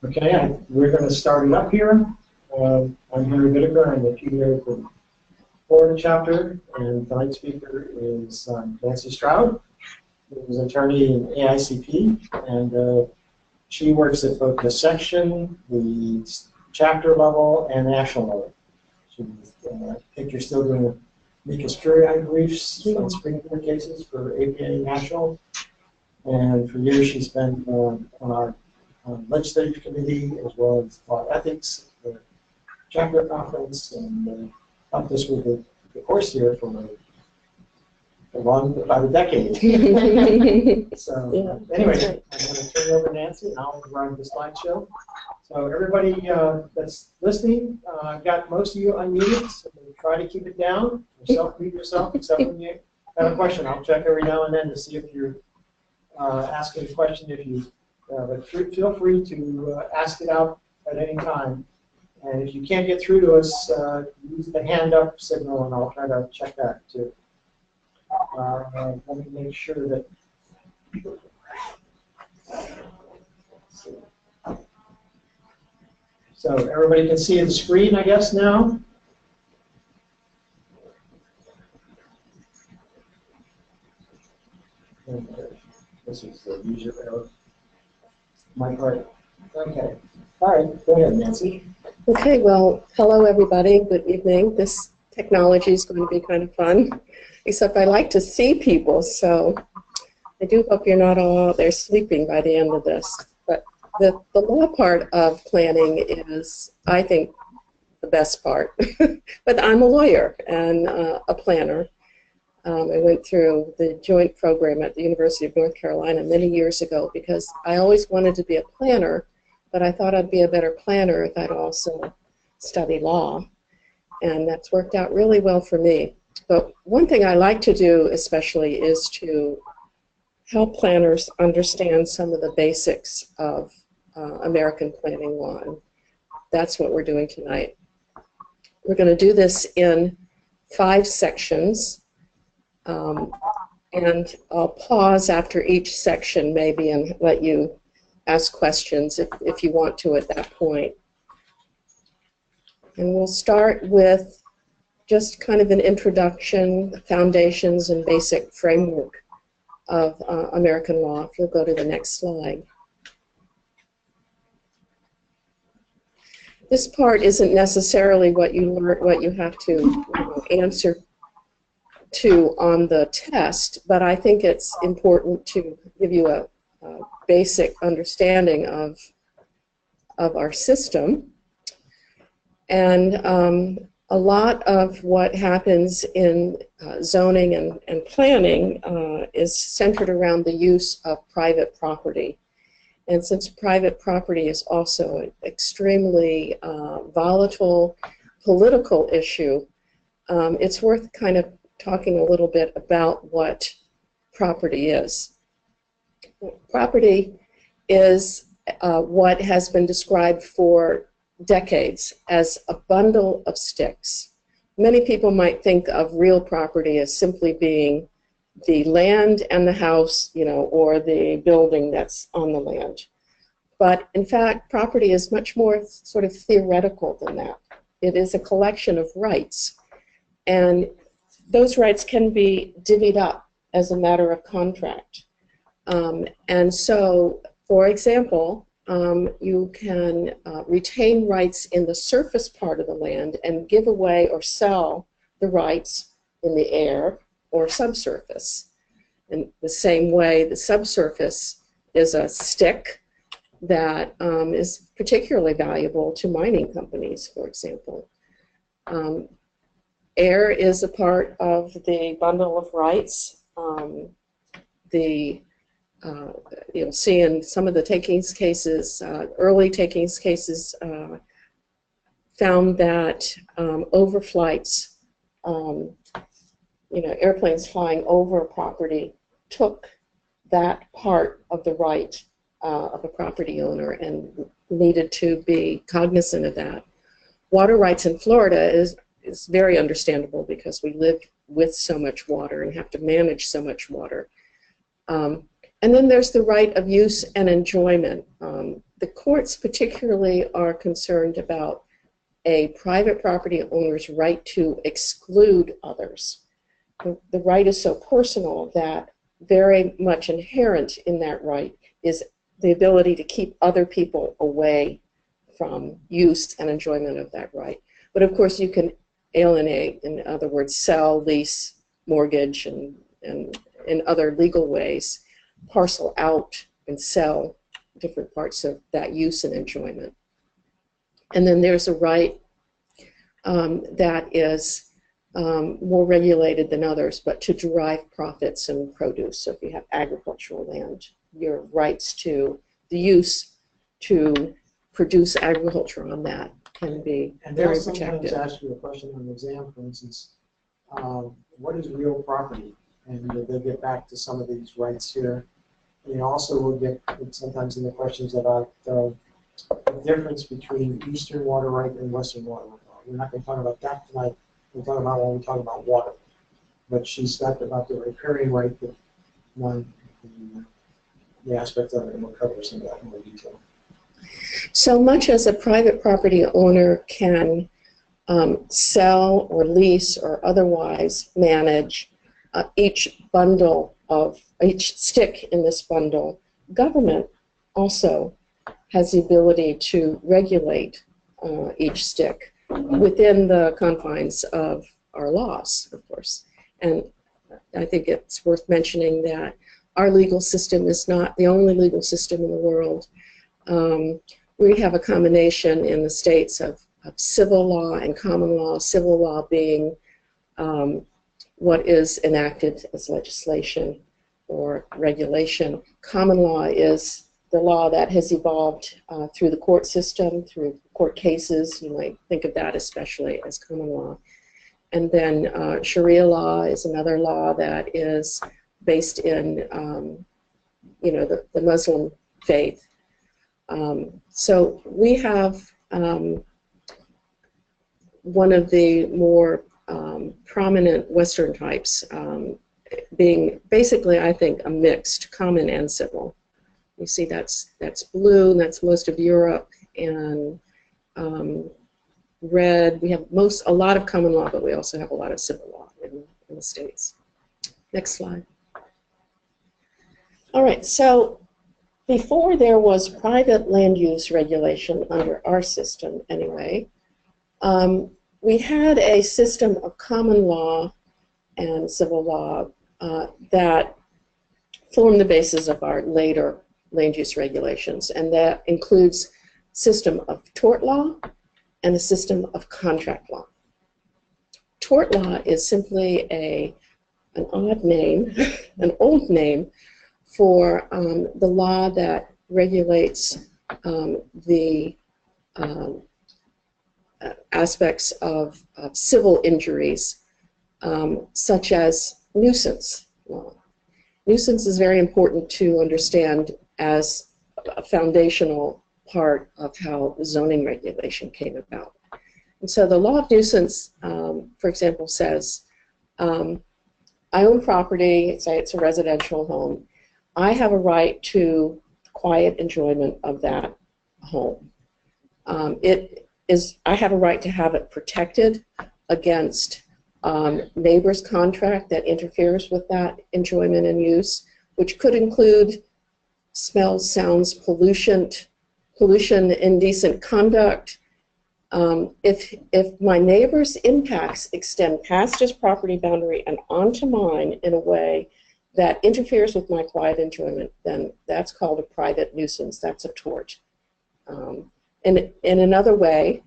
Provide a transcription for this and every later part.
Okay, we're going to start it up here. I'm Henry Whitaker. I'm the PA for the Florida chapter, and tonight's speaker is Nancy Stroud, who is an attorney in AICP, and she works at both the section, the chapter level, and national level. I think you're still doing amicus curiae briefs on Supreme Court cases for APA National, and for years she's been on our legislative committee as well as law ethics, the chapter conference, and helped us with the course here for about a decade. So anyway, I'm going to turn it over to Nancy, and I'll run the slideshow. So everybody that's listening, I've got most of you unmuted, so try to keep it down. Mute yourself, except when you have a question. I'll check every now and then to see if you're asking a question. If you but feel free to ask it out at any time. And if you can't get through to us, use the hand up signal, and I'll try to check that too. Let me make sure that. So everybody can see the screen, I guess, now. This is the user error. My part. Okay. All right. Go ahead, Nancy. Okay. Well, hello, everybody. Good evening. This technology is going to be kind of fun, except I like to see people, so I do hope you're not all out there sleeping by the end of this. But the law part of planning is, I think, the best part. But I'm a lawyer and a planner. I went through the joint program at the University of North Carolina many years ago because I always wanted to be a planner, but I thought I'd be a better planner if I'd also study law. And that's worked out really well for me. But one thing I like to do especially is to help planners understand some of the basics of American planning law. And that's what we're doing tonight. We're going to do this in 5 sections. And I'll pause after each section maybe and let you ask questions if you want to at that point. And we'll start with just kind of an introduction, foundations, and basic framework of American law. If you'll go to the next slide. This part isn't necessarily what you learn, what you have to answer to on the test, but I think it's important to give you a basic understanding of our system. And a lot of what happens in zoning and planning is centered around the use of private property. And since private property is also an extremely volatile political issue, it's worth kind of talking a little bit about what property is. Property is what has been described for decades as a bundle of sticks. Many people might think of real property as simply being the land and the house, or the building that's on the land. But in fact, property is much more sort of theoretical than that. It is a collection of rights, and those rights can be divvied up as a matter of contract. And so, for example, you can retain rights in the surface part of the land and give away or sell the rights in the air or subsurface. In the same way, the subsurface is a stick that is particularly valuable to mining companies, for example. Air is a part of the bundle of rights. You'll see in some of the takings cases, early takings cases found that overflights, airplanes flying over a property took that part of the right of a property owner and needed to be cognizant of that. Water rights in Florida is very understandable because we live with so much water and have to manage so much water. And then there's the right of use and enjoyment. the courts particularly are concerned about a private property owner's right to exclude others. The right is so personal that very much inherent in that right is the ability to keep other people away from use and enjoyment of that right. But of course you can alienate, in other words, sell, lease, mortgage, and in other legal ways, parcel out and sell different parts of that use and enjoyment. And then there's a right that is more regulated than others, but to derive profits and produce. So if you have agricultural land, your rights to the use to produce agriculture on that can be and very they'll sometimes protected. ask you a question on the exam, for instance, what is real property? And they'll get back to some of these rights here. And you also will get sometimes in the questions about the difference between Eastern water right and Western water right. We're not going to talk about that tonight. We'll talk about when we talk about water. But she's talked about the riparian right, the aspect of it, and we'll cover some of that in more detail. So much as a private property owner can sell or lease or otherwise manage each stick in this bundle, government also has the ability to regulate each stick within the confines of our laws, of course. And I think it's worth mentioning that our legal system is not the only legal system in the world. We have a combination in the states of civil law and common law, civil law being what is enacted as legislation or regulation. Common law is the law that has evolved through the court system, through court cases. You might think of that especially as common law. And then Sharia law is another law that is based in, the Muslim faith. So we have one of the more prominent Western types being basically, I think, a mixed common and civil. You see that's blue, and that's most of Europe, and red. We have a lot of common law, but we also have a lot of civil law in the States. Next slide. All right, so before there was private land use regulation under our system anyway, we had a system of common law and civil law that formed the basis of our later land use regulations, and that includes a system of tort law and a system of contract law. Tort law is simply an odd name, an old name for the law that regulates the aspects of civil injuries, such as nuisance law. Nuisance is very important to understand as a foundational part of how the zoning regulation came about. And so the law of nuisance, for example, says, I own property, say it's a residential home. I have a right to quiet enjoyment of that home. I have a right to have it protected against neighbor's contract that interferes with that enjoyment and use, which could include smells, sounds, pollution, indecent conduct. If my neighbor's impacts extend past his property boundary and onto mine in a way that interferes with my quiet enjoyment, then that's called a private nuisance. That's a tort. In another way,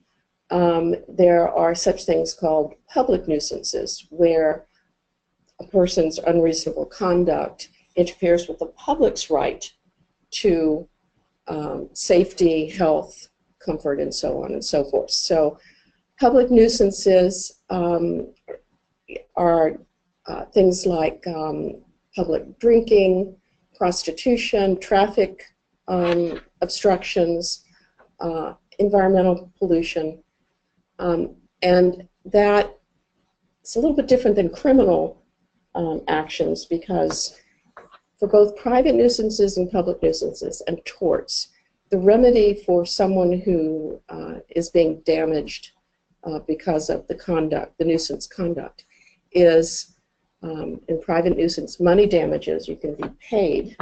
there are such things called public nuisances, where a person's unreasonable conduct interferes with the public's right to safety, health, comfort, and so on and so forth. So public nuisances are things like public drinking, prostitution, traffic obstructions, environmental pollution, and that it's a little bit different than criminal actions, because for both private nuisances and public nuisances and torts, the remedy for someone who is being damaged because of the conduct, the nuisance conduct, is in private nuisance money damages. You can be paid,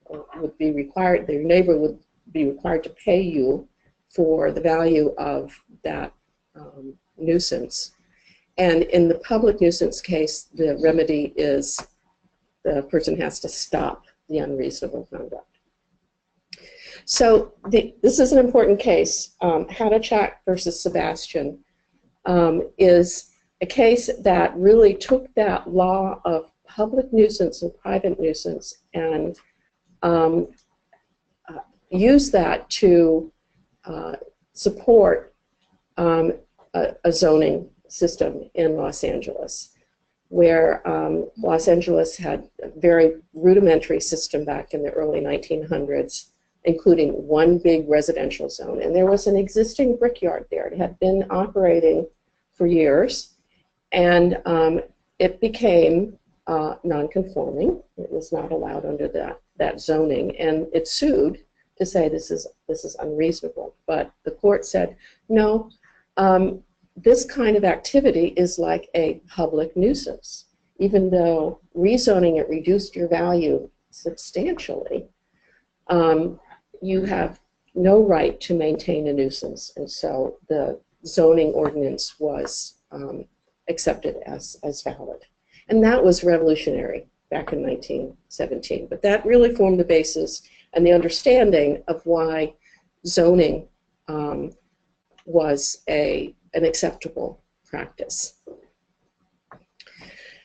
or would be required, your neighbor would be required to pay you for the value of that nuisance. And in the public nuisance case, the remedy is the person has to stop the unreasonable conduct. So this is an important case. Hadachak versus Sebastian is a case that really took that law of public nuisance and private nuisance and used that to support a zoning system in Los Angeles, where Los Angeles had a very rudimentary system back in the early 1900s, including one big residential zone. And there was an existing brickyard there. It had been operating for years, and it became non-conforming. It was not allowed under that zoning, and it sued to say this is unreasonable. But the court said, no, this kind of activity is like a public nuisance. Even though rezoning it reduced your value substantially, you have no right to maintain a nuisance. And so the zoning ordinance was accepted as valid. And that was revolutionary back in 1917. But that really formed the basis and the understanding of why zoning was an acceptable practice.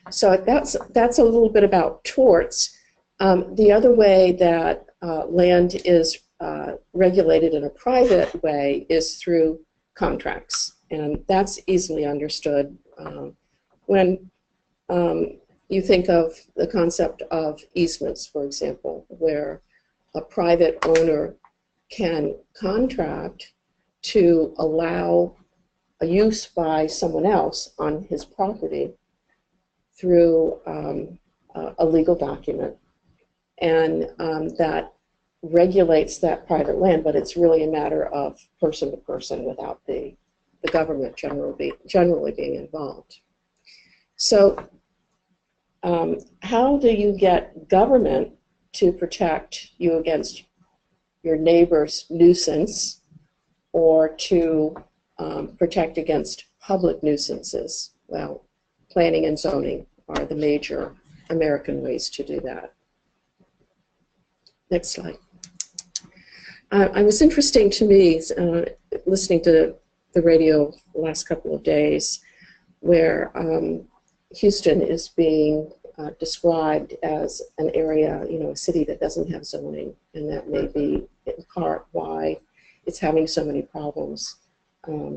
So that's a little bit about torts. The other way that land is regulated in a private way is through contracts, and that's easily understood. When you think of the concept of easements, for example, where a private owner can contract to allow a use by someone else on his property through a legal document, and that regulates that private land, but it's really a matter of person to person without the government generally being involved. So how do you get government to protect you against your neighbor's nuisance, or to protect against public nuisances? Well, planning and zoning are the major American ways to do that. Next slide. It was interesting to me listening to the radio the last couple of days, where Houston is being described as an area, a city that doesn't have zoning, and that may be in part why it's having so many problems,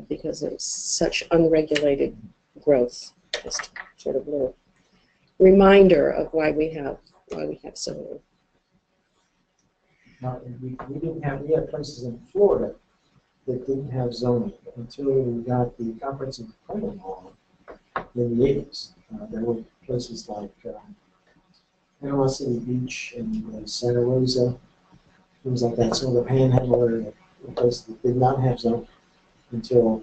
because of such unregulated growth. Just sort of a little reminder of why we have zoning. We had places in Florida that didn't have zoning until we got the comprehensive plan law in the 80s. There were places like Panama City Beach and Santa Rosa, things like that. So the Panhandle area, places that did not have zoning until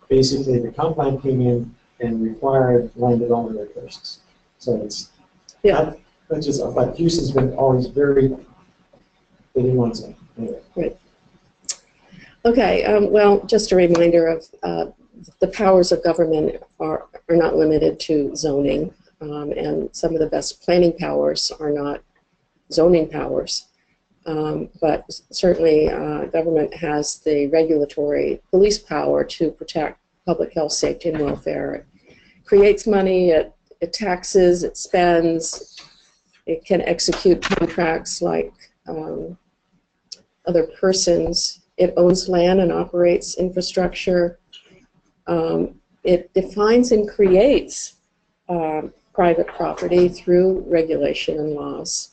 basically the comp plan came in and required land development regulations. So it's that's just, but Houston's been always very, they didn't want zoning. Anyway. Right. Okay. Well, just a reminder of the powers of government are not limited to zoning, and some of the best planning powers are not zoning powers. But certainly government has the regulatory police power to protect public health, safety, and welfare. It creates money, it taxes, it spends, it can execute contracts like other persons. It owns land and operates infrastructure. It defines and creates private property through regulation and laws.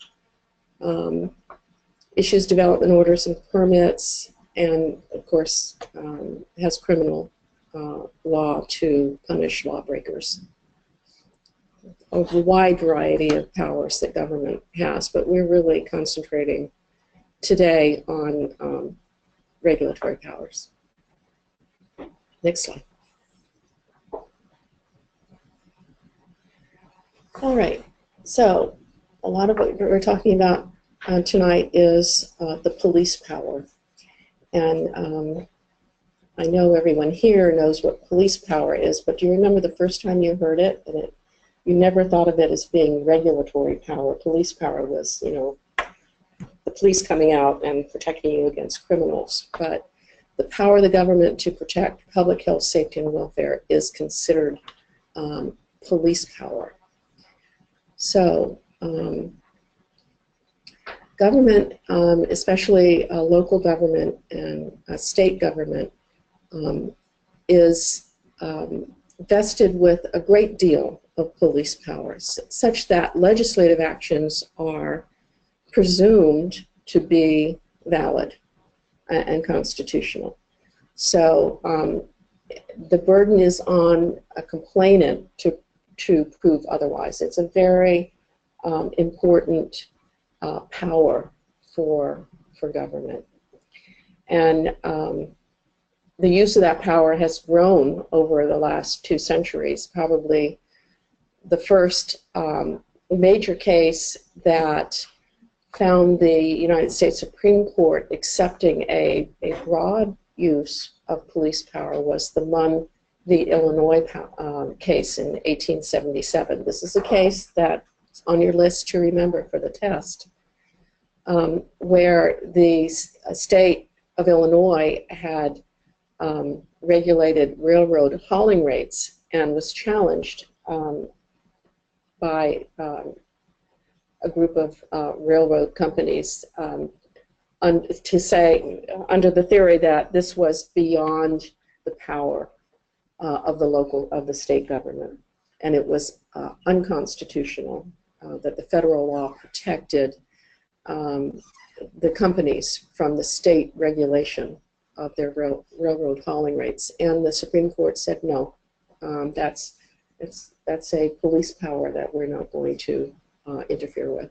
Issues development orders and permits, and of course has criminal law to punish lawbreakers. A wide variety of powers that government has, but we're really concentrating today on regulatory powers. Next slide. All right, so a lot of what we're talking about tonight is the police power. And I know everyone here knows what police power is, but do you remember the first time you heard it? And you never thought of it as being regulatory power. Police power was, you know, the police coming out and protecting you against criminals. But the power of the government to protect public health, safety, and welfare is considered police power. So government, especially local government and state government, is vested with a great deal of police powers, such that legislative actions are presumed to be valid and constitutional. So the burden is on a complainant to prove otherwise. It's a very important power for government. And the use of that power has grown over the last 2 centuries. Probably the first major case that found the United States Supreme Court accepting a broad use of police power was the Munn v. Illinois case in 1877. This is a case that's on your list to remember for the test, where the state of Illinois had regulated railroad hauling rates and was challenged by a group of railroad companies to say, under the theory that this was beyond the power of the state government, and it was unconstitutional, that the federal law protected the companies from the state regulation of their railroad hauling rates. And the Supreme Court said no, that's a police power that we're not going to interfere with.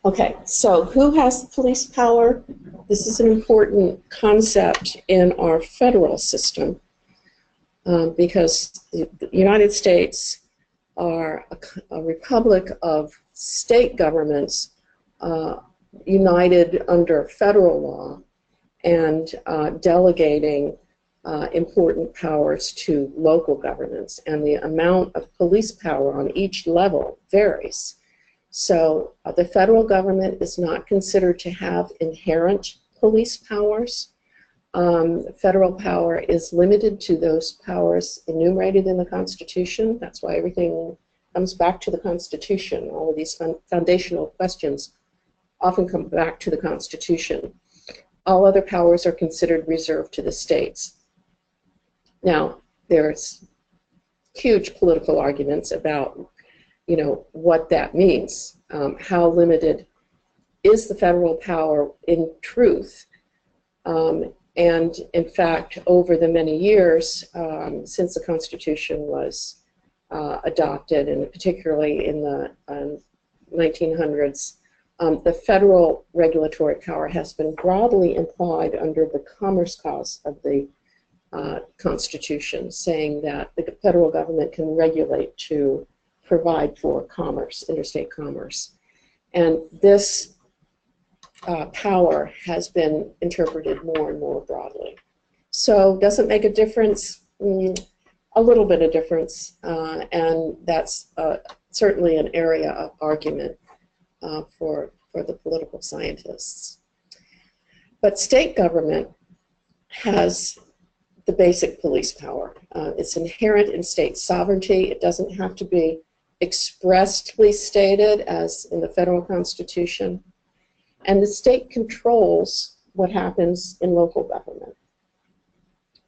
Okay, so who has police power? This is an important concept in our federal system because the United States are a republic of state governments united under federal law and delegating important powers to local governments, and the amount of police power on each level varies. So the federal government is not considered to have inherent police powers. Federal power is limited to those powers enumerated in the Constitution. That's why everything comes back to the Constitution. All of these foundational questions often come back to the Constitution. All other powers are considered reserved to the states. Now, there's huge political arguments about, you know, what that means. How limited is the federal power in truth? And in fact, over the many years since the Constitution was adopted, and particularly in the 1900s, the federal regulatory power has been broadly implied under the Commerce Clause of the Constitution, saying that the federal government can regulate to provide for commerce, interstate commerce. And this power has been interpreted more and more broadly. So does it make a difference? A little bit of difference, and that's certainly an area of argument for the political scientists. But state government has the basic police power. It's inherent in state sovereignty. It doesn't have to be expressly stated as in the federal Constitution. And the state controls what happens in local government.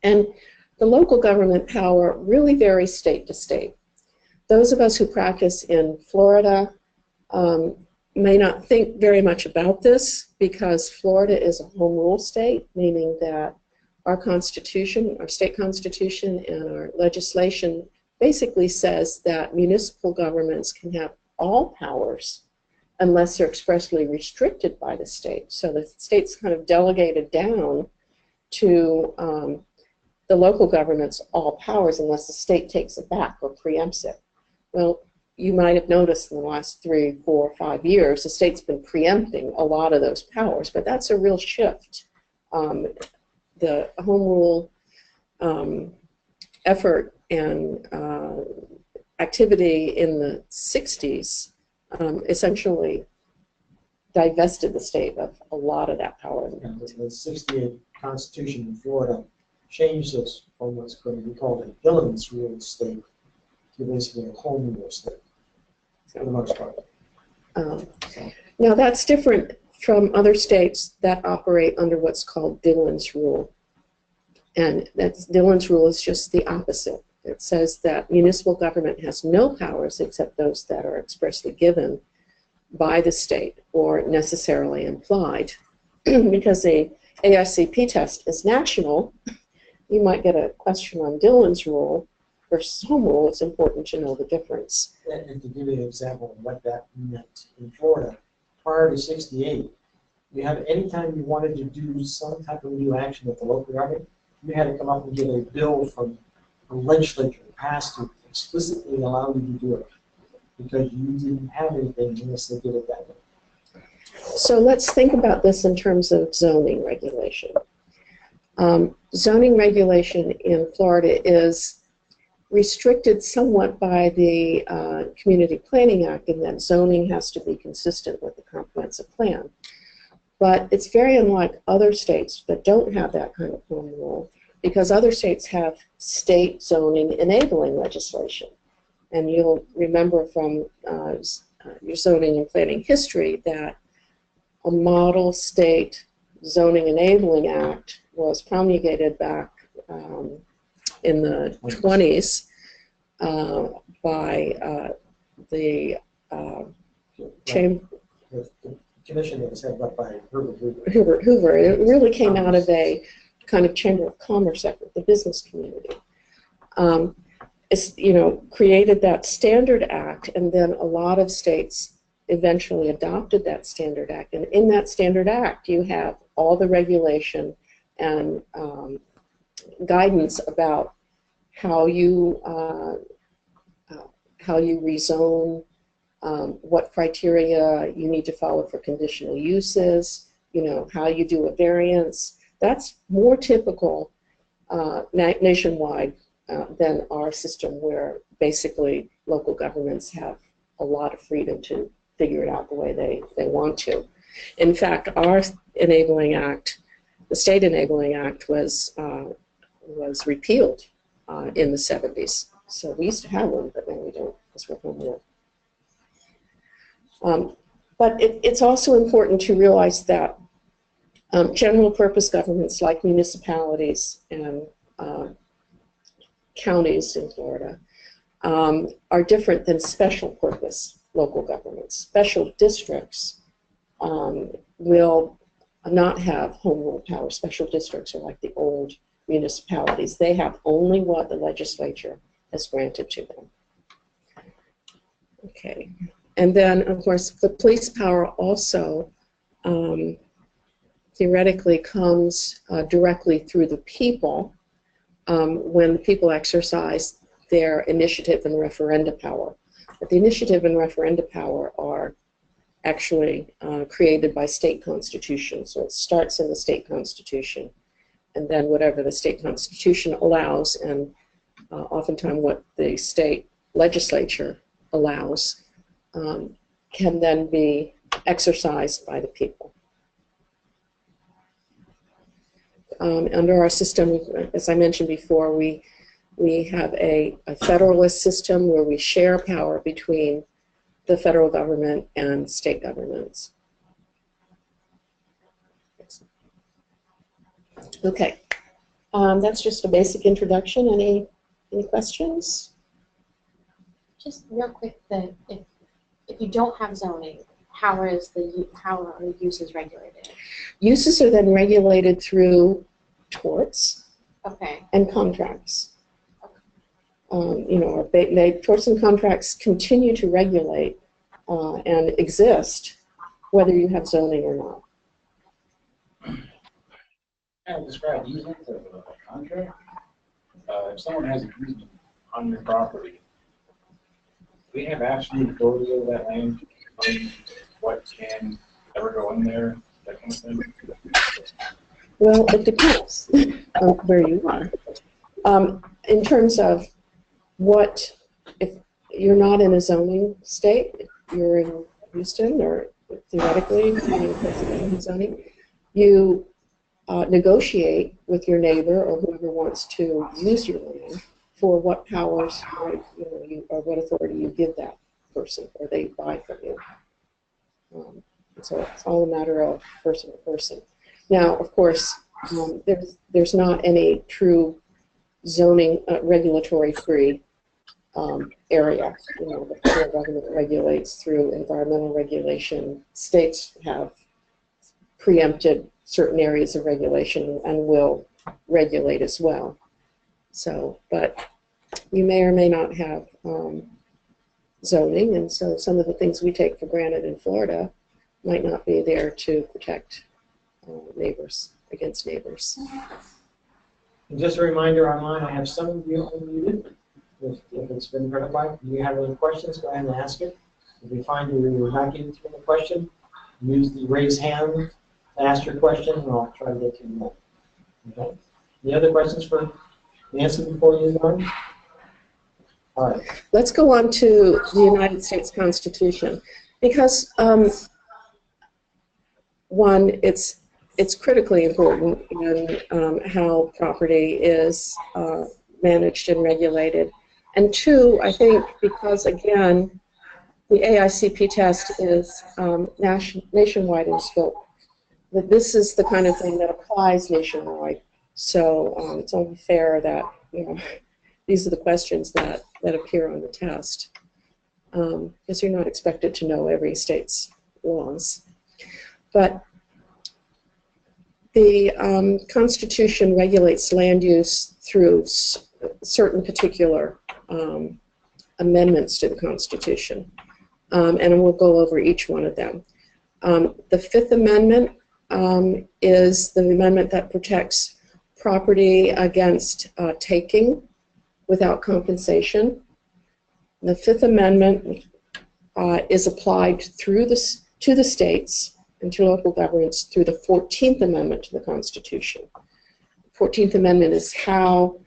And the local government power really varies state to state. Those of us who practice in Florida may not think very much about this because Florida is a home rule state, meaning that our Constitution, our state Constitution, and our legislation basically says that municipal governments can have all powers unless they're expressly restricted by the state. So the state's kind of delegated down to the local government's all powers unless the state takes it back or preempts it. Well, you might have noticed in the last 3, 4, 5 years, the state's been preempting a lot of those powers, but that's a real shift. The home rule effort and activity in the 60s essentially divested the state of a lot of that power. The 68 Constitution in Florida changed this from what's going to be called a villainous rule state to basically a home rule state, for the most part. Now that's different from other states that operate under what's called Dillon's rule. And Dillon's rule is just the opposite. It says that municipal government has no powers except those that are expressly given by the state or necessarily implied. Because the AICP test is national, you might get a question on Dillon's rule versus home rule. It's important to know the difference. And to give you an example of what that meant in Florida, prior to 68, you had anytime you wanted to do some type of new action at the local government, you had to come up and get a bill from the legislature passed to explicitly allow you to do it, because you didn't have anything unless they did it that way. So let's think about this in terms of zoning regulation. Zoning regulation in Florida is restricted somewhat by the Community Planning Act, in that zoning has to be consistent with the comprehensive plan. But it's very unlike other states that don't have that kind of home rule, because other states have state zoning enabling legislation. And you'll remember from your zoning and planning history that a model state zoning enabling act was promulgated back in the 20s by the chamber. The commission that was headed up by Hoover. It really came out of a kind of chamber of commerce effort, the business community. It's, created that Standard Act, and then a lot of states eventually adopted that Standard Act. And in that Standard Act, you have all the regulation and guidance about how you rezone, what criteria you need to follow for conditional uses, how you do a variance. That's more typical nationwide than our system, where basically local governments have a lot of freedom to figure it out the way they want to. In fact, our enabling act, the state enabling act, was repealed in the 70s. So we used to have one, but now we don't, because we're home rule. But it's also important to realize that general purpose governments like municipalities and counties in Florida are different than special purpose local governments. Special districts will not have home rule power. Special districts are like the old municipalities. They have only what the legislature has granted to them. Okay. And then, of course, the police power also theoretically comes directly through the people when the people exercise their initiative and referenda power. But the initiative and referenda power are actually created by state constitution. So it starts in the state constitution, and then whatever the state constitution allows, and oftentimes what the state legislature allows, can then be exercised by the people. Under our system, as I mentioned before, we have a federalist system where we share power between the federal government and state governments. Okay, that's just a basic introduction. Any questions? Just real quick, if you don't have zoning, how are uses regulated? Uses are then regulated through torts and contracts. Okay. Torts and contracts continue to regulate and exist, whether you have zoning or not. Kind of describe easement as a contract. If someone has an easement on your property, do we have absolute authority over that land? What can ever go in there, that kind of thing? Well, it depends on where you are. In terms of what, if you're not in a zoning state, if you're in Houston or theoretically in zoning, you negotiate with your neighbor or whoever wants to use your land for what powers or what authority you give that person or they buy from you. So it's all a matter of person to person. Now, of course, there's not any true zoning regulatory-free area. The federal government regulates through environmental regulation. States have preempted certain areas of regulation and will regulate as well. So, but you may or may not have zoning, and so some of the things we take for granted in Florida might not be there to protect neighbors against neighbors. And just a reminder online, I have some of you unmuted. If it's been heard by, do you have any questions, go ahead and ask it. If you find you're not getting to the question, use the raise hand to ask your question, and I'll try to get to you. Okay. Any other questions for Nancy before you go on? All right. Let's go on to the United States Constitution, because one, it's critically important in how property is managed and regulated. And two, I think because, again, the AICP test is nationwide in scope. That this is the kind of thing that applies nationwide. So it's only fair that, these are the questions that appear on the test. Because you're not expected to know every state's laws. But the Constitution regulates land use through certain particular amendments to the Constitution. And we'll go over each one of them. The Fifth Amendment is the amendment that protects property against taking without compensation. The Fifth Amendment is applied to the states and to local governments through the 14th Amendment to the Constitution. The 14th Amendment is how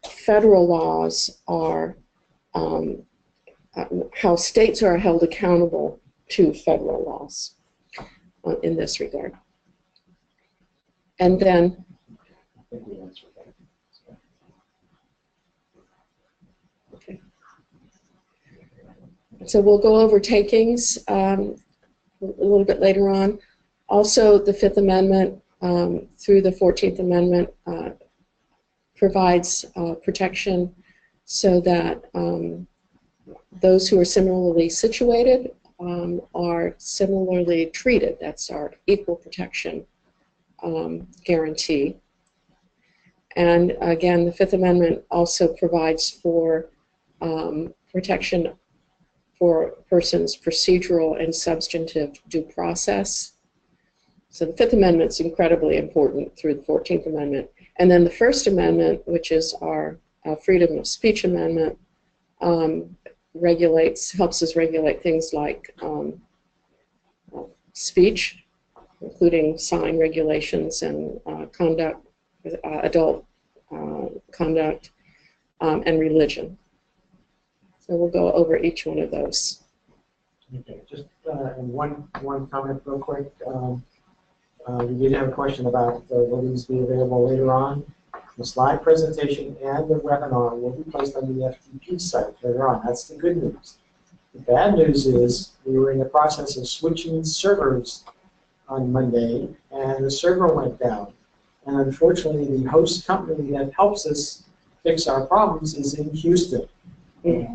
federal laws are, how states are held accountable to federal laws in this regard. And then, okay. So we'll go over takings a little bit later on. Also, the Fifth Amendment through the 14th Amendment provides protection so that those who are similarly situated are similarly treated. That's our equal protection guarantee. And again, the Fifth Amendment also provides for protection for a person's procedural and substantive due process. So the Fifth Amendment is incredibly important through the 14th Amendment. And then the First Amendment, which is our freedom of speech amendment, helps us regulate things like speech, including sign regulations and conduct, adult conduct, and religion. So we'll go over each one of those. Okay, just one comment real quick. We did have a question about will these be available later on. The slide presentation and the webinar will be placed on the FTP site later on. That's the good news. The bad news is we were in the process of switching servers on Monday, and the server went down. And unfortunately, the host company that helps us fix our problems is in Houston.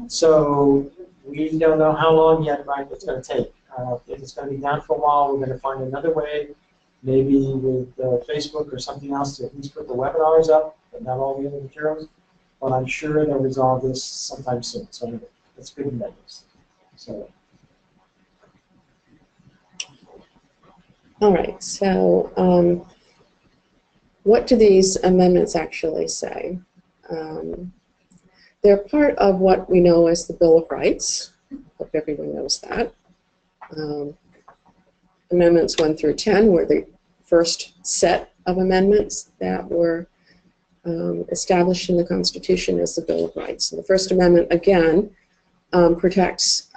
So we don't know how long yet, right, it's going to take. If it's going to be down for a while, we're going to find another way, maybe with Facebook or something else to at least put the webinars up, but not all the other materials. But I'm sure they'll resolve this sometime soon. So that's good news. So All right, so what do these amendments actually say? They're part of what we know as the Bill of Rights. Hope everyone knows that. Amendments 1 through 10 were the first set of amendments that were established in the Constitution as the Bill of Rights. And the First Amendment, again, protects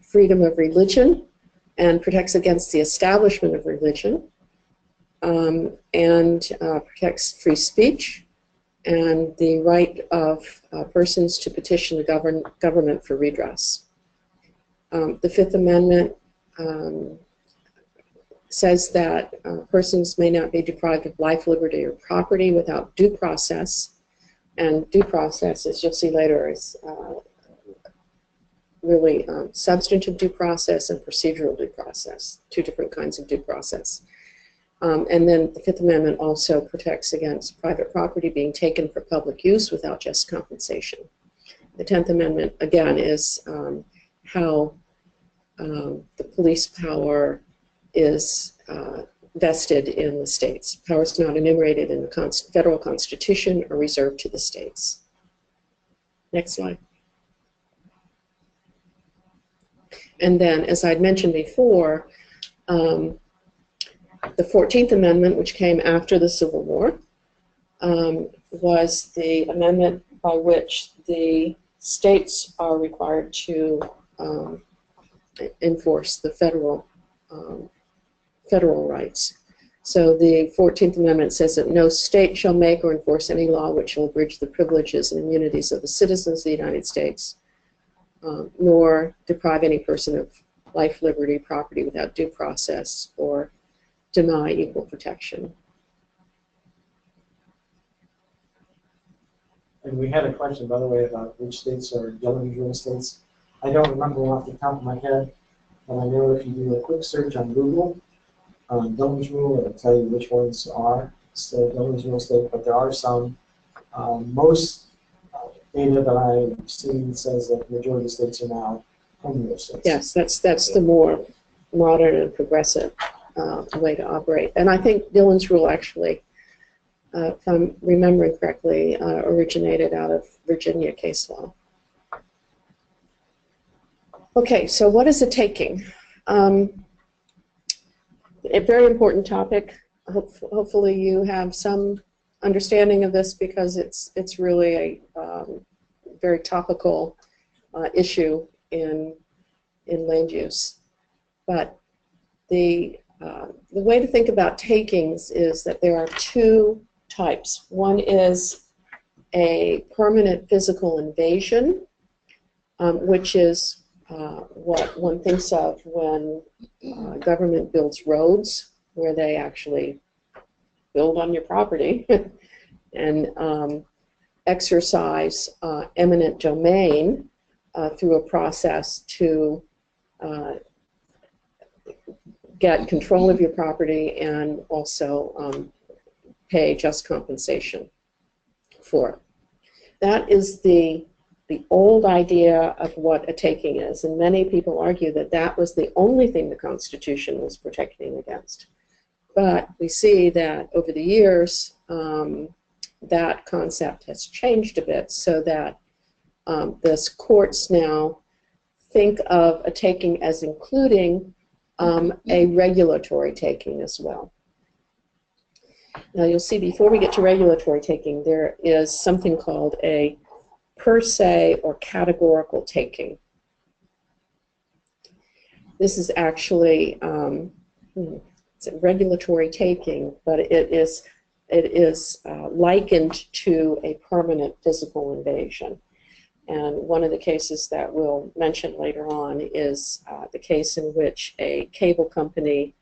freedom of religion and protects against the establishment of religion, and protects free speech and the right of persons to petition the government for redress. The Fifth Amendment says that persons may not be deprived of life, liberty, or property without due process. And due process, as you'll see later, is really substantive due process and procedural due process, two different kinds of due process. And then the Fifth Amendment also protects against private property being taken for public use without just compensation. The 10th Amendment, again, is how the police power is vested in the states. Power is not enumerated in the federal Constitution or reserved to the states. Next slide. And then, as I'd mentioned before, the 14th Amendment, which came after the Civil War, was the amendment by which the states are required to enforce the federal rights. So the 14th Amendment says that no state shall make or enforce any law which will abridge the privileges and immunities of the citizens of the United States, nor deprive any person of life, liberty, property without due process, or deny equal protection. And we had a question, by the way, about which states are Dillon's Rule states. I don't remember off the top of my head, but I know if you do a quick search on Google, Dillon's Rule, it'll tell you which ones are still Dillon's Rule state, but there are some. Most data that I've seen says that the majority of states are now home rule states. Yes, that's the more modern and progressive way to operate. And I think Dillon's Rule actually, if I'm remembering correctly, originated out of Virginia case law. Okay, so what is a taking? A very important topic. Hopefully you have some understanding of this because it's really a very topical issue in land use. But the way to think about takings is that there are two types. One is a permanent physical invasion, which is what one thinks of when government builds roads, where they actually build on your property and exercise eminent domain through a process to get control of your property and also pay just compensation for it. That is the old idea of what a taking is, and many people argue that that was the only thing the Constitution was protecting against. But we see that over the years, that concept has changed a bit so that the courts now think of a taking as including a regulatory taking as well. Now you'll see before we get to regulatory taking, there is something called a per se or categorical taking. This is actually it's a regulatory taking, but it is likened to a permanent physical invasion. And one of the cases that we'll mention later on is the case in which a cable company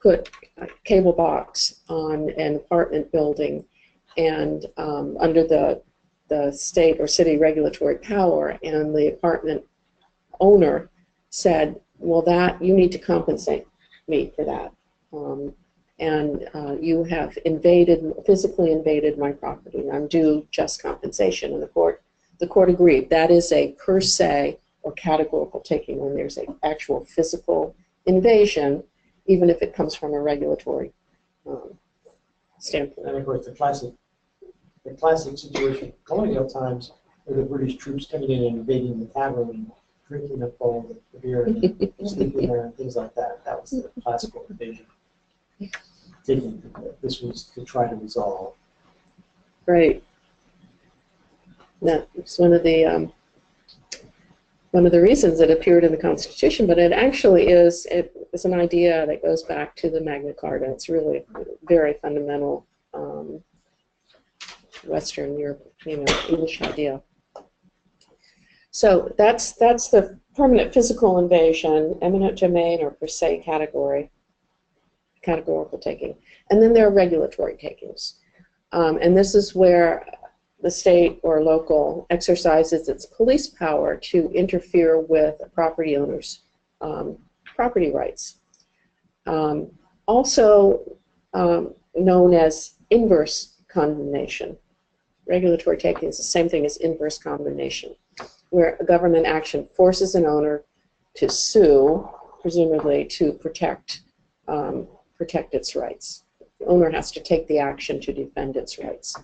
put a cable box on an apartment building, and under the state or city regulatory power, and the apartment owner said, well, that you need to compensate me for that. And you have physically invaded my property, and I'm due just compensation. And the court agreed. That is a per se or categorical taking when there's an actual physical invasion, even if it comes from a regulatory standpoint. And of course, the classic situation in colonial times were the British troops coming in and invading the tavern and drinking up all the beer and sleeping there and things like that. That was the classical invasion. This was to try to resolve. Right. That's one of the reasons it appeared in the Constitution, but it actually is. It's an idea that goes back to the Magna Carta. It's really a very fundamental Western Europe, English idea. So that's the permanent physical invasion, eminent domain, or per se categorical taking. And then there are regulatory takings. And this is where the state or local exercises its police power to interfere with a property owner's property rights. Also known as inverse condemnation. Regulatory taking is the same thing as inverse condemnation, where a government action forces an owner to sue, presumably to protect its rights. The owner has to take the action to defend its rights,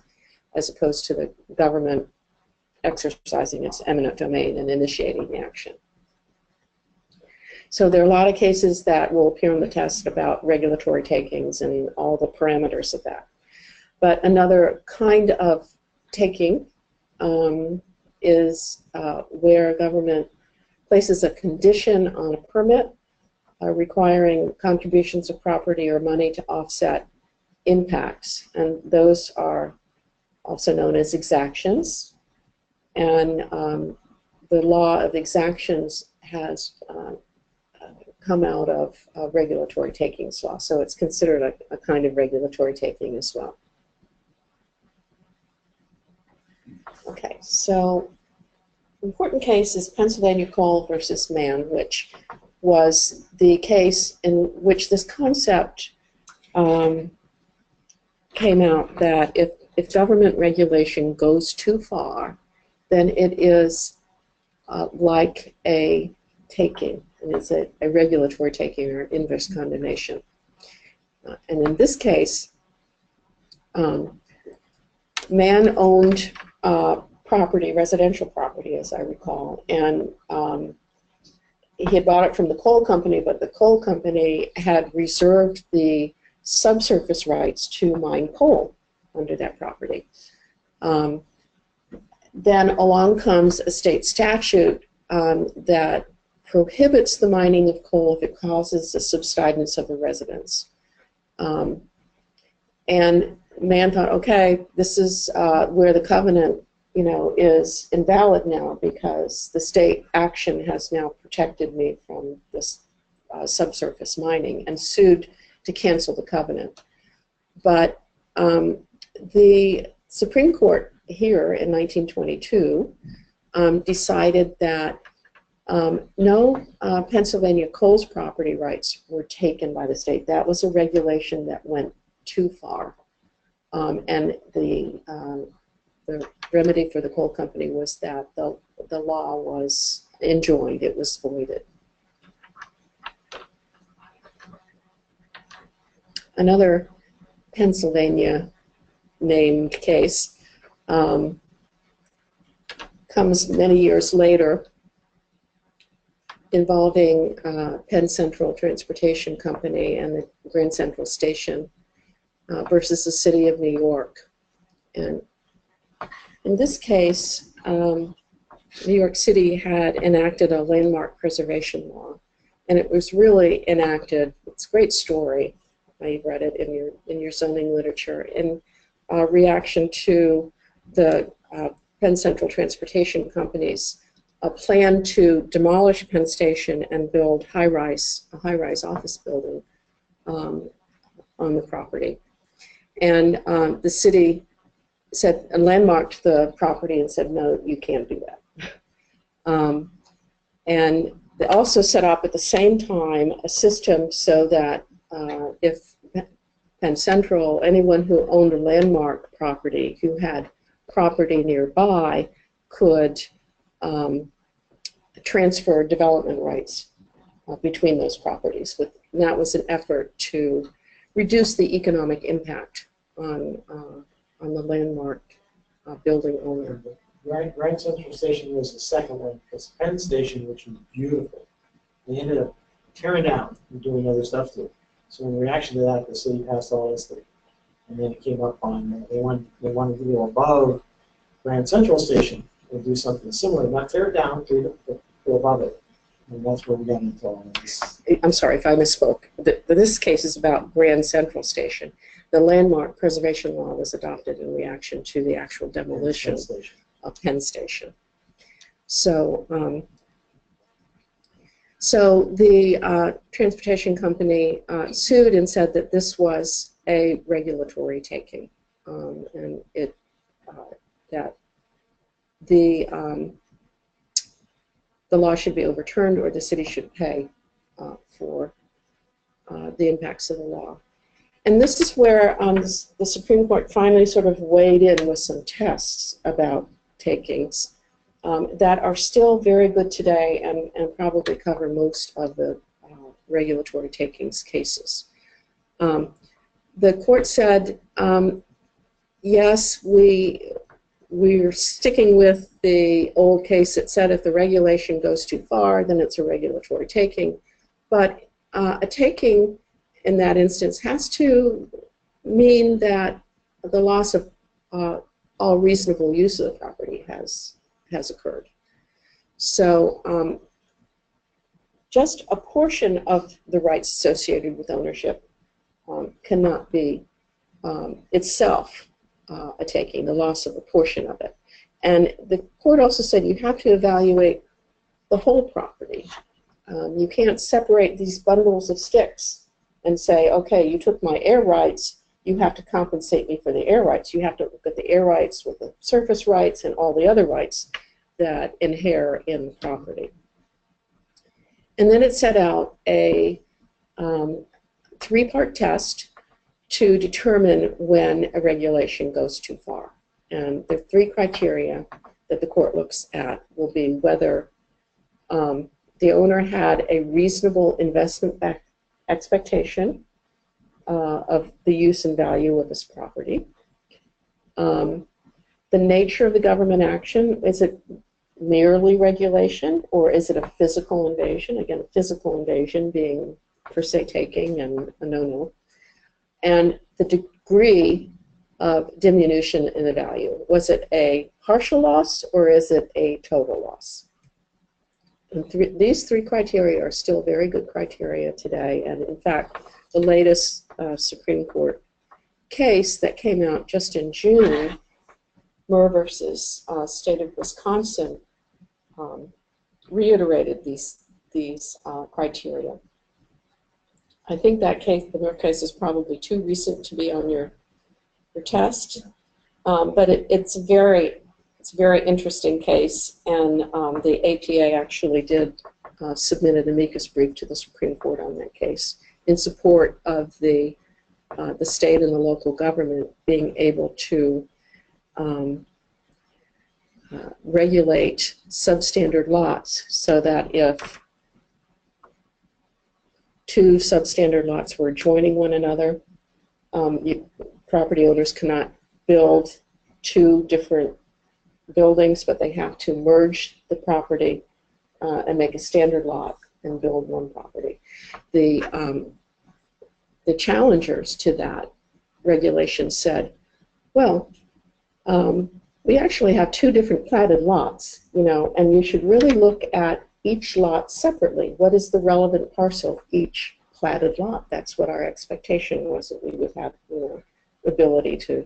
as opposed to the government exercising its eminent domain and initiating the action. So there are a lot of cases that will appear on the test about regulatory takings and all the parameters of that. But another kind of taking is where government places a condition on a permit requiring contributions of property or money to offset impacts, and those are also known as exactions. And the law of exactions has come out of regulatory takings law, so it's considered a kind of regulatory taking as well. Okay, so important case is Pennsylvania Coal versus Mann, which was the case in which this concept came out that if government regulation goes too far, then it is like a taking, and it's a regulatory taking or inverse condemnation. And in this case, Mann owned property, residential property, as I recall, and he had bought it from the coal company, but the coal company had reserved the subsurface rights to mine coal under that property. Then along comes a state statute that prohibits the mining of coal if it causes the subsidence of a residence. And Mann thought, okay, this is where the covenant, is invalid now because the state action has now protected me from this subsurface mining, and sued to cancel the covenant. But the Supreme Court here in 1922 decided that no Pennsylvania coal's property rights were taken by the state. That was a regulation that went too far. And the remedy for the coal company was that the law was enjoined, it was voided. Another Pennsylvania named case comes many years later, involving Penn Central Transportation Company and the Grand Central Station versus the City of New York. And in this case, New York City had enacted a landmark preservation law, and it was really enacted. It's a great story. You've read it in your zoning literature. In reaction to the Penn Central Transportation Company's a plan to demolish Penn Station and build a high-rise office building on the property. And the city said, and landmarked the property and said, no, you can't do that. And they also set up at the same time a system so that if Penn Central, anyone who owned a landmark property, who had property nearby, could transfer development rights between those properties. And that was an effort to reduce the economic impact on the landmark building owner. Grand Central Station was the second one, because Penn Station, which was beautiful, they ended up tearing down and doing other stuff to it. So in reaction to that, the city passed all this thing. And then it came up on, they wanted to go above Grand Central Station and do something similar, not tear it down, to above it. And that's where we got into all of this. I'm sorry if I misspoke. This case is about Grand Central Station. The landmark preservation law was adopted in reaction to the actual demolition of Penn Station. So, the transportation company sued and said that this was a regulatory taking, and that the law should be overturned, or the city should pay for the impacts of the law. And this is where the Supreme Court finally sort of weighed in with some tests about takings that are still very good today and probably cover most of the regulatory takings cases. The court said, yes, we're sticking with the old case that said if the regulation goes too far, then it's a regulatory taking. But a taking in that instance has to mean that the loss of all reasonable use of the property has occurred. So just a portion of the rights associated with ownership cannot be itself a taking, the loss of a portion of it. And the court also said you have to evaluate the whole property. You can't separate these bundles of sticks and say, okay, you took my air rights, you have to compensate me for the air rights. You have to look at the air rights with the surface rights and all the other rights that inhere in the property. And then it set out a three-part test to determine when a regulation goes too far. And the three criteria that the court looks at will be whether the owner had a reasonable investment expectation of the use and value of this property. The nature of the government action, is it merely regulation or is it a physical invasion? Again, a physical invasion being per se taking and a no-no. And the degree of diminution in the value. Was it a partial loss or is it a total loss? And these three criteria are still very good criteria today, and in fact, the latest Supreme Court case that came out just in June, Murr versus State of Wisconsin, reiterated these criteria. I think that case, the Murr case, is probably too recent to be on your test, but it's a very interesting case, and the APA actually did submit an amicus brief to the Supreme Court on that case in support of the state and the local government being able to regulate substandard lots, so that if two substandard lots were adjoining one another, property owners cannot build two different buildings, but they have to merge the property and make a standard lot and build one property. The challengers to that regulation said, well, we actually have two different platted lots, and you should really look at each lot separately. What is the relevant parcel of each platted lot? That's what our expectation was, that we would have ability to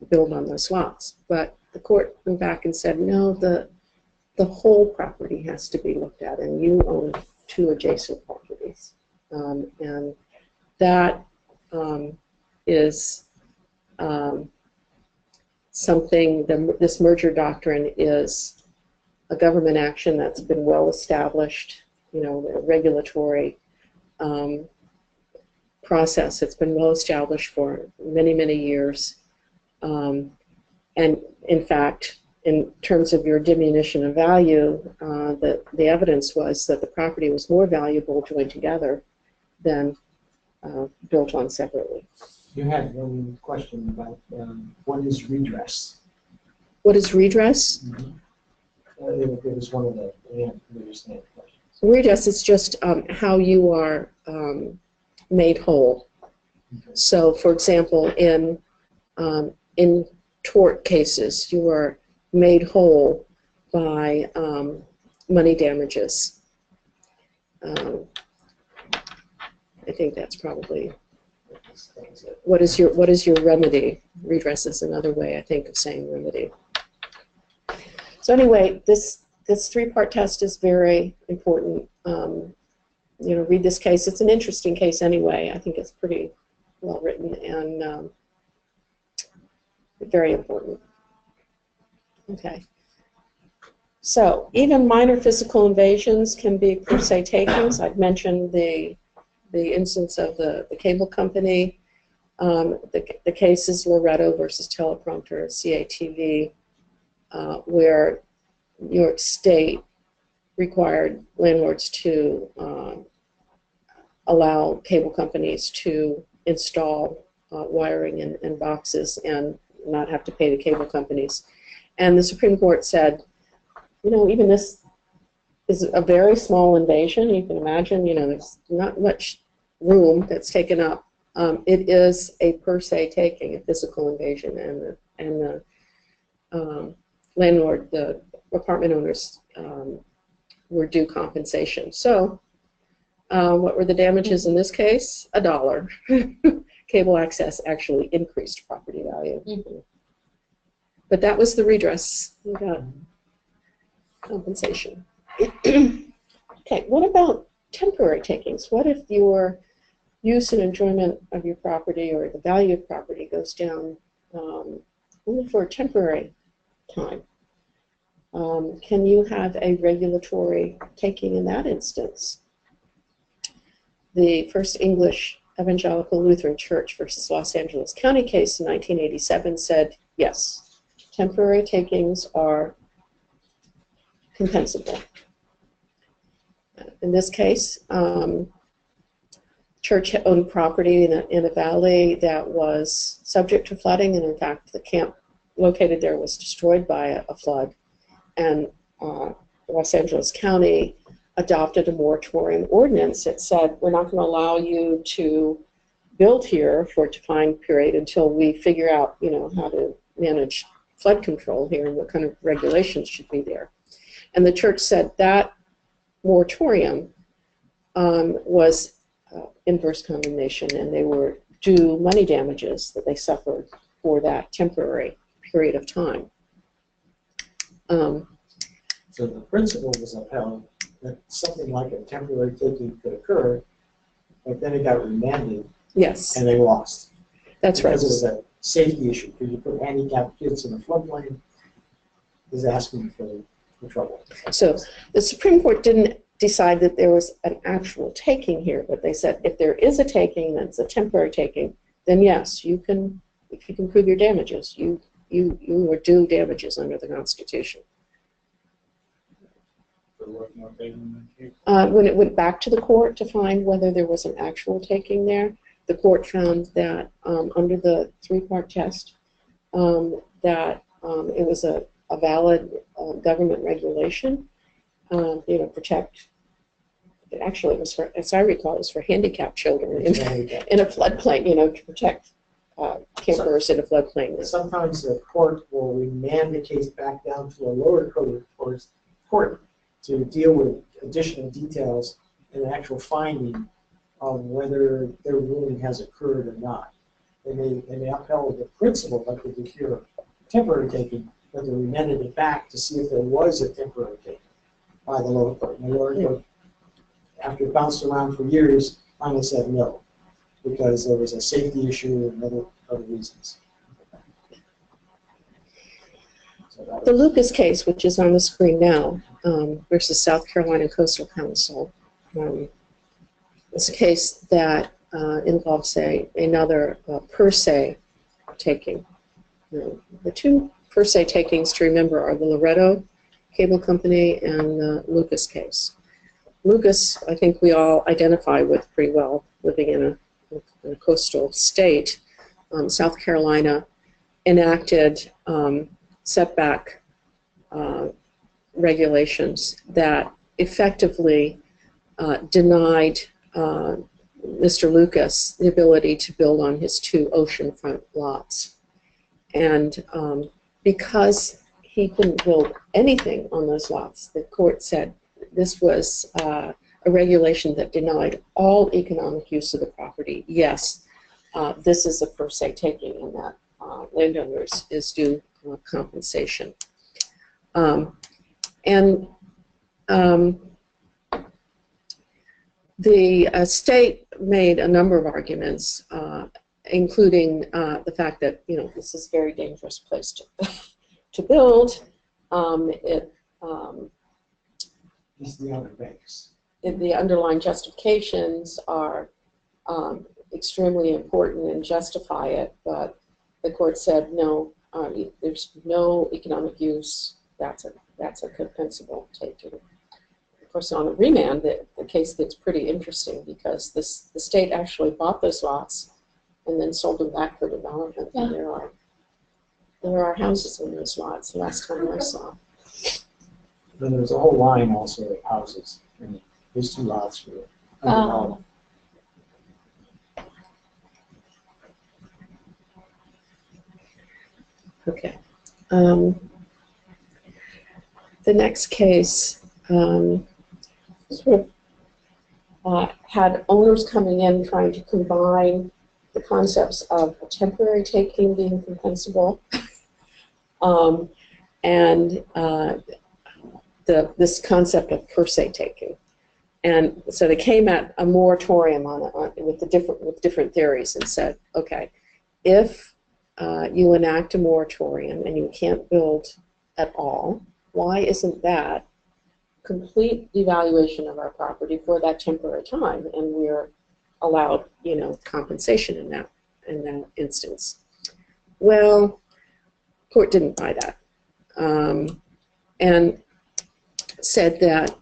build on those lots. But the court went back and said, no, the whole property has to be looked at, and you own two adjacent properties. And that is something, this merger doctrine is a government action that's been well established, the regulatory process. It's been well established for many, many years. And in fact, in terms of your diminution of value, the evidence was that the property was more valuable joined together than built on separately. You had one question about what is redress? What is redress? It was one of the questions. Redress is just how you are made whole. So, for example, in tort cases, you are made whole by money damages. I think that's probably what is your remedy. Redress is another way, I think, of saying remedy. So anyway, this three-part test is very important. Read this case. It's an interesting case anyway. I think it's pretty well written and very important. Okay. So even minor physical invasions can be per se takings. I've mentioned the instance of the cable company. The case is Loretto versus Teleprompter, CATV, where New York State required landlords to allow cable companies to install wiring in boxes and not have to pay the cable companies. And the Supreme Court said, even this is a very small invasion. You can imagine, there's not much room that's taken up. It is a per se taking, a physical invasion, and the landlord, the apartment owners, were due compensation. So, what were the damages in this case? $1. Cable access actually increased property value. But that was the redress. We got compensation. Okay, what about temporary takings? What if your use and enjoyment of your property or the value of property goes down only for a temporary time? Can you have a regulatory taking in that instance? The First English Evangelical Lutheran Church versus Los Angeles County case in 1987 said, yes, temporary takings are compensable. In this case, church owned property in a valley that was subject to flooding, and in fact the camp located there was destroyed by a flood, and Los Angeles County adopted a moratorium ordinance that said, we're not going to allow you to build here for a defined period until we figure out, how to manage flood control here and what kind of regulations should be there. And the church said that moratorium was inverse condemnation, and they were due money damages that they suffered for that temporary period of time. So the principle was upheld that something like a temporary taking could occur, but then it got remanded. Yes. And they lost. That's right. Because it was a safety issue. Because you put handicapped kids in a floodplain is asking for trouble. So the Supreme Court didn't decide that there was an actual taking here, but they said if there is a taking that's a temporary taking, then yes, you can, if you can prove your damages, you are due damages under the Constitution. When it went back to the court to find whether there was an actual taking there, the court found that under the three-part test that it was a valid government regulation, protect. Actually, it was for, as I recall, it was for handicapped children in a floodplain, to protect campers in a floodplain. Sometimes the court will remand the case back down to a lower court to deal with additional details and an actual finding of whether their ruling has occurred or not. They may upheld the principle, like they did here, temporary taking, but they remanded it back to see if there was a temporary taking by the lower court. And the lower court, after it bounced around for years, finally said no, because there was a safety issue and other reasons. So The Lucas case, which is on the screen now, versus South Carolina Coastal Council, is a case that involves another per se taking. The two per se takings to remember are the Loretto Cable Company and the Lucas case. Lucas, I think we all identify with pretty well, living in a coastal state. South Carolina enacted setback regulations that effectively denied Mr. Lucas the ability to build on his 2 oceanfront lots. And because he couldn't build anything on those lots, the court said this was a regulation that denied all economic use of the property. Yes, this is a per se taking, and that landowners is due compensation. The state made a number of arguments, including the fact that this is a very dangerous place to build. Just the other base. The underlying justifications are extremely important and justify it, but the court said no. There's no economic use. That's a compensable taking. Of course, on a remand, the case gets pretty interesting because the state actually bought those lots and then sold them back for development. Yeah. And there are houses in those lots. The last time I saw. Then there's a whole line also of houses, and these 2 lots were undeveloped. Okay. The next case sort of had owners coming in trying to combine the concepts of a temporary taking being compensable and this concept of per se taking. And so they came at a moratorium on with different theories and said, okay, if you enact a moratorium and you can't build at all, why isn't that complete devaluation of our property for that temporary time, and we're allowed, compensation in that instance? Well, court didn't buy that, and said that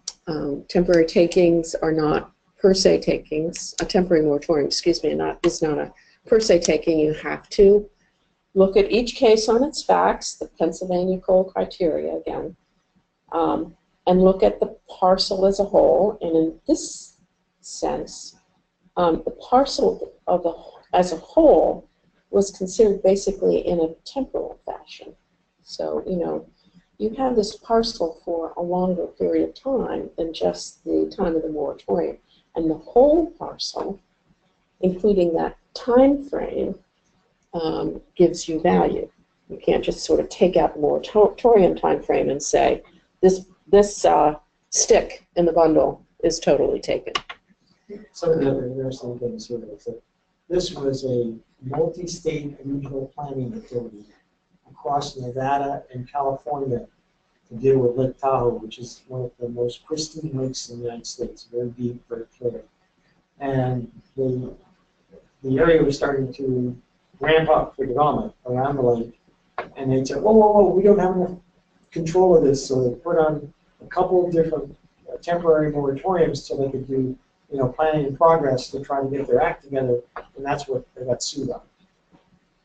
temporary takings are not per se takings. A temporary moratorium, excuse me, is not a per se taking. You have to look at each case on its facts, the Pennsylvania Code criteria again, and look at the parcel as a whole. And in this sense, the parcel as a whole was considered basically in a temporal fashion. So, you have this parcel for a longer period of time than just the time of the moratorium. And the whole parcel, including that time frame, gives you value. You can't just sort of take out the moratorium time frame and say, this stick in the bundle is totally taken. Some of the other interesting things here is that this was a multi-state regional planning activity across Nevada and California to deal with Lake Tahoe, which is one of the most pristine lakes in the United States, very deep, very clear. And the area was starting to ramp up for development around the lake, and they said, whoa, we don't have enough control of this, so they put on a couple of different temporary moratoriums so they could do planning in progress to try to get their act together, and that's what they got sued on.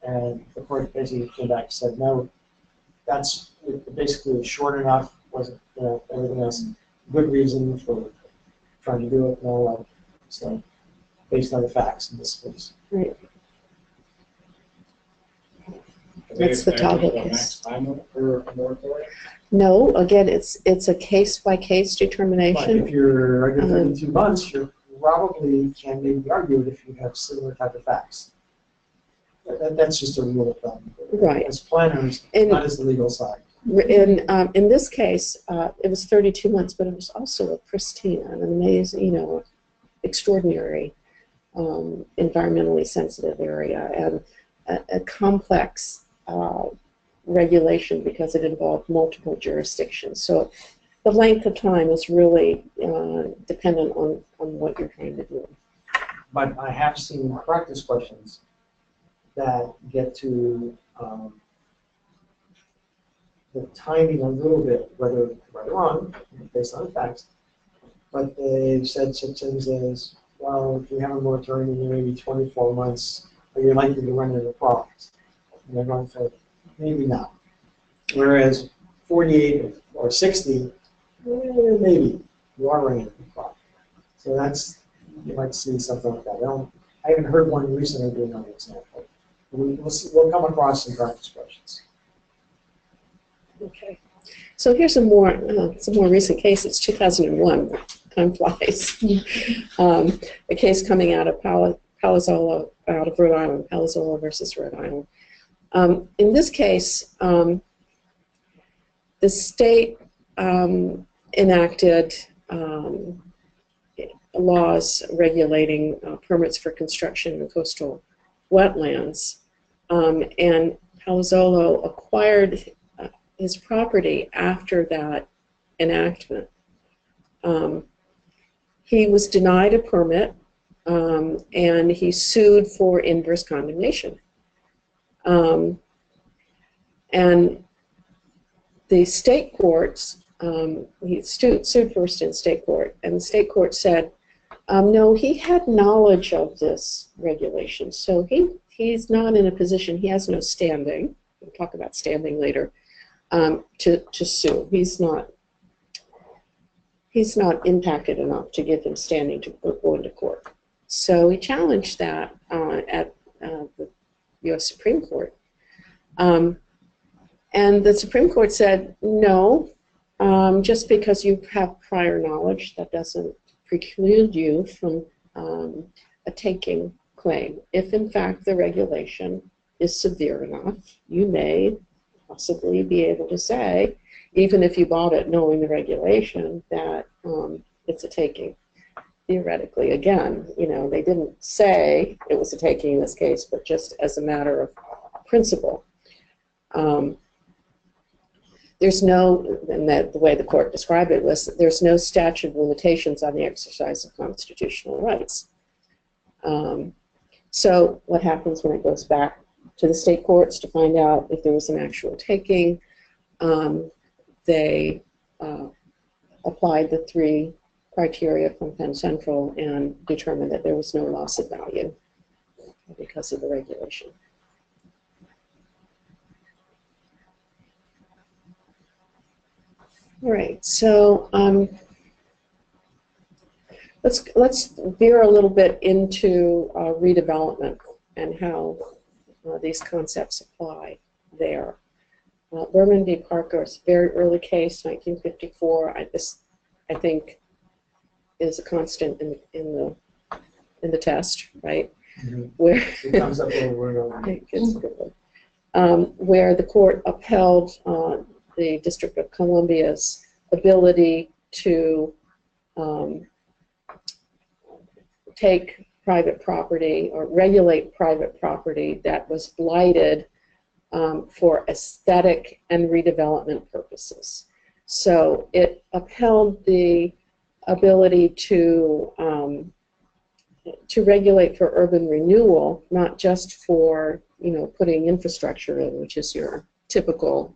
And the court basically came back and said, no, that's basically short enough, wasn't everything else good reason for trying to do it and all that. So based on the facts in this case. Right. That's the topic. No, again, it's a case-by-case determination. But if you're under 32 months, you probably can maybe argue it if you have similar type of facts. That's just a rule of thumb. Right. As planners, not as the legal side. In this case, it was 32 months, but it was also a pristine, an amazing, extraordinary, environmentally sensitive area, and a complex regulation because it involved multiple jurisdictions. So the length of time is really dependent on what you're trying to do. But I have seen practice questions that get to the timing a little bit, whether right or wrong, based on the facts. But they've said such things as, well, if you have a moratorium in maybe 24 months, are you likely to run into problems? And everyone said, maybe not. Whereas 48 or 60, maybe you are running into problems. So that's, you might see something like that. I haven't heard one recently being an example. We'll come across some practice questions. Okay. So here's some more recent cases. 2001. Time flies. A case coming out of Palazzolo, out of Rhode Island, Palazzolo versus Rhode Island. In this case, the state enacted laws regulating permits for construction in coastal wetlands, and Palazzolo acquired his property after that enactment. He was denied a permit, and he sued for inverse condemnation. And the state courts, he sued first in state court, and the state court said, no, he had knowledge of this regulation, so he's not in a position, he has no standing, we'll talk about standing later, to sue. He's not impacted enough to give him standing to go into court. So he challenged that at the U.S. Supreme Court. And the Supreme Court said, no, just because you have prior knowledge, that doesn't preclude you from a taking claim. If, in fact, the regulation is severe enough, you may possibly be able to say, even if you bought it knowing the regulation, that it's a taking. Theoretically, again, they didn't say it was a taking in this case, but just as a matter of principle. There's no, and the way the court described it was, there's no statute of limitations on the exercise of constitutional rights. So what happens when it goes back to the state courts to find out if there was an actual taking? They applied the 3 criteria from Penn Central and determined that there was no loss of value because of the regulation. All right, so let's veer a little bit into redevelopment and how these concepts apply there. Berman v. Parker is a very early case, 1954. This, I think, is a constant in the test, right? Mm-hmm. Where it comes up over and over. Where the court upheld the District of Columbia's ability to take private property or regulate private property that was blighted for aesthetic and redevelopment purposes. So it upheld the ability to regulate for urban renewal, not just for putting infrastructure in, which is your typical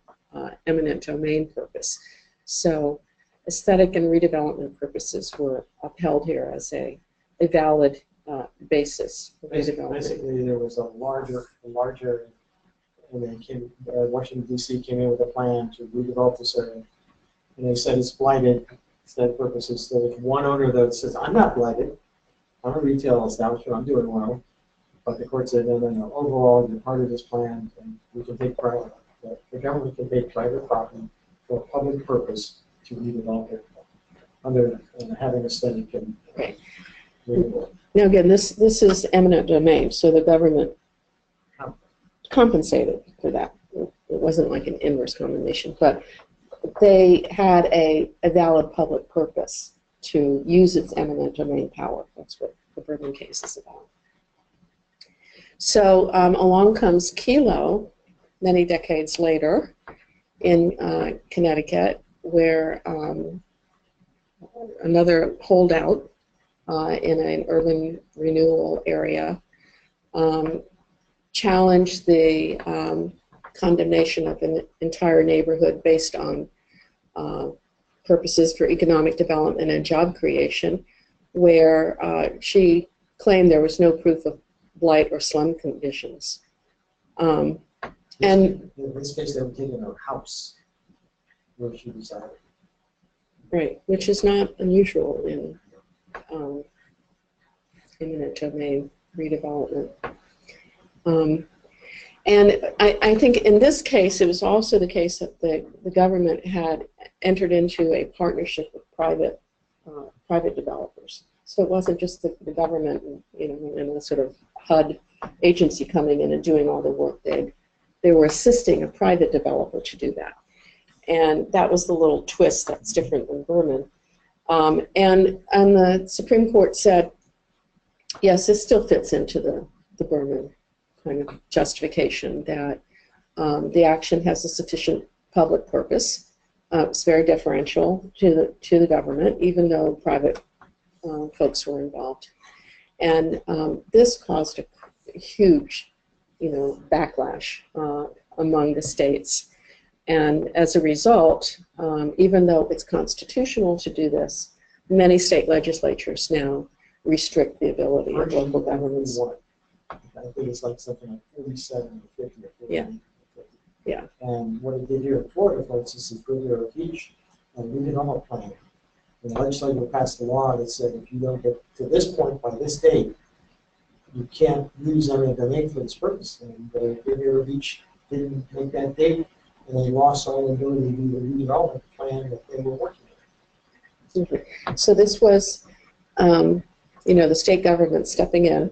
eminent domain purpose. So aesthetic and redevelopment purposes were upheld here as a valid basis for redevelopment. Basically, there was a larger and then Washington, D.C. came in with a plan to redevelop this area. And they said it's blighted for that purposes. So there's one owner that says, I'm not blighted. I'm a retail establishment. I'm doing well. But the court said, no. Overall, you're part of this plan, and we can take private. The government can take private property for a public purpose to redevelop it under having aesthetic and redevelopment. Now again, this is eminent domain, so the government compensated for that. It wasn't like an inverse condemnation, but they had a valid public purpose to use its eminent domain power. That's what the Berman case is about. So along comes Kelo many decades later in Connecticut, where another holdout in an urban renewal area challenged the condemnation of an entire neighborhood based on purposes for economic development and job creation, where she claimed there was no proof of blight or slum conditions. And in this case, they were taking her house where she resided. right, which is not unusual in eminent domain redevelopment. And I think in this case, it was also the case that the government had entered into a partnership with private developers. So it wasn't just the government, in a sort of HUD agency coming in and doing all the work. They were assisting a private developer to do that. And that was the little twist that's different than Berman. And the Supreme Court said, yes, this still fits into the Berman kind of justification that the action has a sufficient public purpose. It's very deferential to the government, even though private folks were involved. And this caused a huge, backlash among the states. And as a result, even though it's constitutional to do this, many state legislatures now restrict the ability of local governments. I think it's like something like 47 or 50 or 50. Yeah. Yeah. And what it did here in Florida, for instance, is Riviera Beach and redevelopment plan. And the legislature passed a law that said if you don't get to this point by this date, you can't use eminent domain for this purpose. And Riviera Beach didn't make that date, and they lost all the ability to do the redevelopment plan that they were working on. So this was, the state government stepping in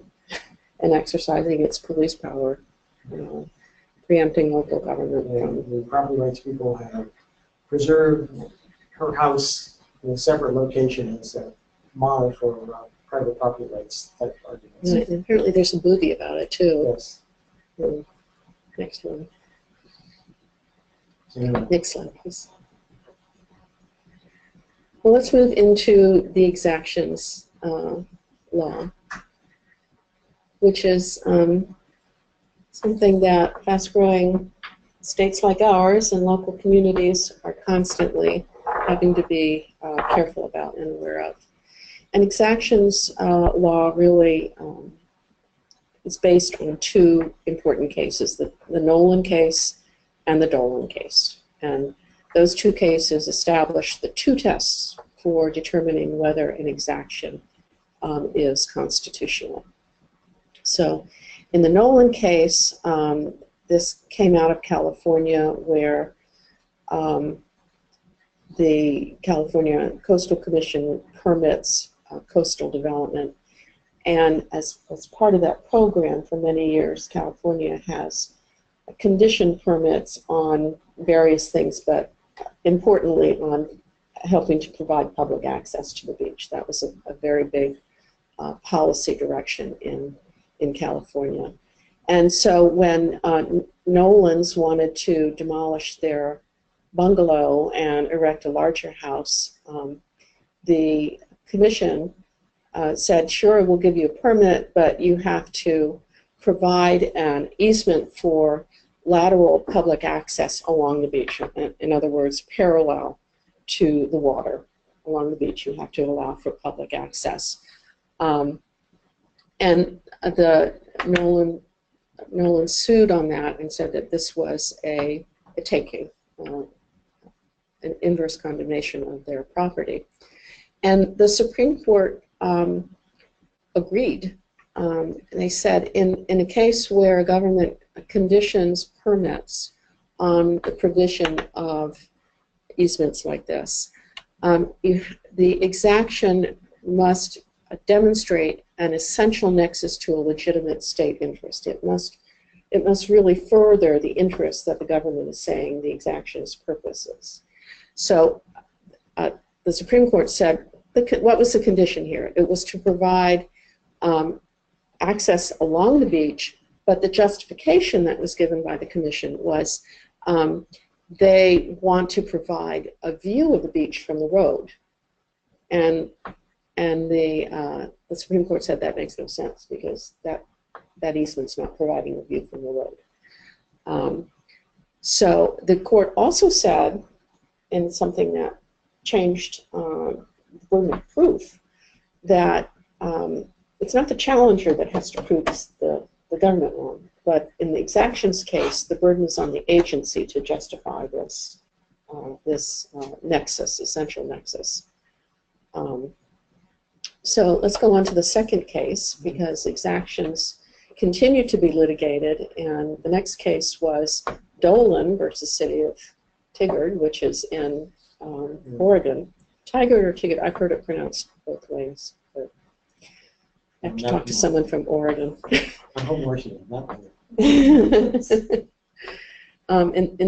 and exercising its police power, preempting local government. And the property rights people have preserved her house in a separate location as a model for private property rights type arguments. And apparently there's a movie about it too. Yes. Next one. So, anyway. Next slide, please. Well, let's move into the exactions law, which is something that fast-growing states like ours and local communities are constantly having to be careful about and aware of. And exactions law really is based on two important cases, the Nolan case and the Dolan case. And those two cases establish the two tests for determining whether an exaction is constitutional. So in the Nolan case, this came out of California, where the California Coastal Commission permits coastal development. And as part of that program for many years, California has conditioned permits on various things, but importantly on helping to provide public access to the beach. That was a very big policy direction in California. And so when Nolans wanted to demolish their bungalow and erect a larger house, the commission said, sure, we'll give you a permit, but you have to provide an easement for lateral public access along the beach. In other words, parallel to the water along the beach, you have to allow for public access. And the Nolan sued on that and said that this was a taking, an inverse condemnation of their property. And the Supreme Court agreed. They said in a case where a government conditions permits on the provision of easements like this, the exaction must demonstrate an essential nexus to a legitimate state interest. It must really further the interest that the government is saying the exaction's purpose is. So the Supreme Court said, what was the condition here? It was to provide access along the beach, but the justification that was given by the commission was they want to provide a view of the beach from the road. And the Supreme Court said that makes no sense because that easement's not providing a view from the road. So the court also said, in something that changed the burden of proof, that it's not the challenger that has to prove the government wrong, but in the exactions case, the burden is on the agency to justify this nexus, essential nexus. So let's go on to the second case, because exactions continue to be litigated, and the next case was Dolan versus City of Tigard, which is in Oregon. Tigard or Tigard, I've heard it pronounced both ways, but I have to talk to someone from Oregon. I'm home worship, not in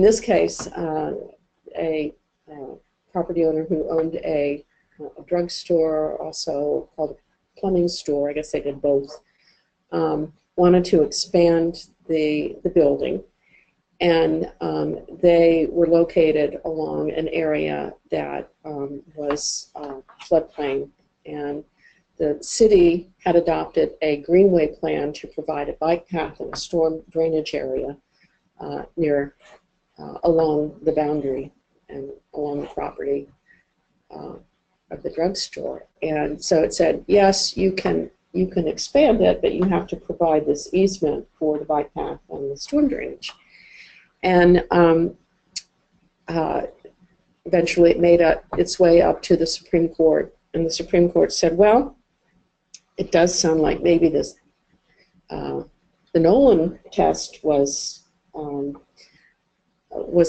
this case, a property owner who owned a drugstore, also called a plumbing store, I guess they did both, wanted to expand the building, and they were located along an area that was floodplain, and the city had adopted a greenway plan to provide a bike path and a storm drainage area along the boundary and along the property of the drugstore. And so it said, yes, you can expand it, but you have to provide this easement for the bike path and the storm drainage. And eventually it made its way up to the Supreme Court, and the Supreme Court said, well, it does sound like maybe this the Nolan test was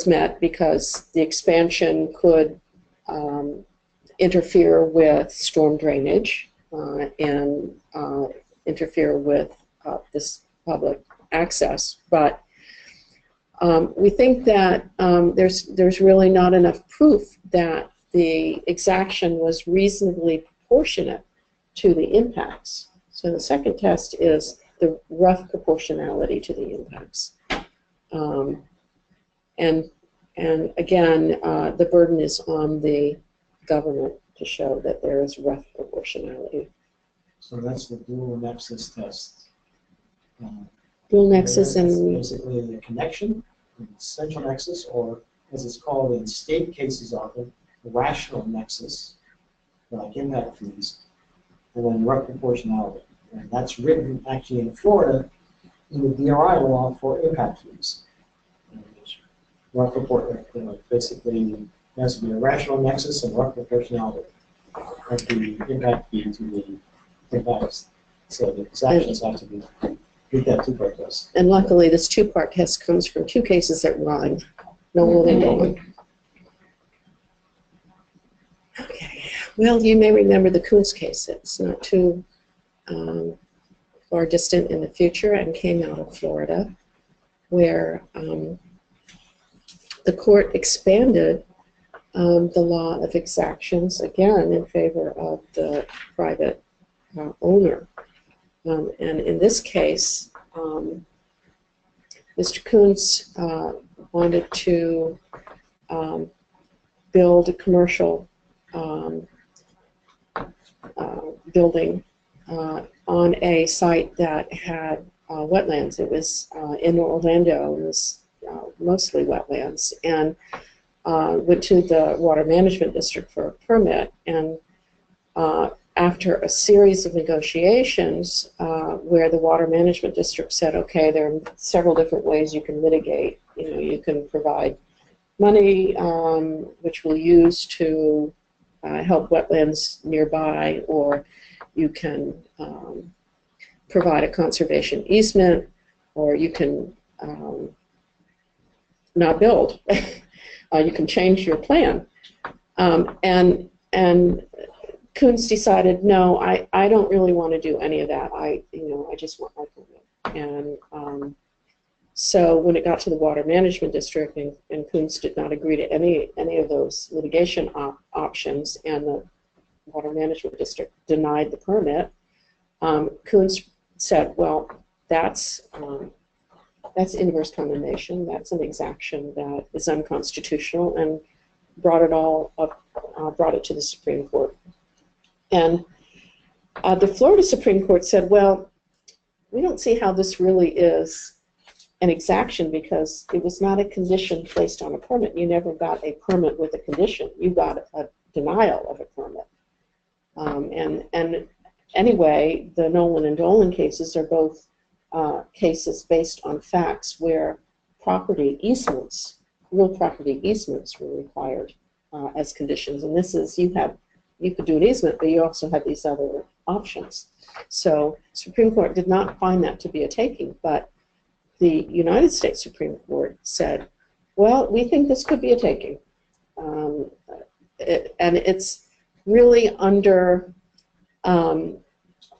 met, because the expansion could interfere with storm drainage and interfere with this public access. But we think that there's really not enough proof that the exaction was reasonably proportionate to the impacts. So the second test is the rough proportionality to the impacts. And again, the burden is on the government to show that there is rough proportionality. So that's the dual nexus test. Dual nexus and basically a connection, essential nexus, or as it's called in state cases often, the rational nexus, like impact fees, and then rough proportionality. And that's written actually in Florida in the DRI law for impact fees. Rough proportionality, basically, there has to be a rational nexus and rough proportionality of the impact fee to the impacts. So the exactions have to be that two-part test. And luckily, this two-part test comes from two cases that rhyme. Nolan and Dolan. Okay. Well, you may remember the Coons case. It's not too far distant in the future, and came out of Florida, where the court expanded the law of exactions, again, in favor of the private owner. And in this case, Mr. Coons wanted to build a commercial building on a site that had wetlands. It was in Orlando, and was mostly wetlands, and went to the Water Management District for a permit. And after a series of negotiations where the Water Management District said, okay, there are several different ways you can mitigate. You know, you can provide money, which we'll use to help wetlands nearby, or you can provide a conservation easement, or you can not build. You can change your plan. And Coons decided, no, I don't really want to do any of that. I just want my permit. And so when it got to the Water Management District, and Coons did not agree to any of those litigation options, and the Water Management District denied the permit, Coons said, well, that's inverse condemnation. That's an exaction that is unconstitutional, and brought it all up, brought it to the Supreme Court. And the Florida Supreme Court said, well, we don't see how this really is an exaction because it was not a condition placed on a permit. You never got a permit with a condition. You got a denial of a permit. And anyway, the Nolan and Dolan cases are both cases based on facts where property easements, real property easements, were required as conditions. And this is, you could do an easement, but you also have these other options. So Supreme Court did not find that to be a taking, but the United States Supreme Court said, well, we think this could be a taking. And it's really under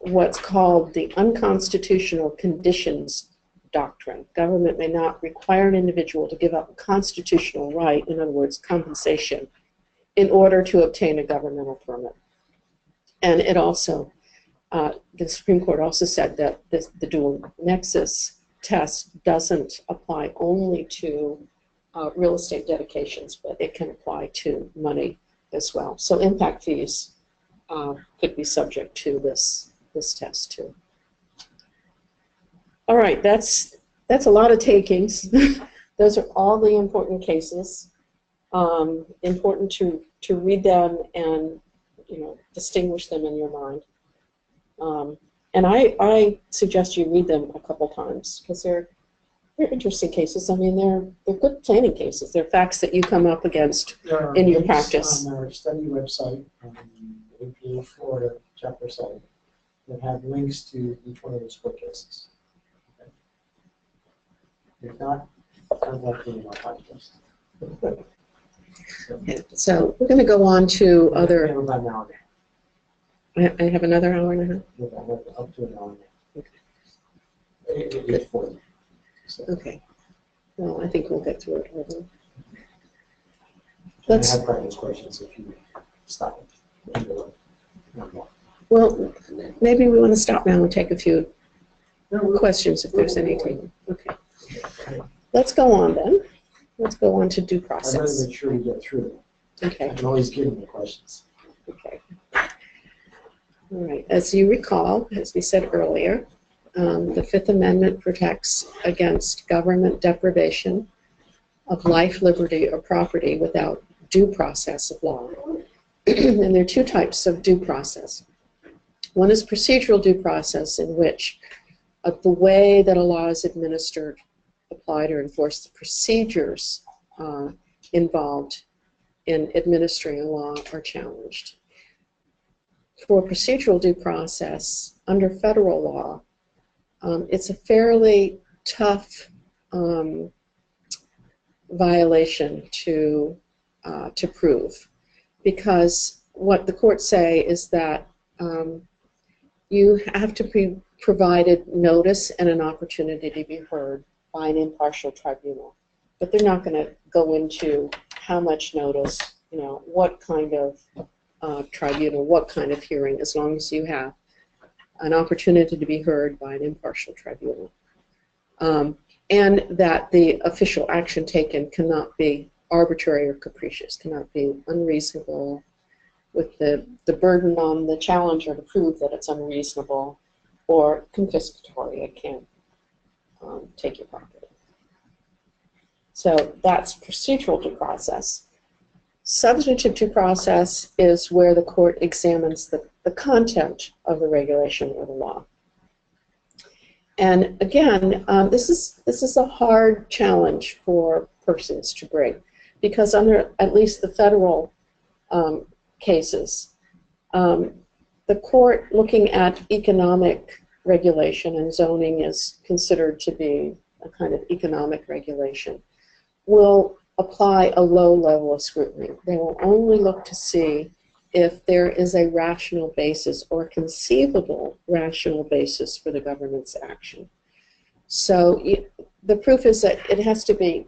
what's called the unconstitutional conditions doctrine. Government may not require an individual to give up a constitutional right, in other words, compensation, in order to obtain a governmental permit. And it also, the Supreme Court also said that the dual nexus test doesn't apply only to real estate dedications, but it can apply to money as well. So impact fees could be subject to this test too. All right, that's a lot of takings. Those are all the important cases. Important to read them and distinguish them in your mind. And I suggest you read them a couple times because they're interesting cases. I mean, they're good planning cases. They're facts that you come up against in your practice. On our study website, the APA Florida chapter 7, that have links to each one of those court cases. Okay. If not, contact me in our podcast. Okay, so we're going to go on to other. I have about an hour now. I have another hour and a half? Yeah, up to an hour now. Okay. 8:40. So, Okay. Well, I think we'll get through it. I have practice questions if you stop it. Well, maybe we want to stop now and take a few questions if there's any. Okay. Let's go on then. Let's go on to due I'd rather process. make sure we get through it. Okay. I can always give them the questions. Okay. All right. As you recall, as we said earlier, the Fifth Amendment protects against government deprivation of life, liberty, or property without due process of law. And there are two types of due process. One is procedural due process, in which the way that a law is administered, applied, or enforced, the procedures involved in administering a law are challenged. For procedural due process, under federal law, it's a fairly tough violation to prove, because what the courts say is that you have to be provided notice and an opportunity to be heard by an impartial tribunal. But they're not going to go into how much notice, what kind of tribunal, what kind of hearing, as long as you have an opportunity to be heard by an impartial tribunal. And that the official action taken cannot be arbitrary or capricious, cannot be unreasonable, with the burden on the challenger to prove that it's unreasonable, or confiscatory. It can't take your property. So that's procedural due process. Substantive due process is where the court examines the content of the regulation or the law. And again, this is a hard challenge for persons to bring, because under at least the federal cases, the court looking at economic regulation, and zoning is considered to be a kind of economic regulation, will apply a low level of scrutiny. They will only look to see if there is a rational basis or conceivable rational basis for the government's action. So the proof is that it has to be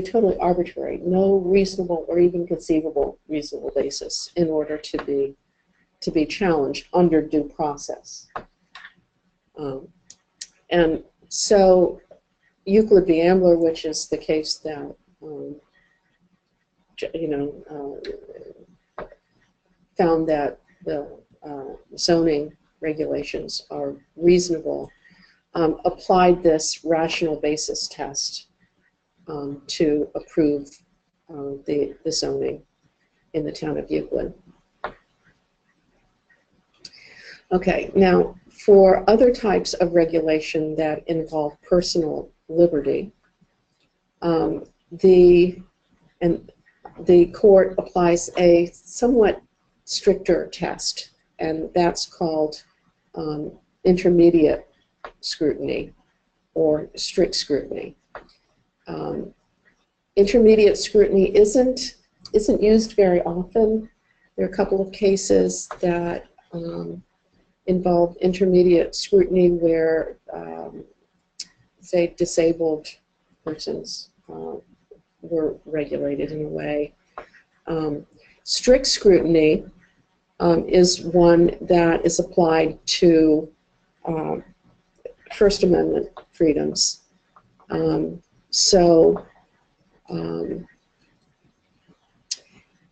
totally arbitrary, no reasonable or even conceivable reasonable basis in order to be challenged under due process. And so Euclid v. Ambler, which is the case that found that the zoning regulations are reasonable, applied this rational basis test to approve the zoning in the town of Euclid. Okay, now for other types of regulation that involve personal liberty, the court applies a somewhat stricter test, and that's called intermediate scrutiny or strict scrutiny. Intermediate scrutiny isn't used very often. There are a couple of cases that involve intermediate scrutiny where, say, disabled persons were regulated in a way. Strict scrutiny is one that is applied to First Amendment freedoms.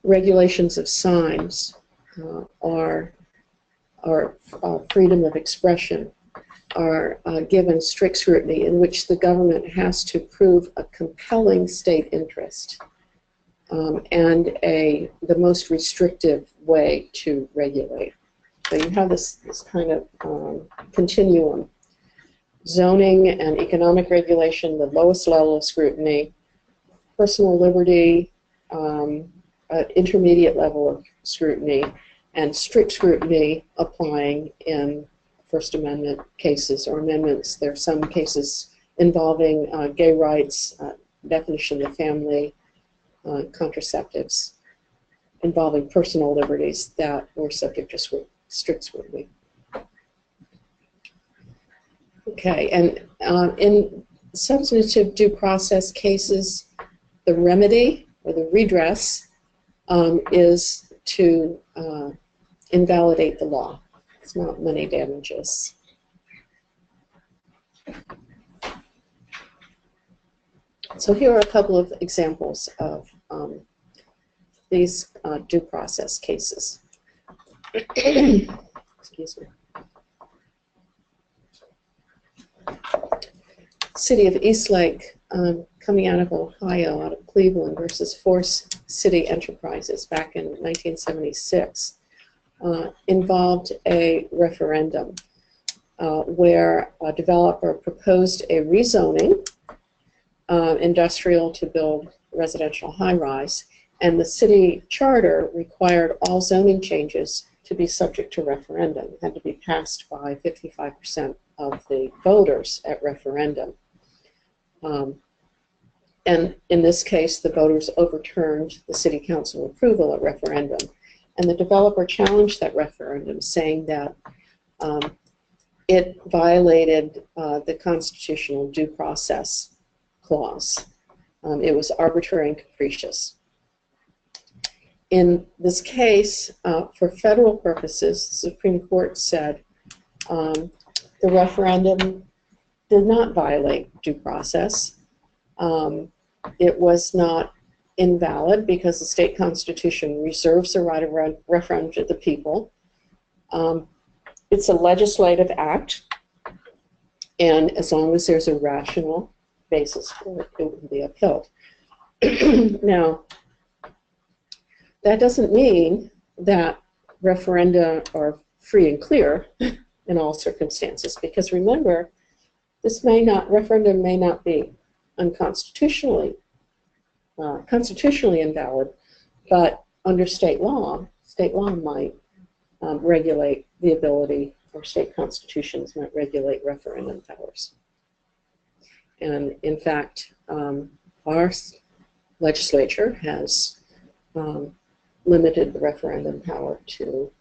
Regulations of signs or freedom of expression are given strict scrutiny, in which the government has to prove a compelling state interest and the most restrictive way to regulate. So you have this kind of continuum. Zoning and economic regulation, the lowest level of scrutiny; personal liberty, intermediate level of scrutiny; and strict scrutiny applying in First Amendment cases or amendments. There are some cases involving gay rights, definition of family, contraceptives, involving personal liberties that were subject to strict scrutiny. Okay, and in substantive due process cases, the remedy or the redress is to invalidate the law. It's not money damages. So here are a couple of examples of these due process cases. Excuse me. City of Eastlake, coming out of Ohio, out of Cleveland, versus Force City Enterprises back in 1976, involved a referendum where a developer proposed a rezoning industrial to build residential high-rise, and the city charter required all zoning changes to be subject to referendum. It had to be passed by 55% of the voters at referendum. And in this case, the voters overturned the city council approval at referendum. And the developer challenged that referendum, saying that it violated the constitutional due process clause. It was arbitrary and capricious. In this case, for federal purposes, the Supreme Court said the referendum did not violate due process. It was not invalid because the state constitution reserves the right of referendum to the people. It's a legislative act, and as long as there's a rational basis for it, it will be upheld. Now, that doesn't mean that referenda are free and clear in all circumstances, because remember, referendum may not be unconstitutionally constitutionally invalid, but under state law might regulate the ability, or state constitutions might regulate referendum powers. And in fact, our legislature has limited the referendum power to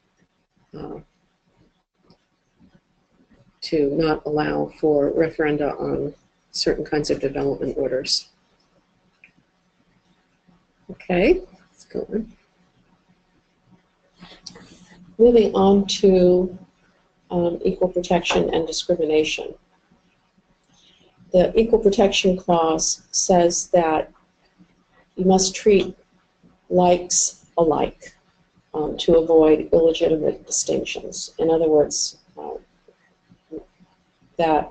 not allow for referenda on certain kinds of development orders. Okay, let's go on. Moving on to equal protection and discrimination. The Equal Protection Clause says that you must treat likes alike to avoid illegitimate distinctions. In other words, that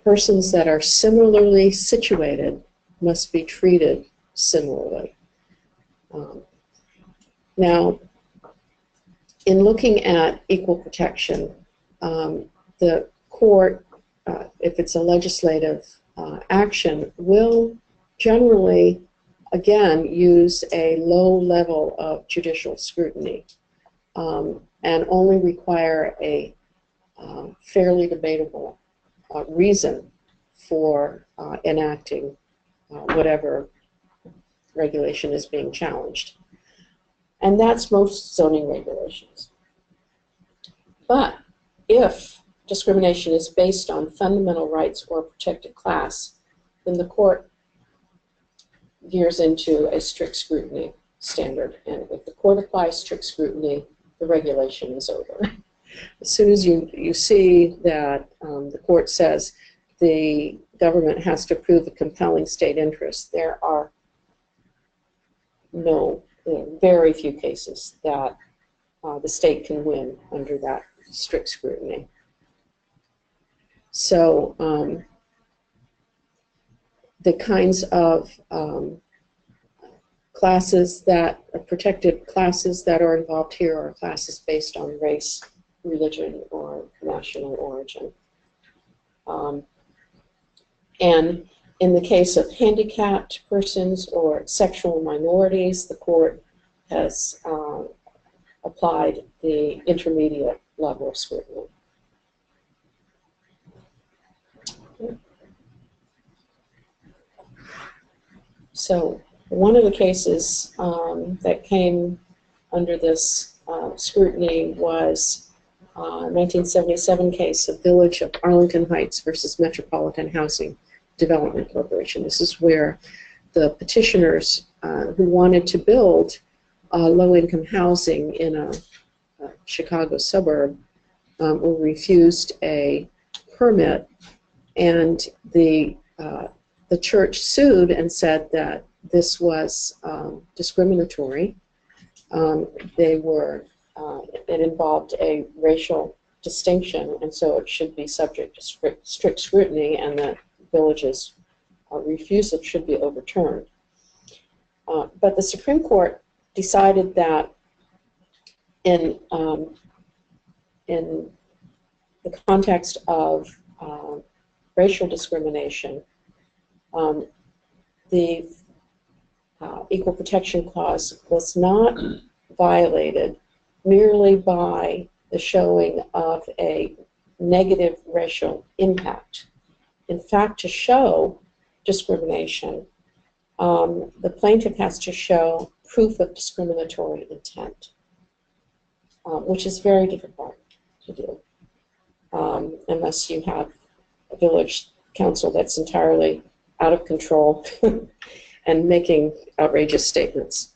persons that are similarly situated must be treated similarly. Now, in looking at equal protection, the court, if it's a legislative action, will generally, again, use a low level of judicial scrutiny and only require a fairly debatable reason for enacting whatever regulation is being challenged. And that's most zoning regulations. But if discrimination is based on fundamental rights or protected class, then the court veers into a strict scrutiny standard. And if the court applies strict scrutiny, the regulation is over. As soon as you see that the court says the government has to prove a compelling state interest, there are very few cases that the state can win under that strict scrutiny. So the kinds of classes that protected classes that are involved here are classes based on race, religion, or national origin. And in the case of handicapped persons or sexual minorities, the court has applied the intermediate level of scrutiny. So one of the cases that came under this scrutiny was a 1977 case of Village of Arlington Heights versus Metropolitan Housing Development Corporation. This is where the petitioners who wanted to build low-income housing in a Chicago suburb were refused a permit, and the church sued and said that this was discriminatory. It involved a racial distinction, and so it should be subject to strict scrutiny, and that village's refusal should be overturned. But the Supreme Court decided that in the context of racial discrimination, the Equal Protection Clause was not violated merely by the showing of a negative racial impact. In fact, to show discrimination, the plaintiff has to show proof of discriminatory intent, which is very difficult to do unless you have a village council that's entirely out of control and making outrageous statements.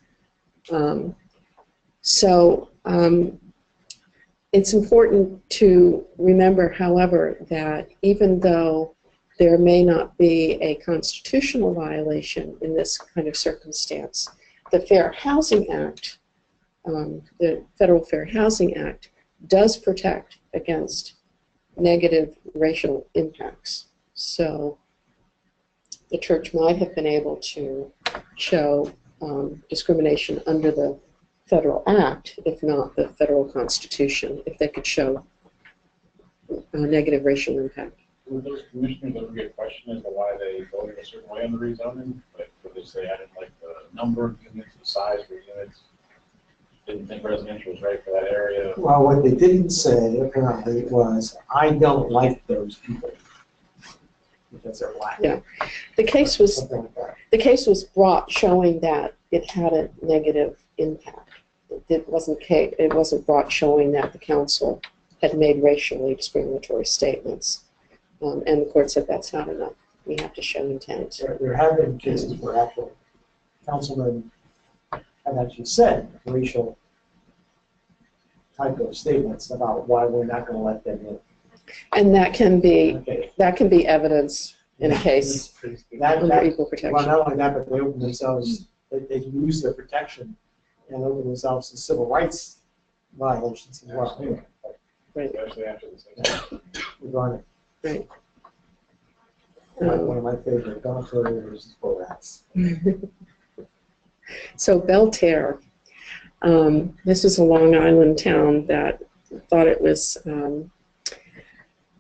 It's important to remember, however, that even though there may not be a constitutional violation in this kind of circumstance, the Fair Housing Act, the Federal Fair Housing Act, does protect against negative racial impacts. So the church might have been able to show discrimination under the federal act, if not the federal constitution, if they could show a negative racial impact. Were those commissioners ever get questioned as to why they voted a certain way on the rezoning? Like, would they say, I didn't like the number of units, the size of the units, didn't think residential was right for that area? Well, what they didn't say, apparently, was, I don't like those people. Because they're black. Yeah. The case was brought showing that it had a negative impact. It wasn't brought showing that the council had made racially discriminatory statements. And the court said that's not enough. We have to show intent. There have been cases where actual councilmen have actually said racial type of statements about why we're not going to let them in. And that can be evidence in a case under equal protection. Well, not only that, but they open themselves, they use their protection and open themselves to civil rights violations as well. Right. Especially after this. Regarding. Right. One of my favorite dormitories for rats. So Belterre, this was a Long Island town that thought it was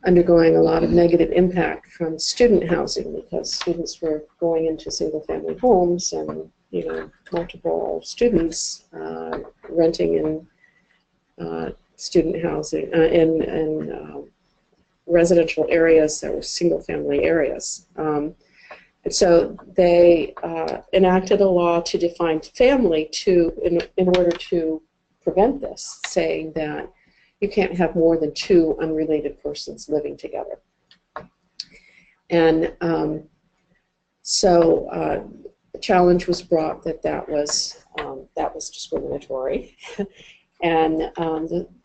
undergoing a lot of negative impact from student housing because students were going into single-family homes and, you know, multiple students renting in student housing in residential areas that were single-family areas. And so they enacted a law to define family in order to prevent this, saying that you can't have more than two unrelated persons living together. And so the challenge was brought that was discriminatory, and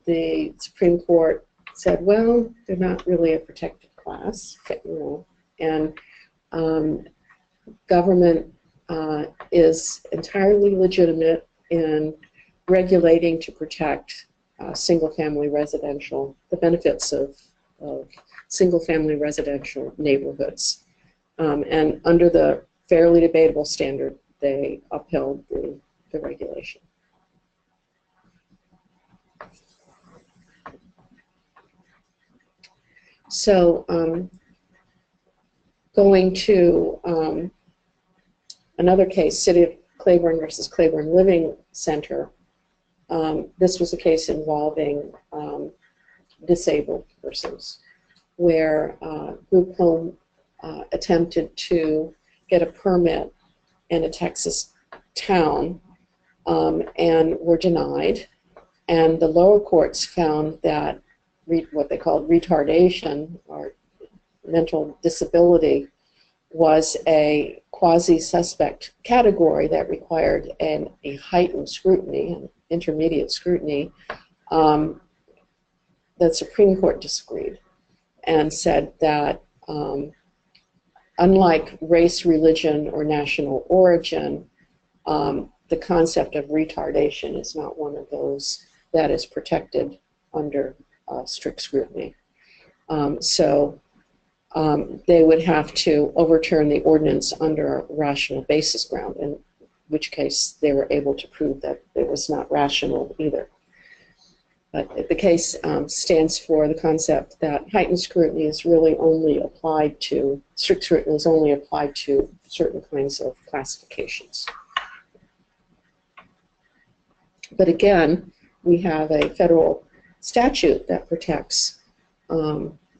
the Supreme Court said, well, they're not really a protected class, you know, and government is entirely legitimate in regulating to protect single-family residential, the benefits of single-family residential neighborhoods. And under the fairly debatable standard, they upheld the regulation. So going to another case, City of Claiborne versus Claiborne Living Center. This was a case involving disabled persons where group home attempted to get a permit in a Texas town and were denied. And the lower courts found that what they called retardation or mental disability was a quasi-suspect category that required a heightened scrutiny, an intermediate scrutiny. The Supreme Court disagreed and said that unlike race, religion, or national origin, the concept of retardation is not one of those that is protected under strict scrutiny. So they would have to overturn the ordinance under a rational basis ground, in which case they were able to prove that it was not rational either. But the case stands for the concept that heightened scrutiny is really only applied to, strict scrutiny is only applied to certain kinds of classifications. But again, we have a federal statute that protects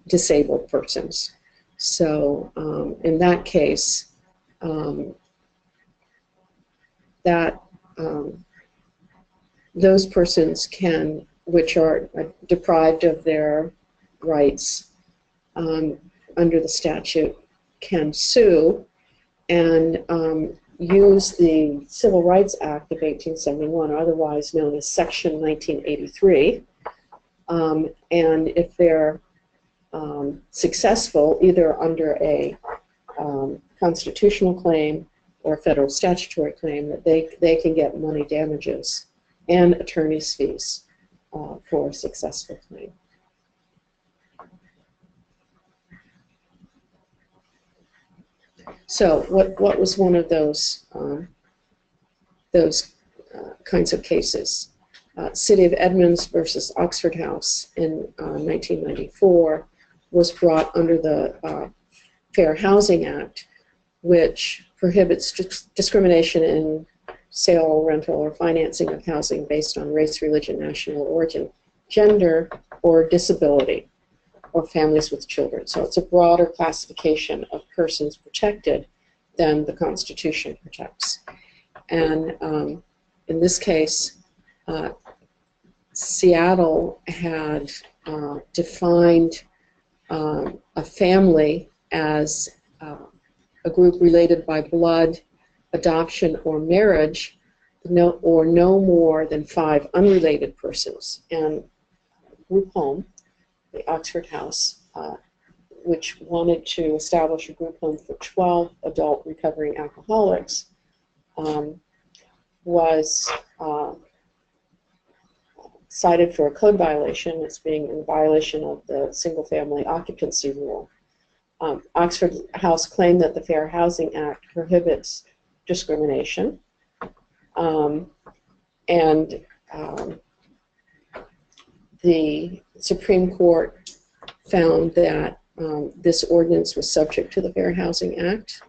disabled persons. So in that case, those persons can, which are deprived of their rights under the statute, can sue and use the Civil Rights Act of 1871, otherwise known as Section 1983, and if they're successful either under a constitutional claim or a federal statutory claim, that they can get money damages and attorney's fees for a successful claim. So what was one of those kinds of cases? City of Edmonds versus Oxford House in 1994 was brought under the Fair Housing Act, which prohibits discrimination in sale, rental, or financing of housing based on race, religion, national origin, gender, or disability, or families with children. So it's a broader classification of persons protected than the Constitution protects. And in this case, Seattle had defined a family as a group related by blood, adoption, or marriage, no more than 5 unrelated persons. And group home, the Oxford House, which wanted to establish a group home for 12 adult recovering alcoholics, was cited for a code violation as being in violation of the single-family occupancy rule. Oxford House claimed that the Fair Housing Act prohibits discrimination, and the Supreme Court found that this ordinance was subject to the Fair Housing Act,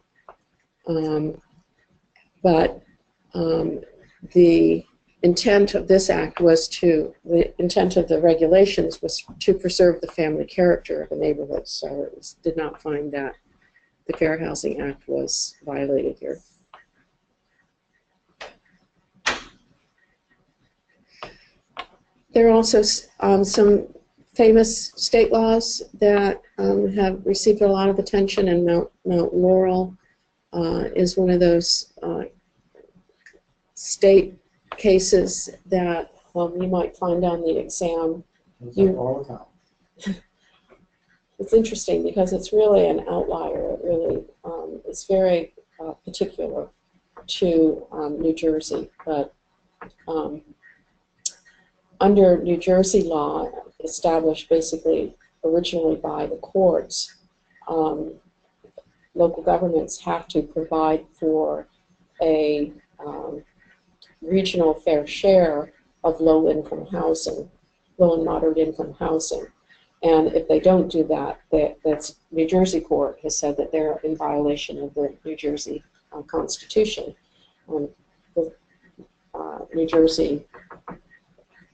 but the intent of this act was the intent of the regulations was to preserve the family character of the neighborhood, so it did not find that the Fair Housing Act was violated here. There are also some famous state laws that have received a lot of attention, and Mount Laurel is one of those state cases that you might find on the exam. All the time. It's interesting because it's really an outlier. It really is very particular to New Jersey, but under New Jersey law, established basically originally by the courts, local governments have to provide for a regional fair share of low-income housing, low and moderate-income housing. And if they don't do that, that's New Jersey court has said that they're in violation of the New Jersey Constitution. New Jersey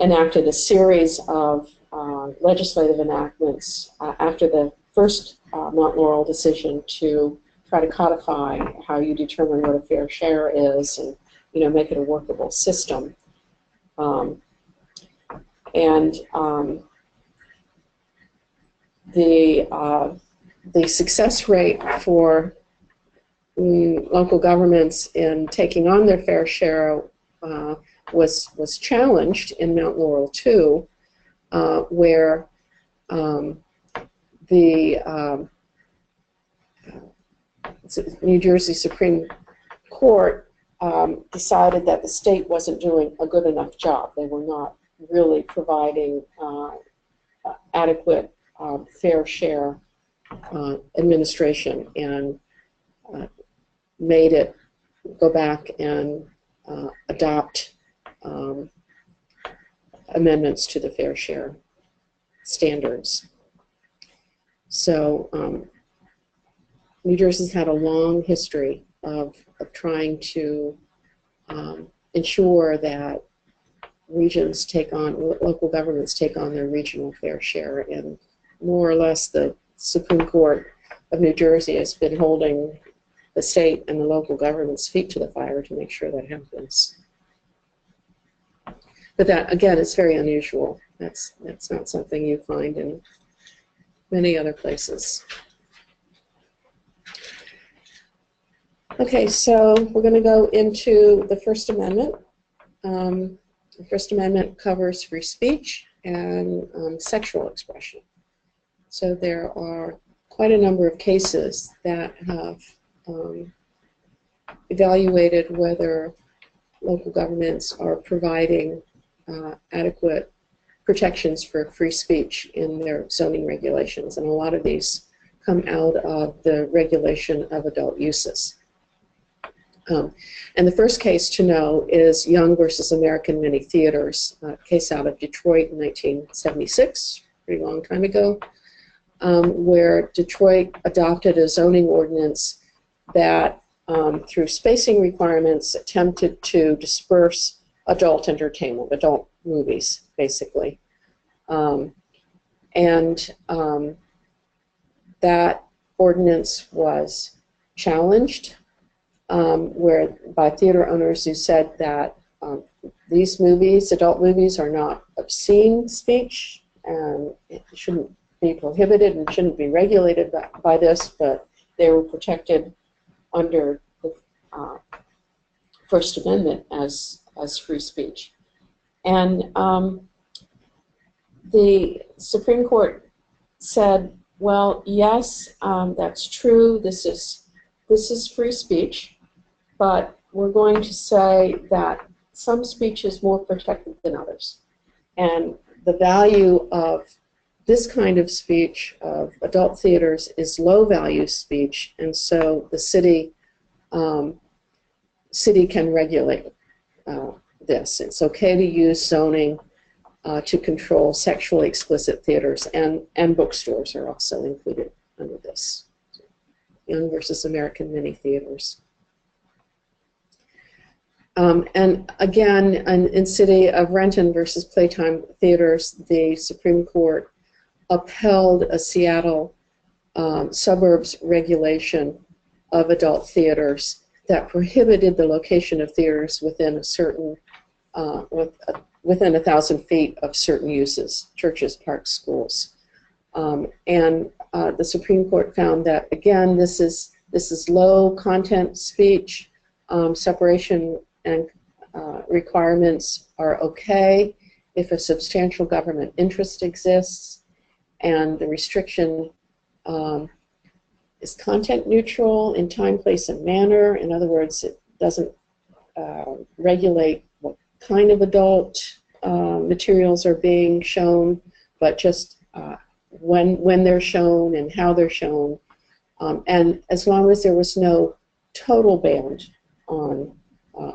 enacted a series of legislative enactments after the first Mount Laurel decision to try to codify how you determine what a fair share is and make it a workable system. The success rate for local governments in taking on their fair share was challenged in Mount Laurel too, where the New Jersey Supreme Court decided that the state wasn't doing a good enough job. They were not really providing adequate fair share administration, and made it go back and adopt amendments to the fair share standards. So New Jersey's had a long history of trying to ensure that regions local governments take on their regional fair share, and more or less the Supreme Court of New Jersey has been holding the state and the local government's feet to the fire to make sure that happens. But that, again, is very unusual. That's not something you find in many other places. Okay, so we're going to go into the First Amendment. The First Amendment covers free speech and sexual expression. So there are quite a number of cases that have evaluated whether local governments are providing adequate protections for free speech in their zoning regulations, and a lot of these come out of the regulation of adult uses. And the first case to know is Young versus American Mini Theaters, a case out of Detroit in 1976, a pretty long time ago, where Detroit adopted a zoning ordinance that, through spacing requirements, attempted to disperse adult entertainment, adult movies, basically. That ordinance was challenged by theater owners who said that these movies, adult movies, are not obscene speech and it shouldn't be prohibited and shouldn't be regulated by this, but they were protected under the First Amendment as free speech. And the Supreme Court said, well, yes, that's true, this is free speech, but we're going to say that some speech is more protected than others. And the value of this kind of speech of adult theaters is low-value speech, and so the city can regulate this. It's okay to use zoning to control sexually explicit theaters, and bookstores are also included under this. Young versus American mini theaters. And again, in City of Renton versus Playtime Theaters, the Supreme Court upheld a Seattle suburbs regulation of adult theaters that prohibited the location of theaters within a certain within 1,000 feet of certain uses, churches, parks, schools. And the Supreme Court found that, again, this is low content speech. Separation and requirements are okay if a substantial government interest exists, and the restriction is content neutral in time, place, and manner. In other words, it doesn't regulate what kind of adult materials are being shown, but just when they're shown and how they're shown. And as long as there was no total ban on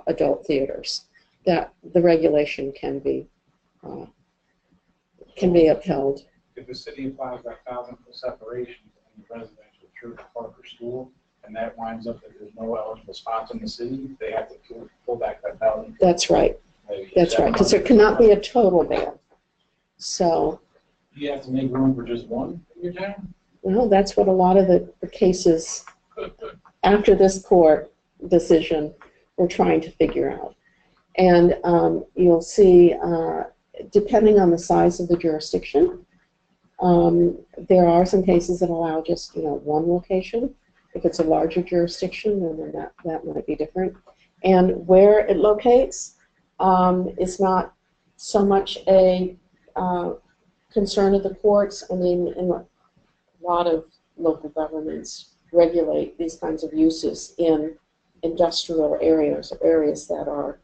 adult theaters, that the regulation can be upheld. If the city applies that 1,000-foot separation in the residential church, park, or school, and that winds up that there's no eligible spots in the city, they have to pull back that 1,000. That's right. That's right, because there cannot be a total ban. So you have to make room for just one in your town? Well, that's what a lot of the cases after this court decision we're trying to figure out. And you'll see, depending on the size of the jurisdiction, there are some cases that allow just one location. If it's a larger jurisdiction, then that might be different. And where it locates is not so much a concern of the courts. I mean, in a lot of local governments regulate these kinds of uses in industrial areas, or areas that are,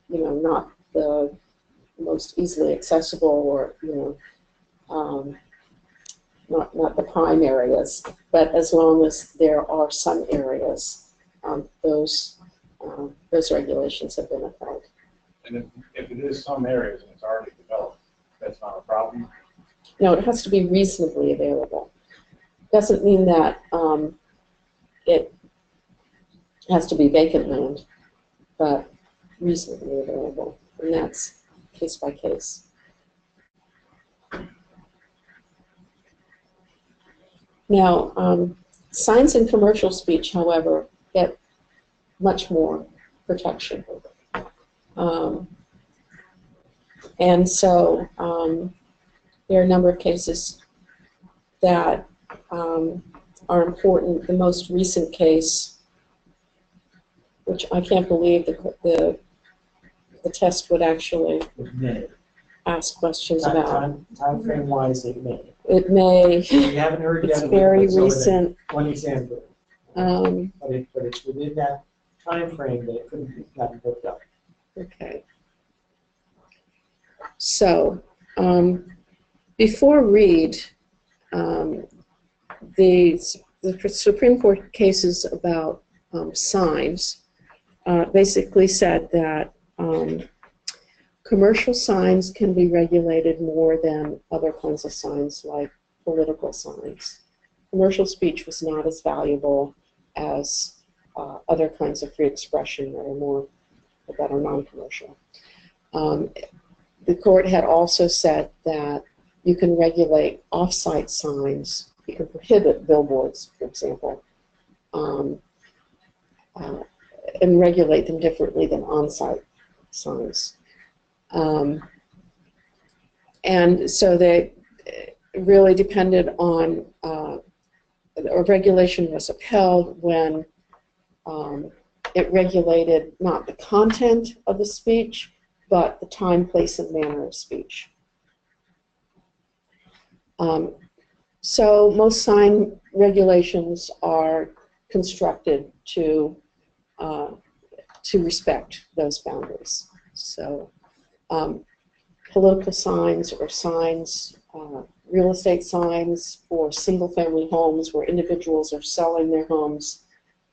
not the most easily accessible, or not the prime areas. But as long as there are some areas, those regulations have been upheld. And if it is some areas and it's already developed, that's not a problem? No, it has to be reasonably available. Doesn't mean that it has to be vacant land, but reasonably available, and that's case by case. Now, signs and commercial speech, however, get much more protection. And so there are a number of cases that are important. The most recent case, which I can't believe the test would actually ask questions about. Time frame wise, it may. It may. We haven't heard yet. It's very recent. One example. But it's within that time frame that it couldn't have gotten hooked up. Okay. So, before Reed, the Supreme Court cases about signs basically said that commercial signs can be regulated more than other kinds of signs, like political signs. Commercial speech was not as valuable as other kinds of free expression that are non-commercial. The court had also said that you can regulate off-site signs. You can prohibit billboards, for example, and regulate them differently than on-site signs. And so they really depended on, or regulation was upheld when it regulated not the content of the speech, but the time, place, and manner of speech. So most sign regulations are constructed to respect those boundaries. So political signs or signs real estate signs for single-family homes where individuals are selling their homes.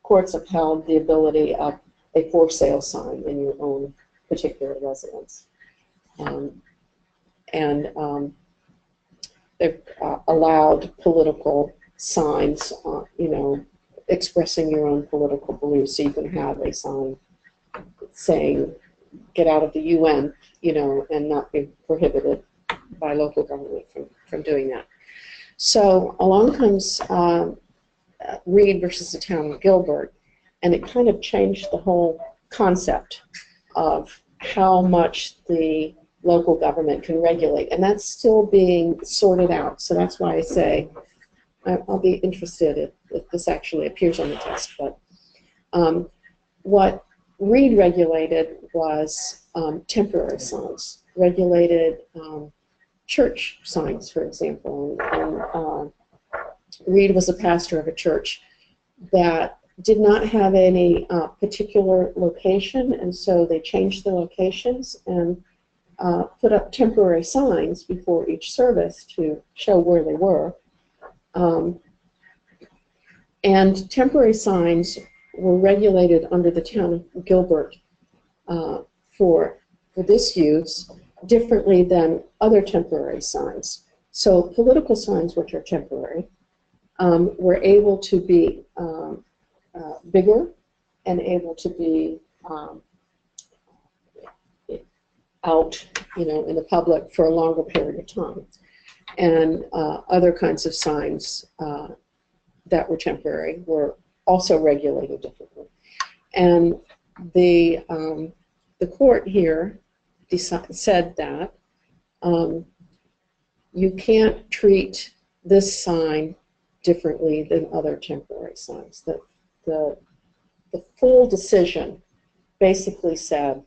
Courts upheld the ability of a for sale sign in your own particular residence. They've allowed political signs, you know, expressing your own political beliefs. So you can have a sign saying, get out of the UN, you know, and not be prohibited by local government from doing that. So along comes Reed versus the town of Gilbert, and it kind of changed the whole concept of how much the local government can regulate, and that's still being sorted out. So that's why I say I'll be interested if this actually appears on the test. But what Reed regulated was temporary signs, regulated church signs, for example. And Reed was a pastor of a church that did not have any particular location, and so they changed the locations and put up temporary signs before each service to show where they were. And temporary signs were regulated under the town of Gilbert for this use differently than other temporary signs. So political signs, which are temporary, were able to be bigger and able to be out, you know, in the public for a longer period of time. And other kinds of signs that were temporary were also regulated differently. And the court here said that you can't treat this sign differently than other temporary signs. That the full decision basically said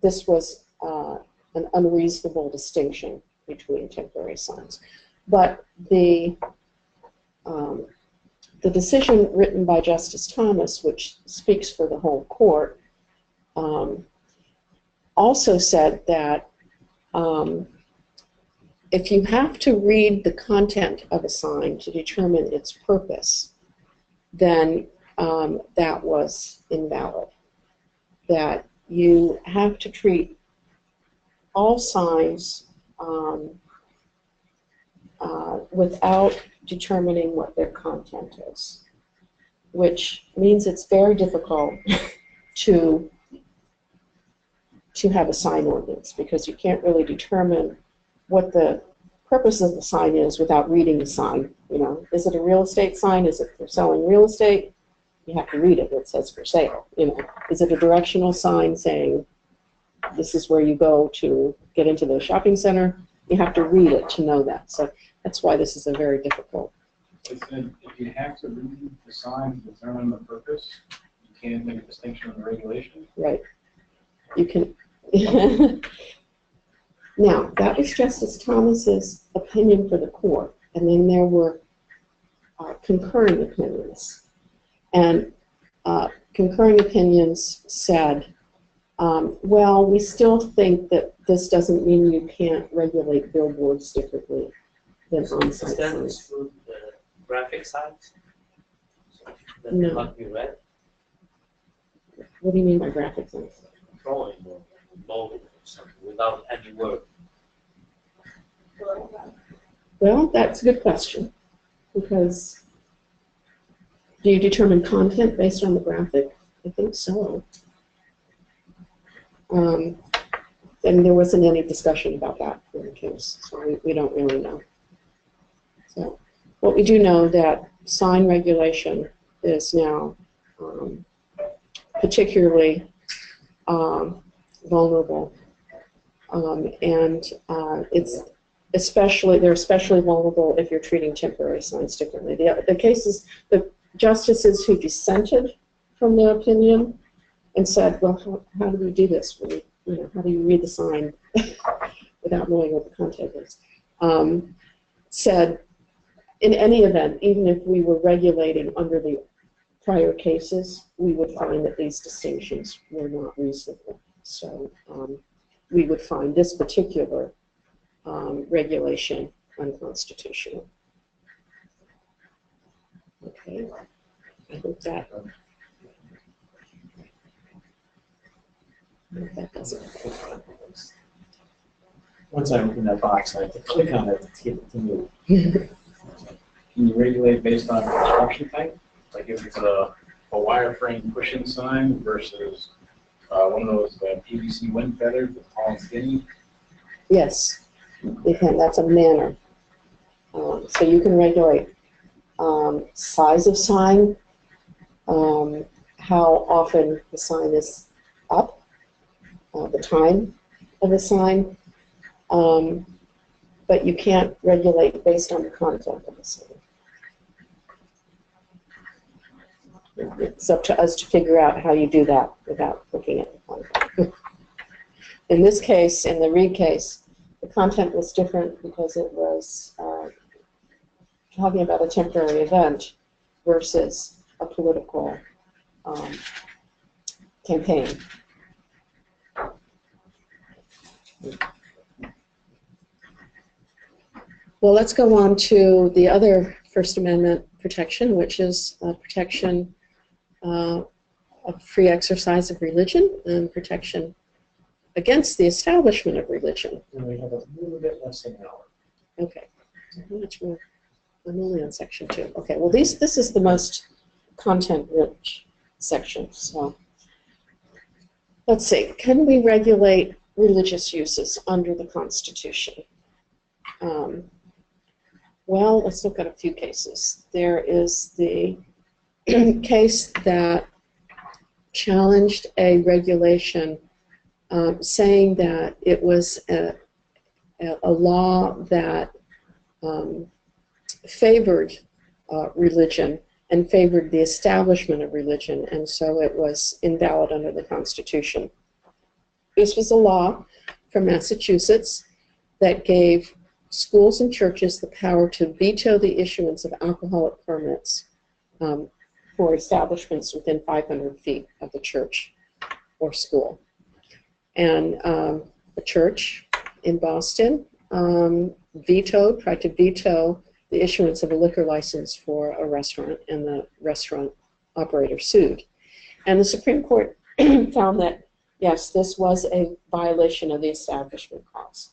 this was an unreasonable distinction between temporary signs. But the decision written by Justice Thomas, which speaks for the whole court, also said that if you have to read the content of a sign to determine its purpose, then that was invalid. That you have to treat all signs without determining what their content is, which means it's very difficult to have a sign ordinance, because you can't really determine what the purpose of the sign is without reading the sign. You know, is it a real estate sign? Is it for selling real estate? You have to read it. It says for sale. You know, is it a directional sign saying this is where you go to get into the shopping center? You have to read it to know that. So that's why this is a very difficult. If you have to read the sign to determine the purpose, you can't make a distinction in the regulation. Right. You can. Now, that was Justice Thomas's opinion for the court, and then there were concurring opinions. And concurring opinions said, well, we still think that this doesn't mean you can't regulate billboards differently than on-site signs. Exclude the graphic signs that No. cannot be read? What do you mean by graphic signs? Drawing or molding or something without any word. Well, that's a good question, because do you determine content based on the graphic? I think so. And there wasn't any discussion about that in the case, so we don't really know. So, what we do know that sign regulation is now particularly vulnerable, and they're especially vulnerable if you're treating temporary signs differently. The cases, the justices who dissented from the opinion and said, well, how do we do this? How do you read the sign without knowing what the content is? Said, in any event, even if we were regulating under the prior cases, we would find that these distinctions were not reasonable. So we would find this particular regulation unconstitutional. Okay, I hope that doesn't. Once I open that box, I have to click on it to get it to move. Can you regulate based on construction type? Like if it's a wireframe push-in sign versus one of those PVC wind feathers that's tall and skinny? Yes, you can. That's a manner. So you can regulate size of sign, how often the sign is up, the time of the sign, but you can't regulate based on the content of the sign. It's up to us to figure out how you do that without looking at the content. In this case, in the Reed case, the content was different because it was talking about a temporary event versus a political campaign. Well, let's go on to the other First Amendment protection, which is protection of free exercise of religion and protection against the establishment of religion. And we have a little bit less than an hour. Okay. How much more? I'm only on section 2. Okay, well this is the most content-rich section. So let's see. Can we regulate religious uses under the Constitution? Well, let's look at a few cases. There is the case that challenged a regulation saying that it was a law that favored religion and favored the establishment of religion, and so it was invalid under the Constitution. This was a law from Massachusetts that gave schools and churches the power to veto the issuance of alcoholic permits for establishments within 500 feet of the church or school. And the church in Boston tried to veto the issuance of a liquor license for a restaurant, and the restaurant operator sued. And the Supreme Court found that, yes, this was a violation of the Establishment Clause,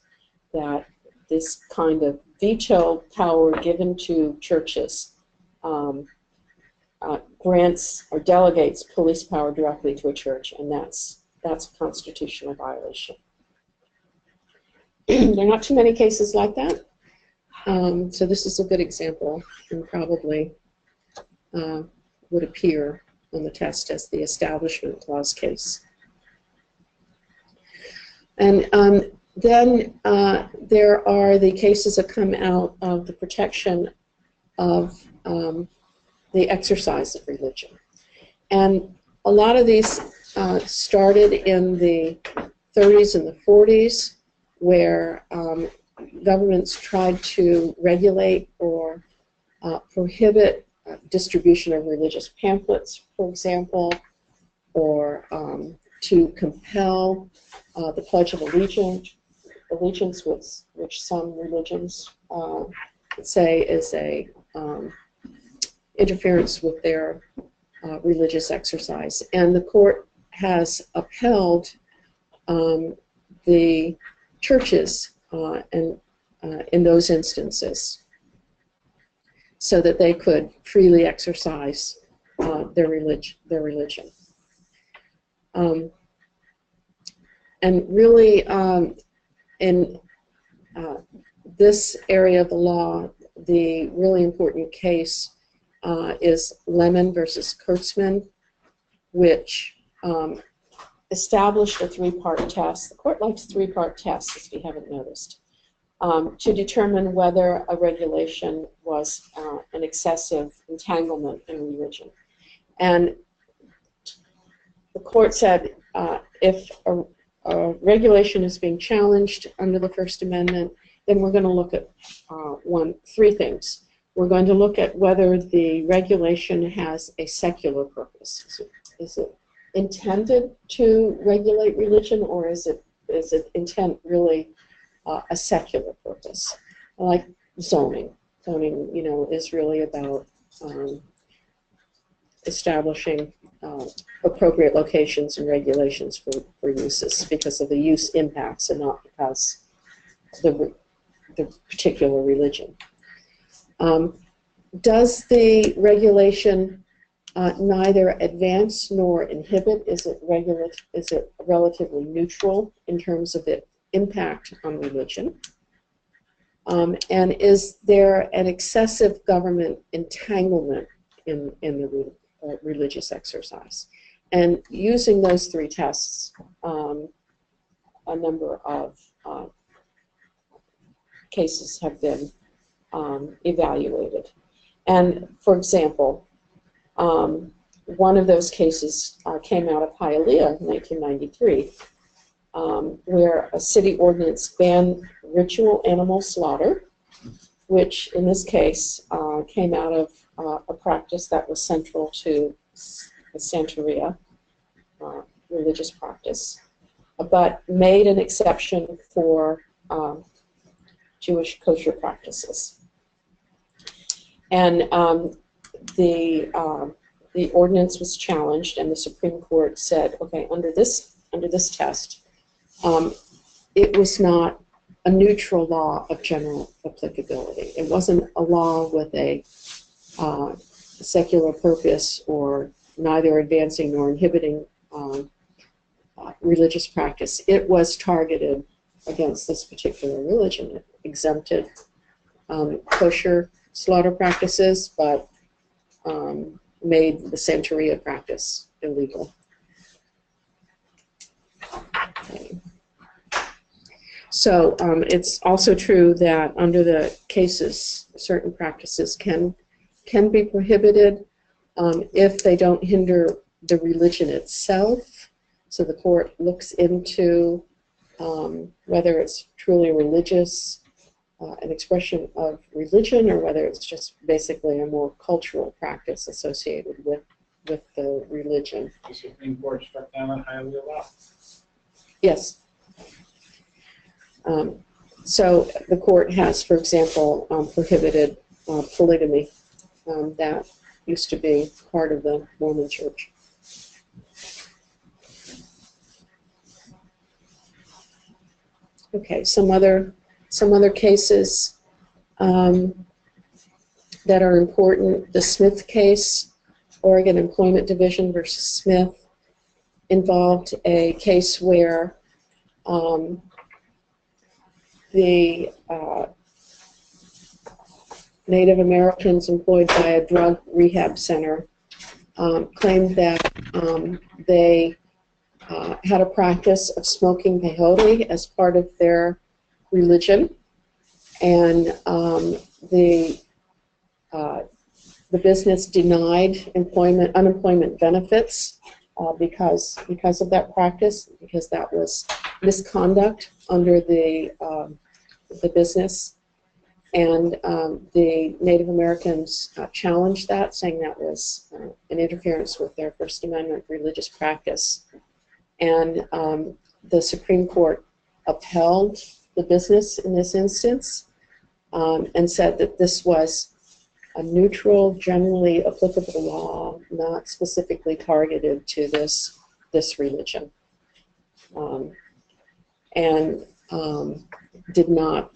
that this kind of veto power given to churches grants or delegates police power directly to a church, and that's a constitutional violation. There are not too many cases like that, so this is a good example, and probably would appear on the test as the Establishment Clause case. And then there are the cases that come out of the protection of the exercise of religion. And a lot of these started in the 30s and the 40s, where governments tried to regulate or prohibit distribution of religious pamphlets, for example, or to compel the Pledge of Allegiance, which some religions say is a interference with their religious exercise. And the court has upheld the churches in those instances so that they could freely exercise their religion. And really, in this area of the law, the really important case is Lemon versus Kurtzman, which established a three-part test. The court likes three-part tests, if you haven't noticed, to determine whether a regulation was an excessive entanglement in religion. And the court said if a regulation is being challenged under the First Amendment, then we're going to look at three things. We're going to look at whether the regulation has a secular purpose. Is it intended to regulate religion, or is it intent really a secular purpose? purpose, like zoning. Zoning, you know, is really about establishing appropriate locations and regulations for uses because of the use impacts and not because the particular religion. Does the regulation neither advance nor inhibit? Is it relatively neutral in terms of its impact on religion? And is there an excessive government entanglement in the religious exercise? And using those three tests, a number of cases have been evaluated. And for example, one of those cases came out of Hialeah in 1993, where a city ordinance banned ritual animal slaughter, which in this case came out of a practice that was central to the Santeria religious practice, but made an exception for Jewish kosher practices. And the ordinance was challenged, and the Supreme Court said, okay, under this test, it was not a neutral law of general applicability. It wasn't a law with a secular purpose or neither advancing nor inhibiting religious practice. It was targeted against this particular religion. It exempted kosher slaughter practices, but made the Santeria practice illegal. Okay. So it's also true that under the cases, certain practices can be prohibited if they don't hinder the religion itself. So the court looks into whether it's truly religious, an expression of religion, or whether it's just basically a more cultural practice associated with the religion. The Supreme Court struck down on Hialeah law. Yes. So the court has, for example, prohibited polygamy. That used to be part of the Mormon Church. Okay, some other cases that are important. The Smith case, Oregon Employment Division versus Smith, involved a case where the Native Americans employed by a drug rehab center claimed that they had a practice of smoking peyote as part of their religion, and the business denied unemployment benefits because of that practice, because that was misconduct under the business. And the Native Americans challenged that, saying that was an interference with their First Amendment religious practice. And the Supreme Court upheld the business in this instance and said that this was a neutral, generally applicable law, not specifically targeted to this religion, and did not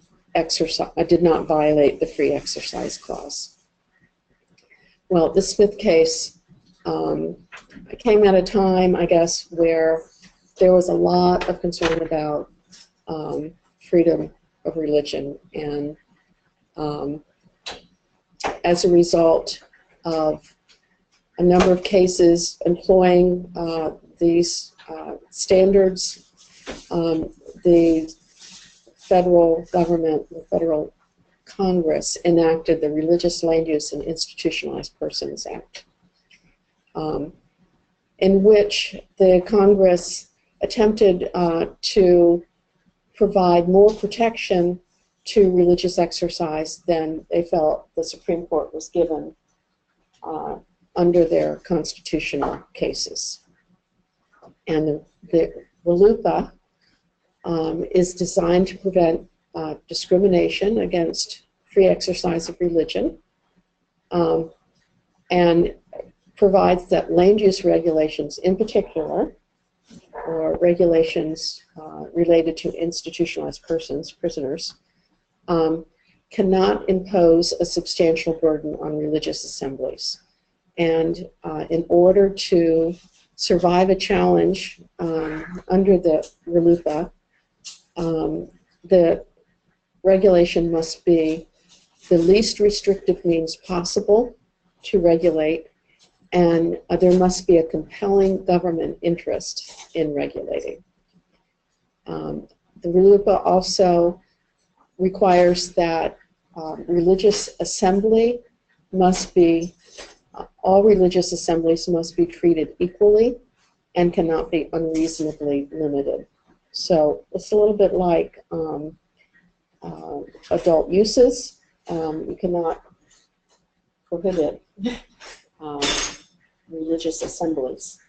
violate the free exercise clause. Well, the Smith case came at a time, I guess, where there was a lot of concern about freedom of religion, and as a result of a number of cases employing these standards, the federal government, the federal Congress, enacted the Religious Land Use and Institutionalized Persons Act, in which the Congress attempted to provide more protection to religious exercise than they felt the Supreme Court was given under their constitutional cases. And the RLUIPA is designed to prevent discrimination against free exercise of religion, and provides that land use regulations in particular, or regulations related to institutionalized persons, prisoners, cannot impose a substantial burden on religious assemblies. And in order to survive a challenge under the RLUIPA, the regulation must be the least restrictive means possible to regulate, and there must be a compelling government interest in regulating. The RLUIPA also requires that religious assembly must be, all religious assemblies must be treated equally and cannot be unreasonably limited. So it's a little bit like adult uses. You cannot prohibit religious assemblies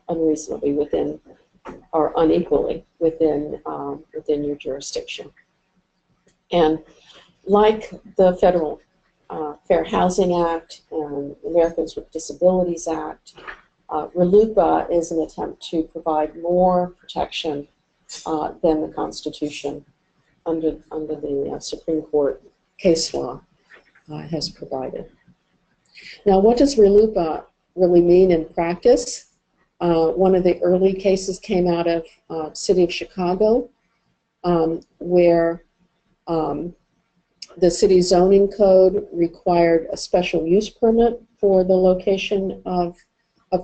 unreasonably within or unequally within your jurisdiction. And like the Federal Fair Housing Act and Americans with Disabilities Act, RLUIPA is an attempt to provide more protection than the Constitution under the Supreme Court case law has provided. Now, what does RLUIPA really mean in practice? One of the early cases came out of City of Chicago, where the city zoning code required a special use permit for the location of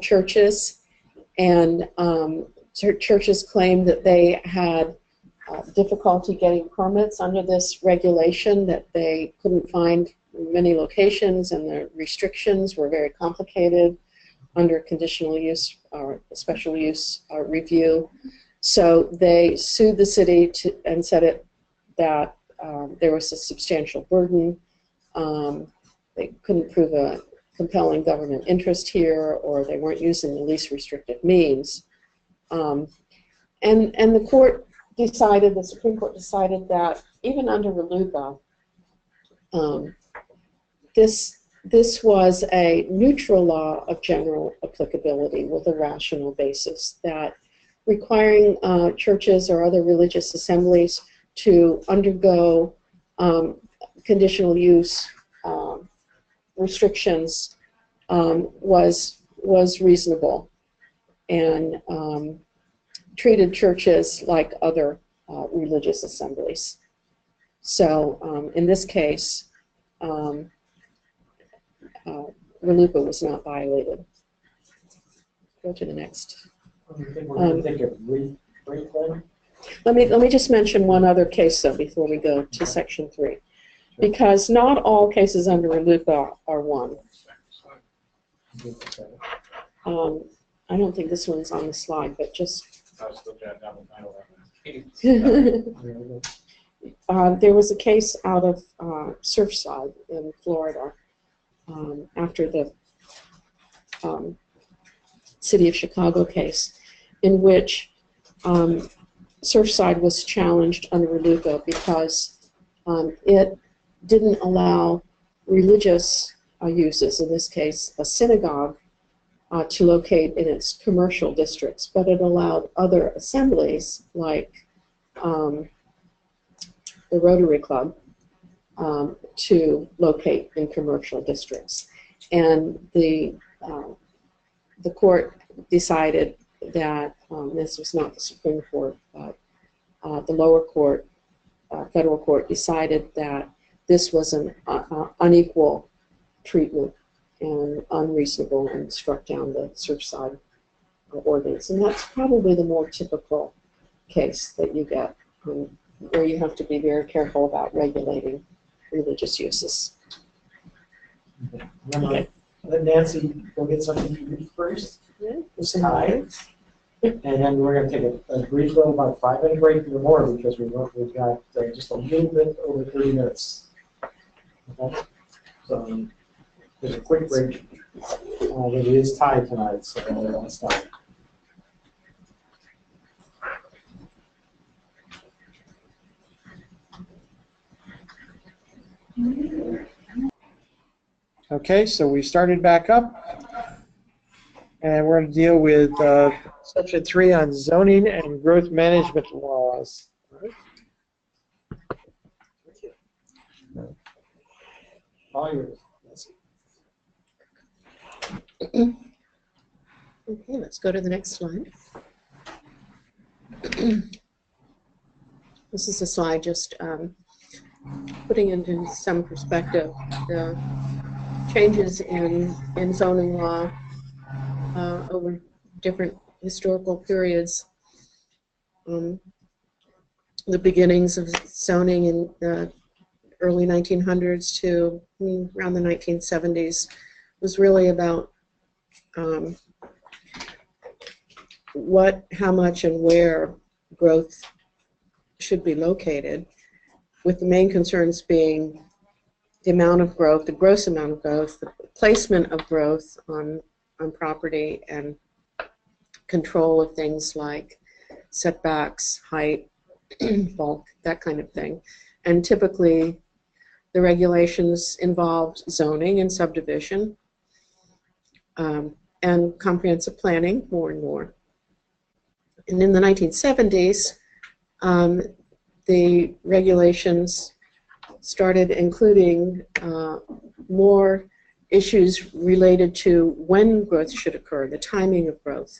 churches, and churches claimed that they had difficulty getting permits under this regulation, that they couldn't find many locations, and the restrictions were very complicated under conditional use or special use review. So they sued the city and said that there was a substantial burden. They couldn't prove a compelling government interest here, or they weren't using the least restrictive means. And the court decided, the Supreme Court decided that even under RLUIPA, this was a neutral law of general applicability with a rational basis, that requiring churches or other religious assemblies to undergo conditional use restrictions was reasonable, and treated churches like other religious assemblies. So in this case, RLUIPA was not violated. Go to the next. Let me just mention one other case, though, before we go to Section 3. Because not all cases under RLUIPA are one. I don't think this one's on the slide, but just... there was a case out of Surfside in Florida after the City of Chicago case, in which Surfside was challenged under RLUIPA because it didn't allow religious uses, in this case a synagogue, to locate in its commercial districts, but it allowed other assemblies like the Rotary Club to locate in commercial districts. And the court decided that this was not the Supreme Court, but the lower court, federal court, decided that this was an unequal treatment and unreasonable, and struck down the Surfside ordinance. And that's probably the more typical case that you get, where you have to be very careful about regulating religious uses. Okay. Let Nancy go get something to read first. Yeah. It's time. And then we're going to take a brief little, about 5-minute break or more, because we've got just a little bit over 30 minutes. Okay? So there's a quick break. It is tied tonight, so let's start. Okay, so we started back up, and we're going to deal with Section 3 on zoning and growth management laws. All yours. Okay, let's go to the next slide. This is a slide just putting into some perspective the changes in zoning law over different historical periods. The beginnings of zoning in the early 1900s to around the 1970s was really about what, how much, and where growth should be located, with the main concerns being the amount of growth, the gross amount of growth, the placement of growth on property, and control of things like setbacks, height, bulk, that kind of thing. And typically the regulations involved zoning and subdivision and comprehensive planning more and more. And in the 1970s, the regulations started including more issues related to when growth should occur, the timing of growth.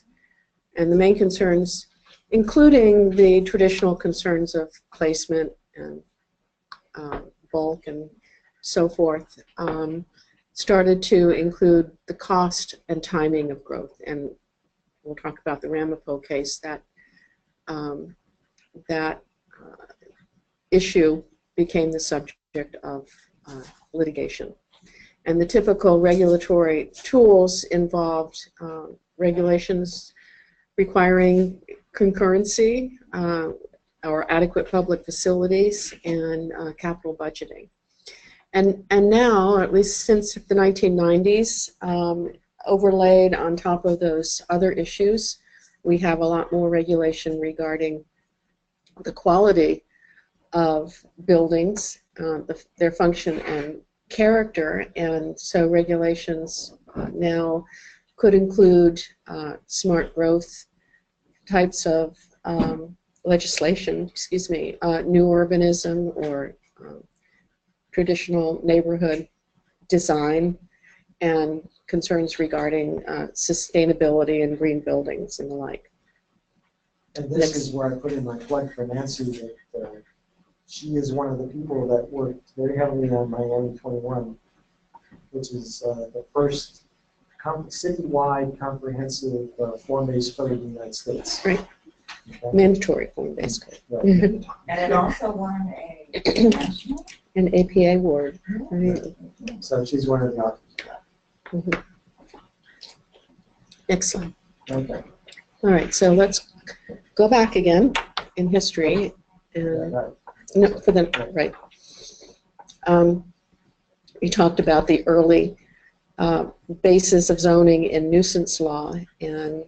And the main concerns, including the traditional concerns of placement and bulk and so forth, started to include the cost and timing of growth. And we'll talk about the Ramapo case. That issue became the subject of litigation. And the typical regulatory tools involved regulations requiring concurrency or adequate public facilities and capital budgeting. And now, at least since the 1990s, overlaid on top of those other issues, we have a lot more regulation regarding the quality of buildings, their function and character. And so regulations now could include smart growth types of legislation, new urbanism or traditional neighborhood design, and concerns regarding sustainability and green buildings and the like. And this is where I put in my plug for Nancy, that she is one of the people that worked very heavily on Miami 21, which is the first citywide comprehensive form-based code in the United States. Right. Okay. Mandatory form-based code. Right. And it also won a national. An APA award. Right. So she's one of the authors. Mm-hmm. Excellent. Okay. All right, so let's go back again in history. And, no, for the right. We talked about the early basis of zoning in nuisance law, and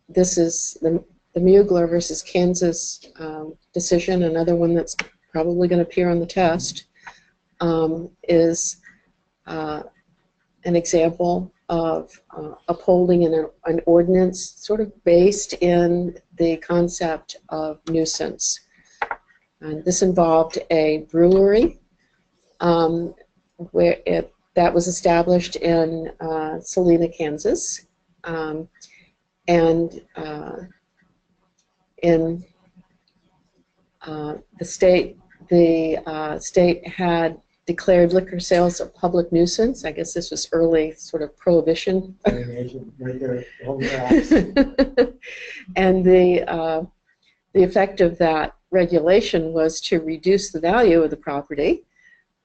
this is the Mugler versus Kansas decision. Another one that's probably going to appear on the test is an example of upholding an ordinance sort of based in the concept of nuisance. And this involved a brewery that was established in Salina, Kansas, and in the state had declared liquor sales a public nuisance. I guess this was early sort of prohibition. And the effect of that regulation was to reduce the value of the property.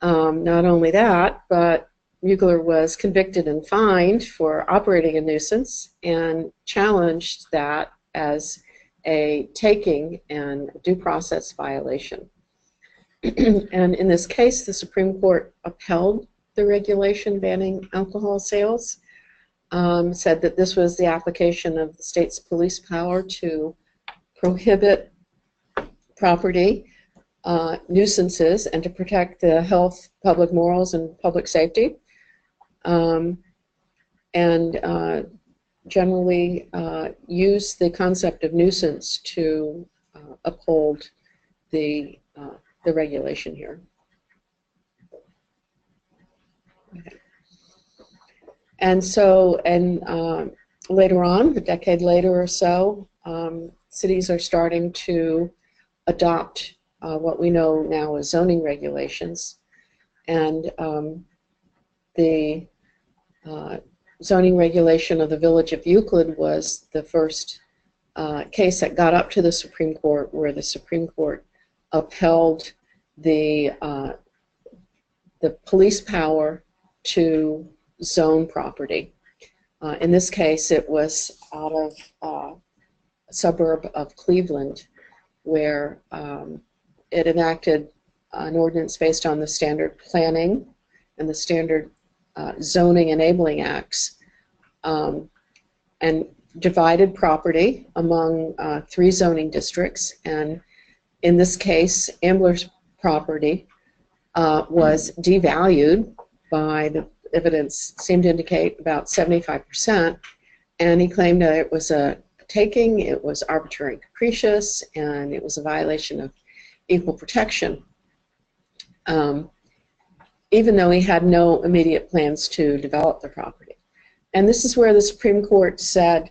Not only that, but Mugler was convicted and fined for operating a nuisance and challenged that as a taking and due process violation. And in this case, the Supreme Court upheld the regulation banning alcohol sales, said that this was the application of the state's police power to prohibit property nuisances and to protect the health, public morals, and public safety, and generally use the concept of nuisance to uphold the regulation here. Okay. And so, later on, a decade later or so, cities are starting to adopt what we know now as zoning regulations, and the zoning regulation of the Village of Euclid was the first case that got up to the Supreme Court, where the Supreme Court upheld the police power to zone property. In this case, it was out of a suburb of Cleveland, where it enacted an ordinance based on the standard planning and the standard zoning enabling acts, and divided property among 3 zoning districts. And in this case, Ambler's property was devalued by, the evidence seemed to indicate, about 75%, and he claimed that it was a taking, it was arbitrary and capricious, and it was a violation of equal protection, even though he had no immediate plans to develop the property. And this is where the Supreme Court said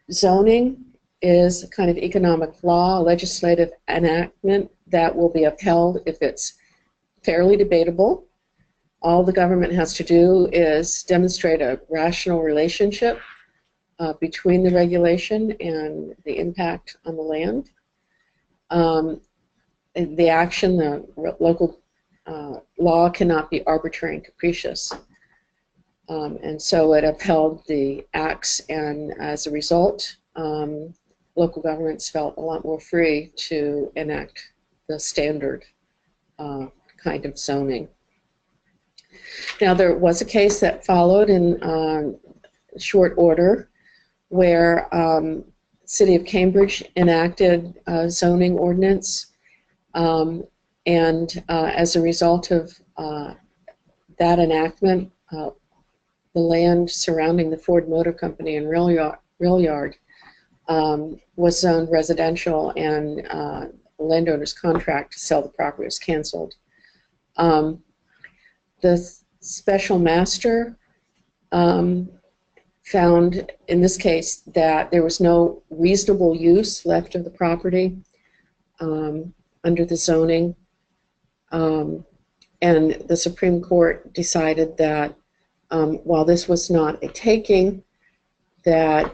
zoning is a kind of economic law, a legislative enactment that will be upheld if it's fairly debatable. All the government has to do is demonstrate a rational relationship between the regulation and the impact on the land. The action, the local law cannot be arbitrary and capricious. And so it upheld the acts, and as a result, local governments felt a lot more free to enact the standard kind of zoning. Now, there was a case that followed in short order where the City of Cambridge enacted a zoning ordinance, and as a result of that enactment, the land surrounding the Ford Motor Company and rail yard was zoned residential, and the landowner's contract to sell the property was canceled. The special master found, in this case, that there was no reasonable use left of the property under the zoning, and the Supreme Court decided that while this was not a taking, that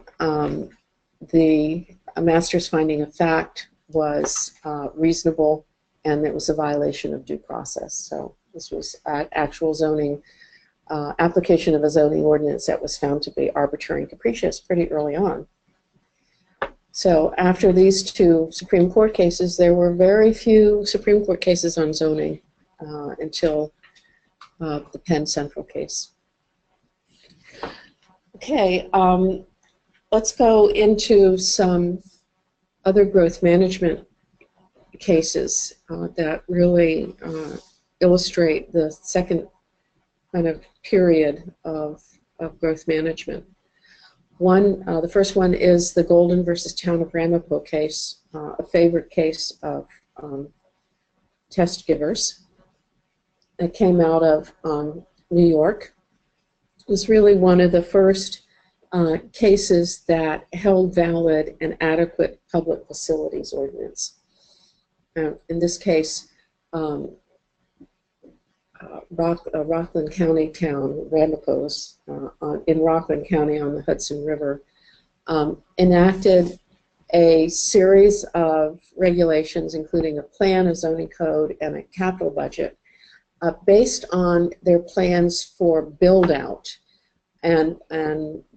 the master's finding of fact was reasonable, and it was a violation of due process. So this was actual zoning, application of a zoning ordinance that was found to be arbitrary and capricious pretty early on. So after these 2 Supreme Court cases, there were very few Supreme Court cases on zoning until the Penn Central case. Okay, let's go into some other growth management cases that really illustrate the second kind of period of growth management. The first one is the Golden versus Town of Ramapo case, a favorite case of test givers. It came out of New York. It was really one of the first cases that held valid and adequate public facilities ordinance. In this case, Rockland County town, Ramapos, in Rockland County on the Hudson River, enacted a series of regulations, including a plan, a zoning code, and a capital budget, based on their plans for build-out, and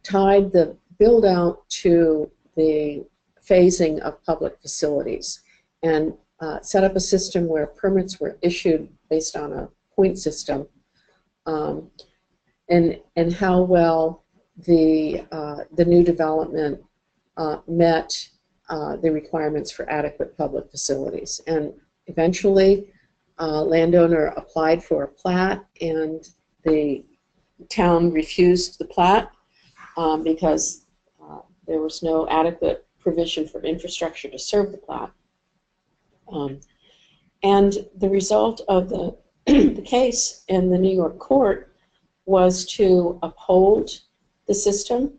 tied the build-out to the phasing of public facilities, and set up a system where permits were issued based on a point system, and how well the new development met the requirements for adequate public facilities. And Eventually, landowner applied for a plat, and the town refused the plat because there was no adequate provision for infrastructure to serve the plat. And the result of the, the case in the New York court was to uphold the system,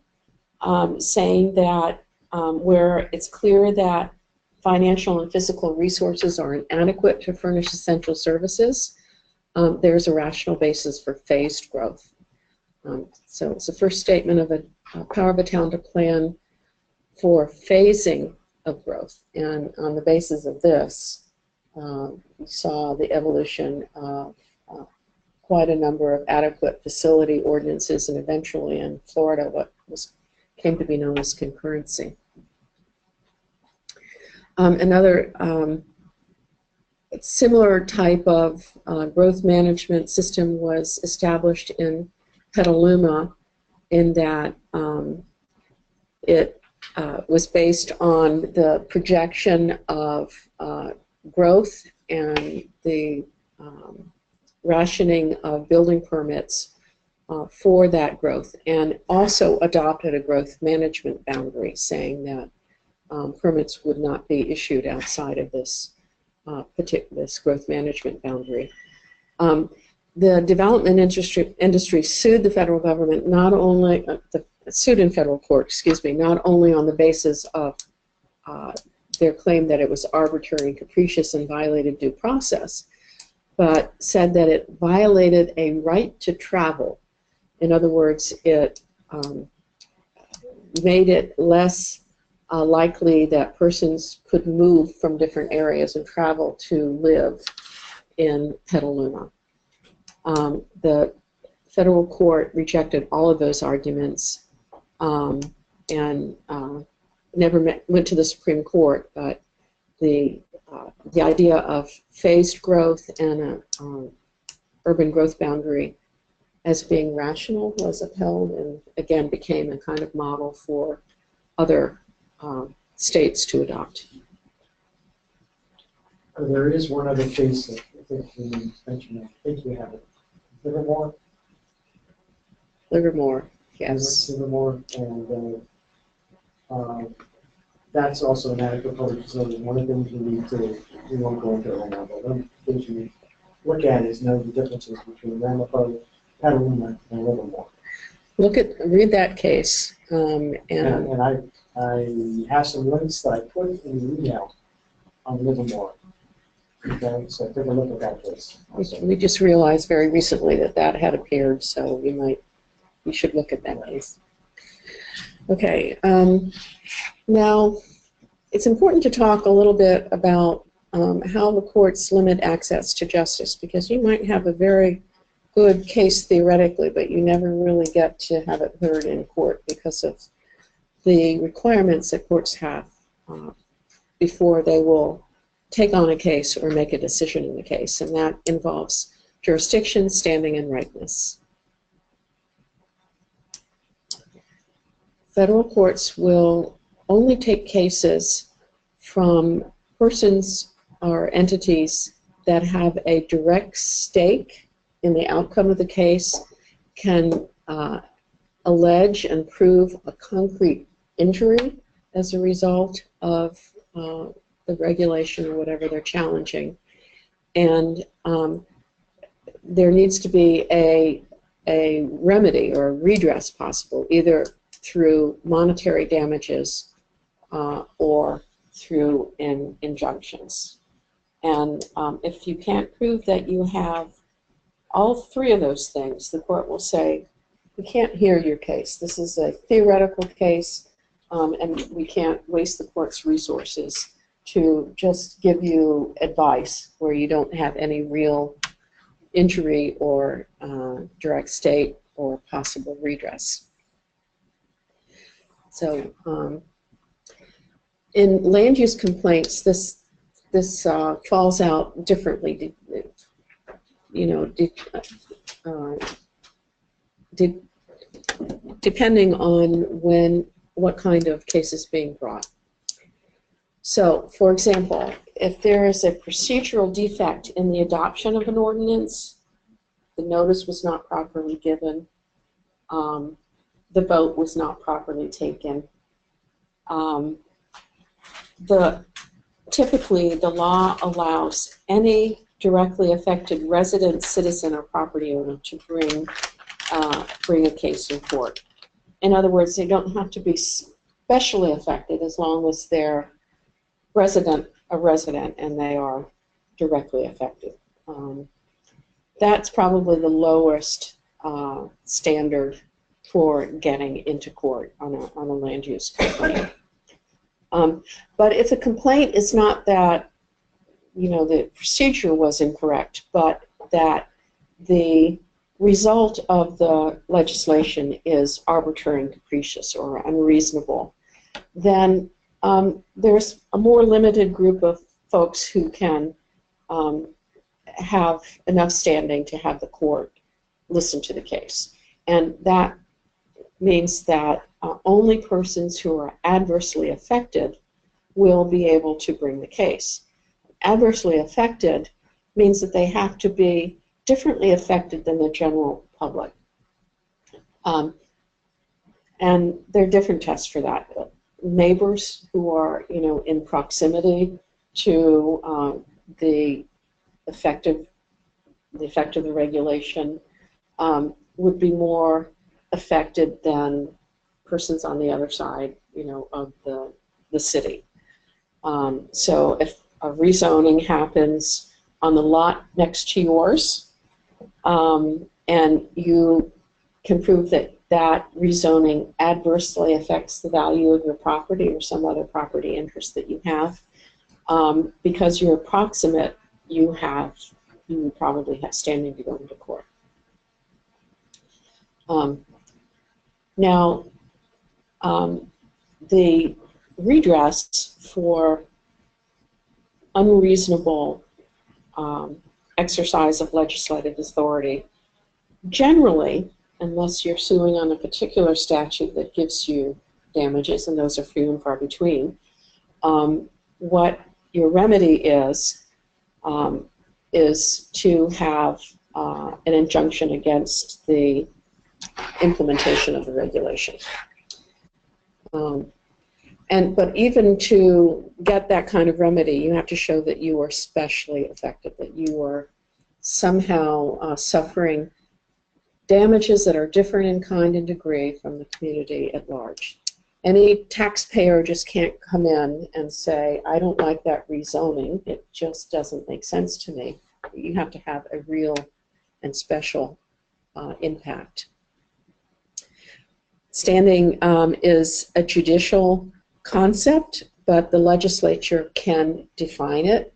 saying that where it's clear that financial and physical resources are inadequate to furnish essential services, there's a rational basis for phased growth. So it's the first statement of a power of a town to plan for phasing of growth. And on the basis of this, we saw the evolution of quite a number of adequate facility ordinances, and eventually in Florida what came to be known as concurrency. Another similar type of growth management system was established in Petaluma, in that it was based on the projection of growth and the rationing of building permits for that growth, and also adopted a growth management boundary, saying that permits would not be issued outside of this this growth management boundary. The development industry sued the federal government, not only sued in federal court, excuse me, not only on the basis of their claim that it was arbitrary and capricious and violated due process, but said that it violated a right to travel. In other words, it made it less likely that persons could move from different areas and travel to live in Petaluma. The federal court rejected all of those arguments and never went to the Supreme Court, but the idea of phased growth and an urban growth boundary as being rational was upheld, and again became a kind of model for other states to adopt. There is one other case that I think we mentioned. I think we have it. Livermore. Livermore, yes. Livermore, and that's also an adequate public facility. One of the things we won't go into it right now, but one of the things you look at is know the differences between Ramapo, Petaluma, and Livermore. Read that case, And I have some links that I put in the email on Livermore. Okay, so take a look at that case. we just realized very recently that that had appeared, so we should look at that case. Okay, now it's important to talk a little bit about how the courts limit access to justice, because you might have a very good case theoretically, but you never really get to have it heard in court because of the requirements that courts have before they will take on a case or make a decision in the case, and that involves jurisdiction, standing, and ripeness. Federal courts will only take cases from persons or entities that have a direct stake in the outcome of the case, can allege and prove a concrete injury as a result of the regulation or whatever they're challenging. And there needs to be a remedy or a redress possible, either through monetary damages or through injunctions. And if you can't prove that you have all three of those things, the court will say, we can't hear your case. This is a theoretical case, and we can't waste the court's resources to just give you advice where you don't have any real injury or direct state or possible redress. So in land use complaints, this falls out differently. You know, depending on what kind of case is being brought. So, for example, if there is a procedural defect in the adoption of an ordinance, the notice was not properly given, the vote was not properly taken, typically the law allows any directly affected resident, citizen, or property owner to bring a case in court. In other words, they don't have to be specially affected as long as they're a resident and they are directly affected. That's probably the lowest standard for getting into court on a land use complaint. But if a complaint is not that, the procedure was incorrect, but that the result of the legislation is arbitrary and capricious or unreasonable, then there's a more limited group of folks who can have enough standing to have the court listen to the case. And that means that only persons who are adversely affected will be able to bring the case. Adversely affected means that they have to be differently affected than the general public. And there are different tests for that. Neighbors who are, in proximity to the effect of the regulation would be more affected than persons on the other side, of the city. So if a rezoning happens on the lot next to yours, and you can prove that that rezoning adversely affects the value of your property or some other property interest that you have, because you're proximate, you probably have standing to go into court. Now, the redress for unreasonable exercise of legislative authority, generally, unless you're suing on a particular statute that gives you damages, and those are few and far between, what your remedy is to have an injunction against the implementation of the regulation. But even to get that kind of remedy, you have to show that you are specially affected, that you are somehow suffering damages that are different in kind and degree from the community at large. Any taxpayer just can't come in and say, I don't like that rezoning, it just doesn't make sense to me. You have to have a real and special impact. Standing is a judicial concept, but the legislature can define it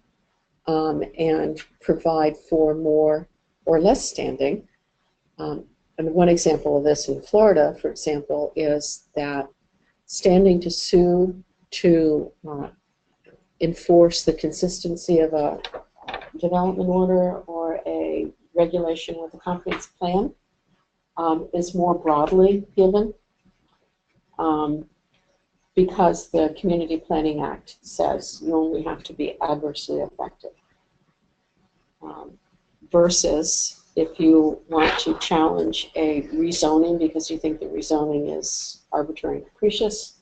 and provide for more or less standing. And one example of this in Florida, for example, is that standing to sue to enforce the consistency of a development order or a regulation with a comprehensive plan is more broadly given. Because the Community Planning Act says you only have to be adversely affected. Versus if you want to challenge a rezoning because you think the rezoning is arbitrary and capricious,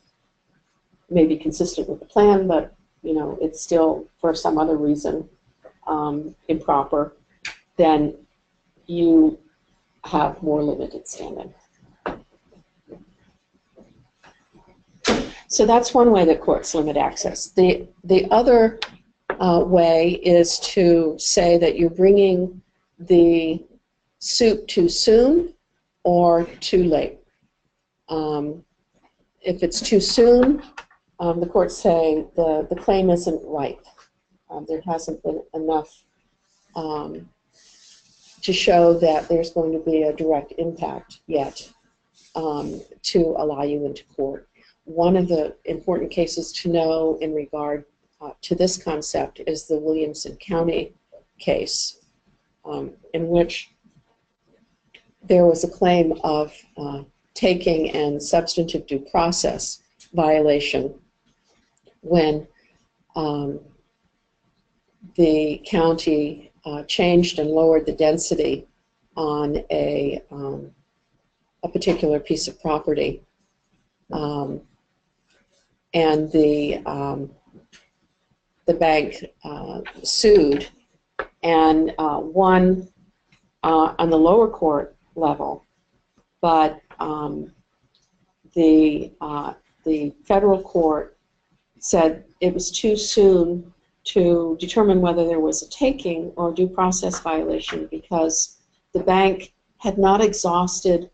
maybe consistent with the plan, but it's still for some other reason improper, then you have more limited standing. So that's one way that courts limit access. The other way is to say that you're bringing the suit too soon or too late. If it's too soon, the courts say the claim isn't right. There hasn't been enough to show that there's going to be a direct impact yet to allow you into court. One of the important cases to know in regard to this concept is the Williamson County case, in which there was a claim of taking and substantive due process violation when the county changed and lowered the density on a particular piece of property, and the bank sued and won on the lower court level, but the federal court said it was too soon to determine whether there was a taking or due process violation because the bank had not exhausted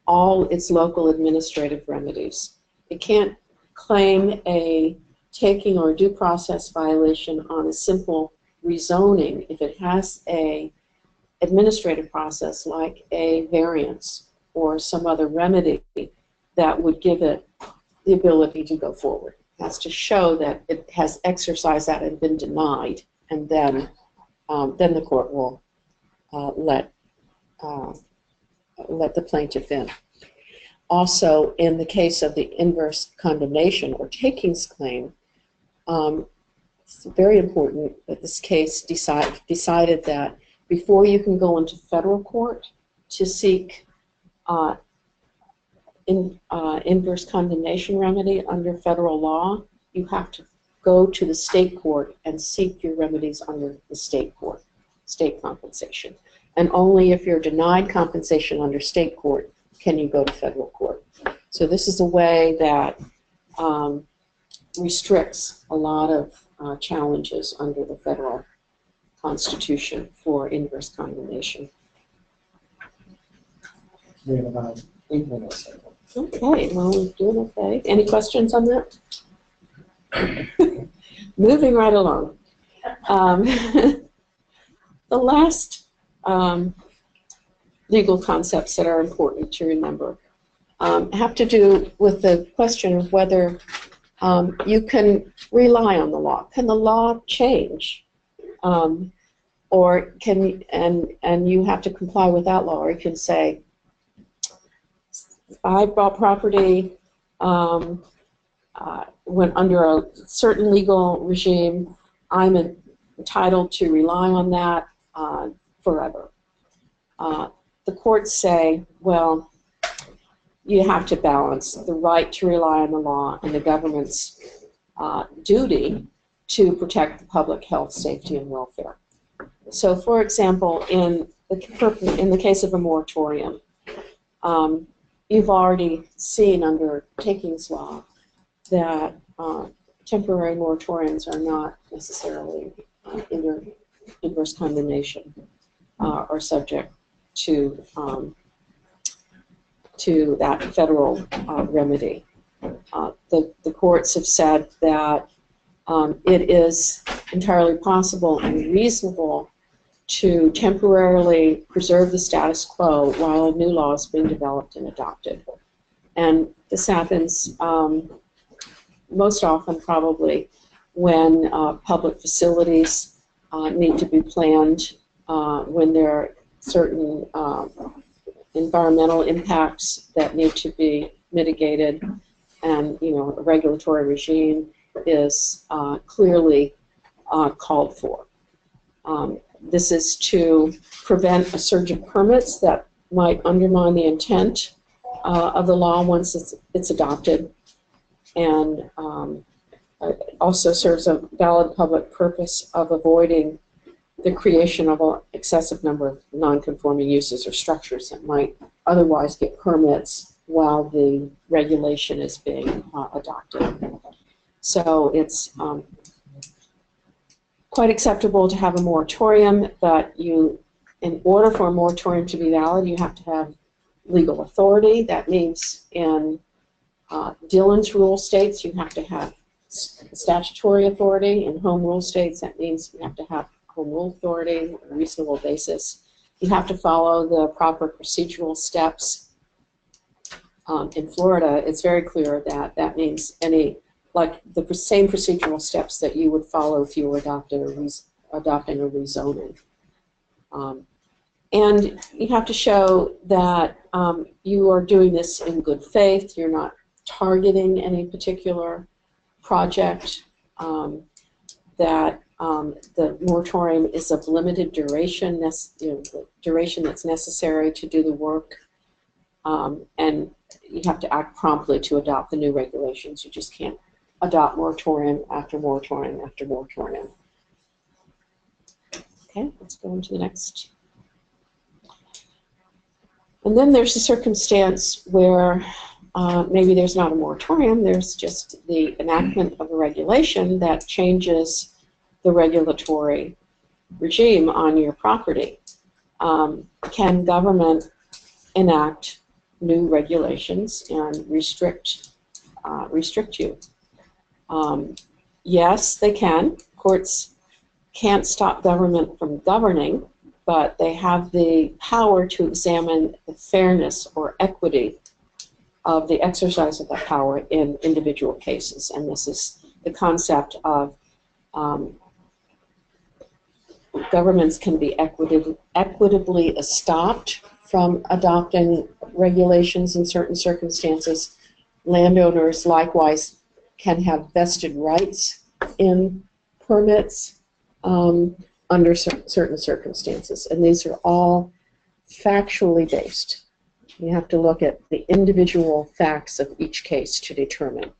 all its local administrative remedies. It can't claim a taking or due process violation on a simple rezoning if it has a administrative process like a variance or some other remedy that would give it the ability to go forward. It has to show that it has exercised that and been denied, and then the court will let the plaintiff in. Also, in the case of the inverse condemnation or takings claim, it's very important that this case decided that before you can go into federal court to seek inverse condemnation remedy under federal law, you have to go to the state court and seek your remedies under the state court, state compensation. And only if you're denied compensation under state court can you go to federal court. So this is a way that restricts a lot of challenges under the federal Constitution for inverse condemnation. We have about 8 minutes. Okay, well, we're doing okay. Any questions on that? Moving right along. The last legal concepts that are important to remember have to do with the question of whether you can rely on the law. Can the law change? Or can and you have to comply with that law, or you can say, I bought property when under a certain legal regime, I'm entitled to rely on that forever. The courts say, well, you have to balance the right to rely on the law and the government's duty to protect the public health, safety, and welfare. So, for example, in the case of a moratorium, you've already seen under takings law that temporary moratoriums are not necessarily inverse condemnation or subject to that federal remedy. The courts have said that it is entirely possible and reasonable to temporarily preserve the status quo while a new law is being developed and adopted. And this happens most often probably when public facilities need to be planned, when there are certain environmental impacts that need to be mitigated, and a regulatory regime is clearly called for. This is to prevent a surge of permits that might undermine the intent of the law once it's adopted, and it also serves a valid public purpose of avoiding the creation of an excessive number of non-conforming uses or structures that might otherwise get permits while the regulation is being adopted. So it's quite acceptable to have a moratorium, but in order for a moratorium to be valid, you have to have legal authority. That means in Dillon's rule states you have to have statutory authority. In home rule states, that means you have to have home rule authority on a reasonable basis. You have to follow the proper procedural steps. In Florida, it's very clear that that means like the same procedural steps that you would follow if you were adopting a rezoning. And you have to show that you are doing this in good faith. You're not targeting any particular project. that the moratorium is of limited duration, the duration that's necessary to do the work, and you have to act promptly to adopt the new regulations. You just can't adopt moratorium after moratorium after moratorium. Okay, let's go on to the next. And then there's a circumstance where maybe there's not a moratorium, there's just the enactment of a regulation that changes the regulatory regime on your property. Can government enact new regulations and restrict you? Yes, they can. Courts can't stop government from governing, but they have the power to examine the fairness or equity of the exercise of that power in individual cases. And this is the concept of governments can be equitably stopped from adopting regulations in certain circumstances. Landowners likewise can have vested rights in permits under certain circumstances, and these are all factually based. You have to look at the individual facts of each case to determine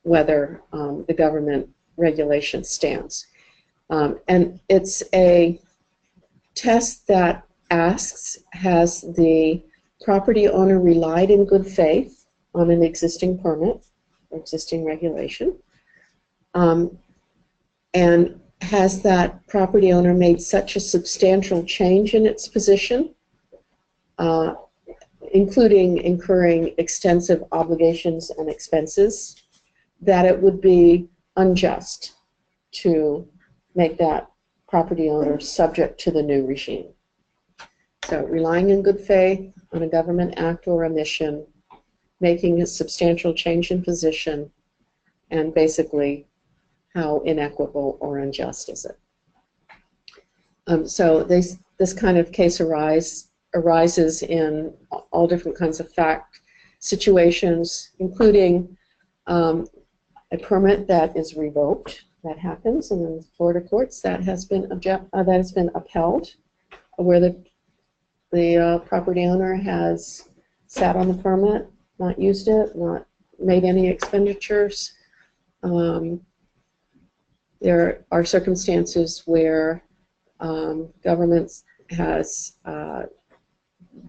whether the government regulation stands. And it's a test that asks, has the property owner relied in good faith on an existing permit or existing regulation? And has that property owner made such a substantial change in its position, including incurring extensive obligations and expenses, that it would be unjust to make that property owner subject to the new regime? So relying in good faith on a government act or omission, making a substantial change in position, and basically how inequitable or unjust is it? So this kind of case arises in all different kinds of fact situations, including a permit that is revoked. That happens, and in Florida courts that has been upheld, where the property owner has sat on the permit, not used it, not made any expenditures. There are circumstances where government has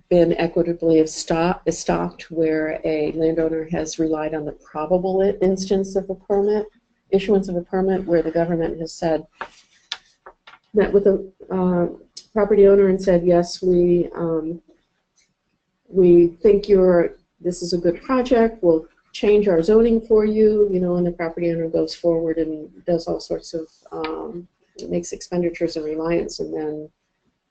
been equitably stopped, where a landowner has relied on the probable instance of a permit, issuance of a permit, where the government has said, met with the property owner and said, yes, we think this is a good project, we'll change our zoning for you, and the property owner goes forward and does all sorts of, makes expenditures and reliance, and then,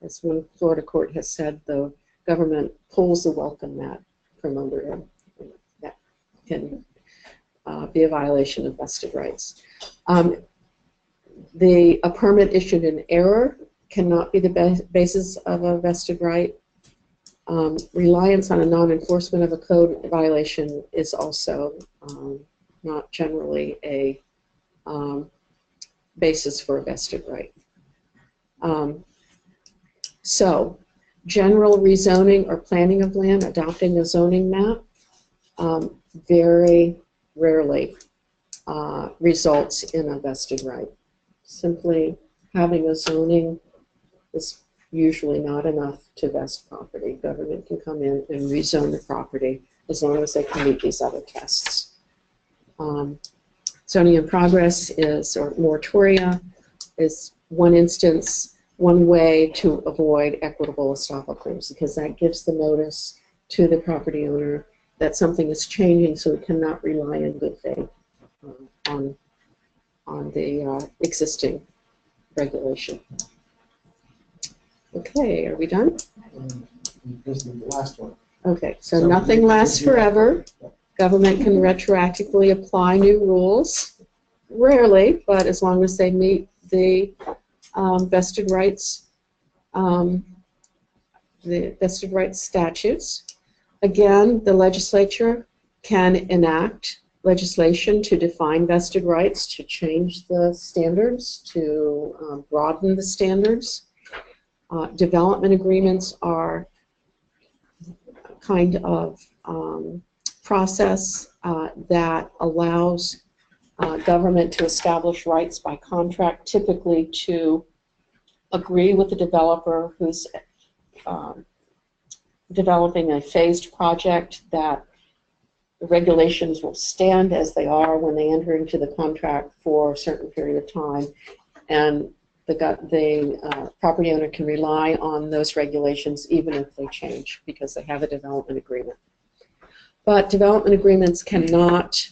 as one Florida court has said, the government pulls the welcome mat from under him. That can be a violation of vested rights. A permit issued in error cannot be the basis of a vested right. Reliance on a non-enforcement of a code violation is also not generally a basis for a vested right. So, general rezoning or planning of land, adopting a zoning map, very rarely results in a vested right. Simply having a zoning is usually not enough to vest property. Government can come in and rezone the property as long as they can meet these other tests. Zoning in progress or moratoria is one instance, one way to avoid equitable estoppel claims, because that gives the notice to the property owner that something is changing, so it cannot rely in good faith on the existing regulation. Okay, are we done? This is the last one. Okay, so nothing lasts forever. Government can retroactively apply new rules. Rarely, but as long as they meet the vested rights statutes. Again, the legislature can enact legislation to define vested rights, to change the standards, to broaden the standards. Development agreements are kind of process that allows government to establish rights by contract, typically to agree with the developer who's developing a phased project that the regulations will stand as they are when they enter into the contract for a certain period of time, and the property owner can rely on those regulations even if they change because they have a development agreement. But development agreements cannot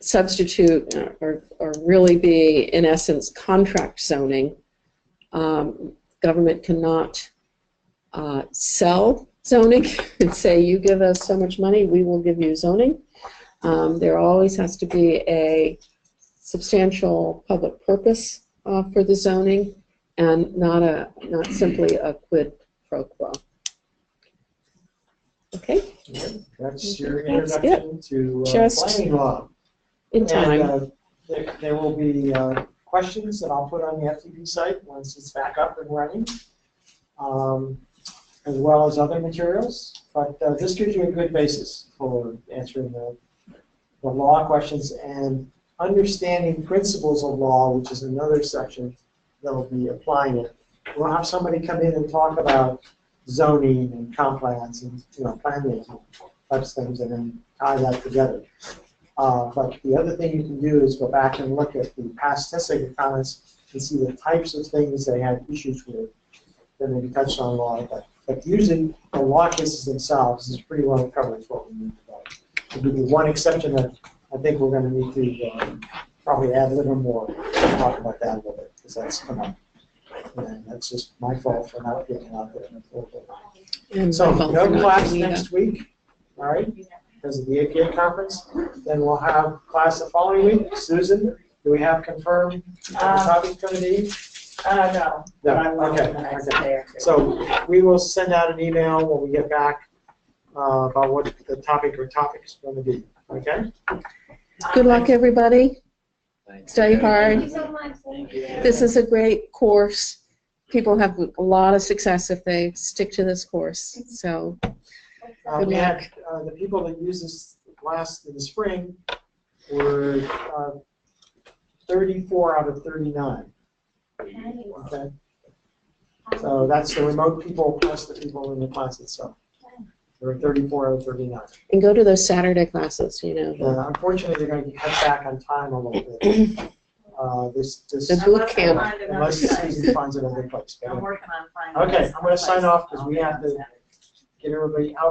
substitute or really be, in essence, contract zoning. Government cannot sell zoning and say, you give us so much money, we will give you zoning. There always has to be a substantial public purpose for the zoning, and not simply a quid pro quo. Okay. That's your introduction to planning law. In time. And there will be questions that I'll put on the FTP site once it's back up and running, as well as other materials. But this gives you a good basis for answering the law questions and understanding principles of law, which is another section that will be applying it. We'll have somebody come in and talk about zoning and comp plans and plan making types of things, and then tie that together. But the other thing you can do is go back and look at the past testing comments and see the types of things they had issues with. Then maybe touched on law, but usually the law cases themselves is pretty well covered what we need to know. There'll be one exception that I think we're going to need to probably add a little more to talk about that a little bit, because that's come up. And that's just my fault for not getting out there. So no class next week, all right, because of the APA conference. Then we'll have class the following week. Susan, do we have confirmed what the topic's going to be? No. No. Okay. So we will send out an email when we get back about what the topic or topics are going to be. Okay. Good luck, everybody. Study hard. Thank you so much. Thank you. This is a great course. People have a lot of success if they stick to this course. So good We luck. had the people that used this class in the spring were 34 out of 39. Okay. So that's the remote people plus the people in the class itself. There were 34 out of 39. And go to those Saturday classes, Unfortunately, they're going to be cut back on time a little bit. The boot camp. Unless Susan finds another place. I'm working on finding. Okay, I'm going to sign off because we have to get everybody out.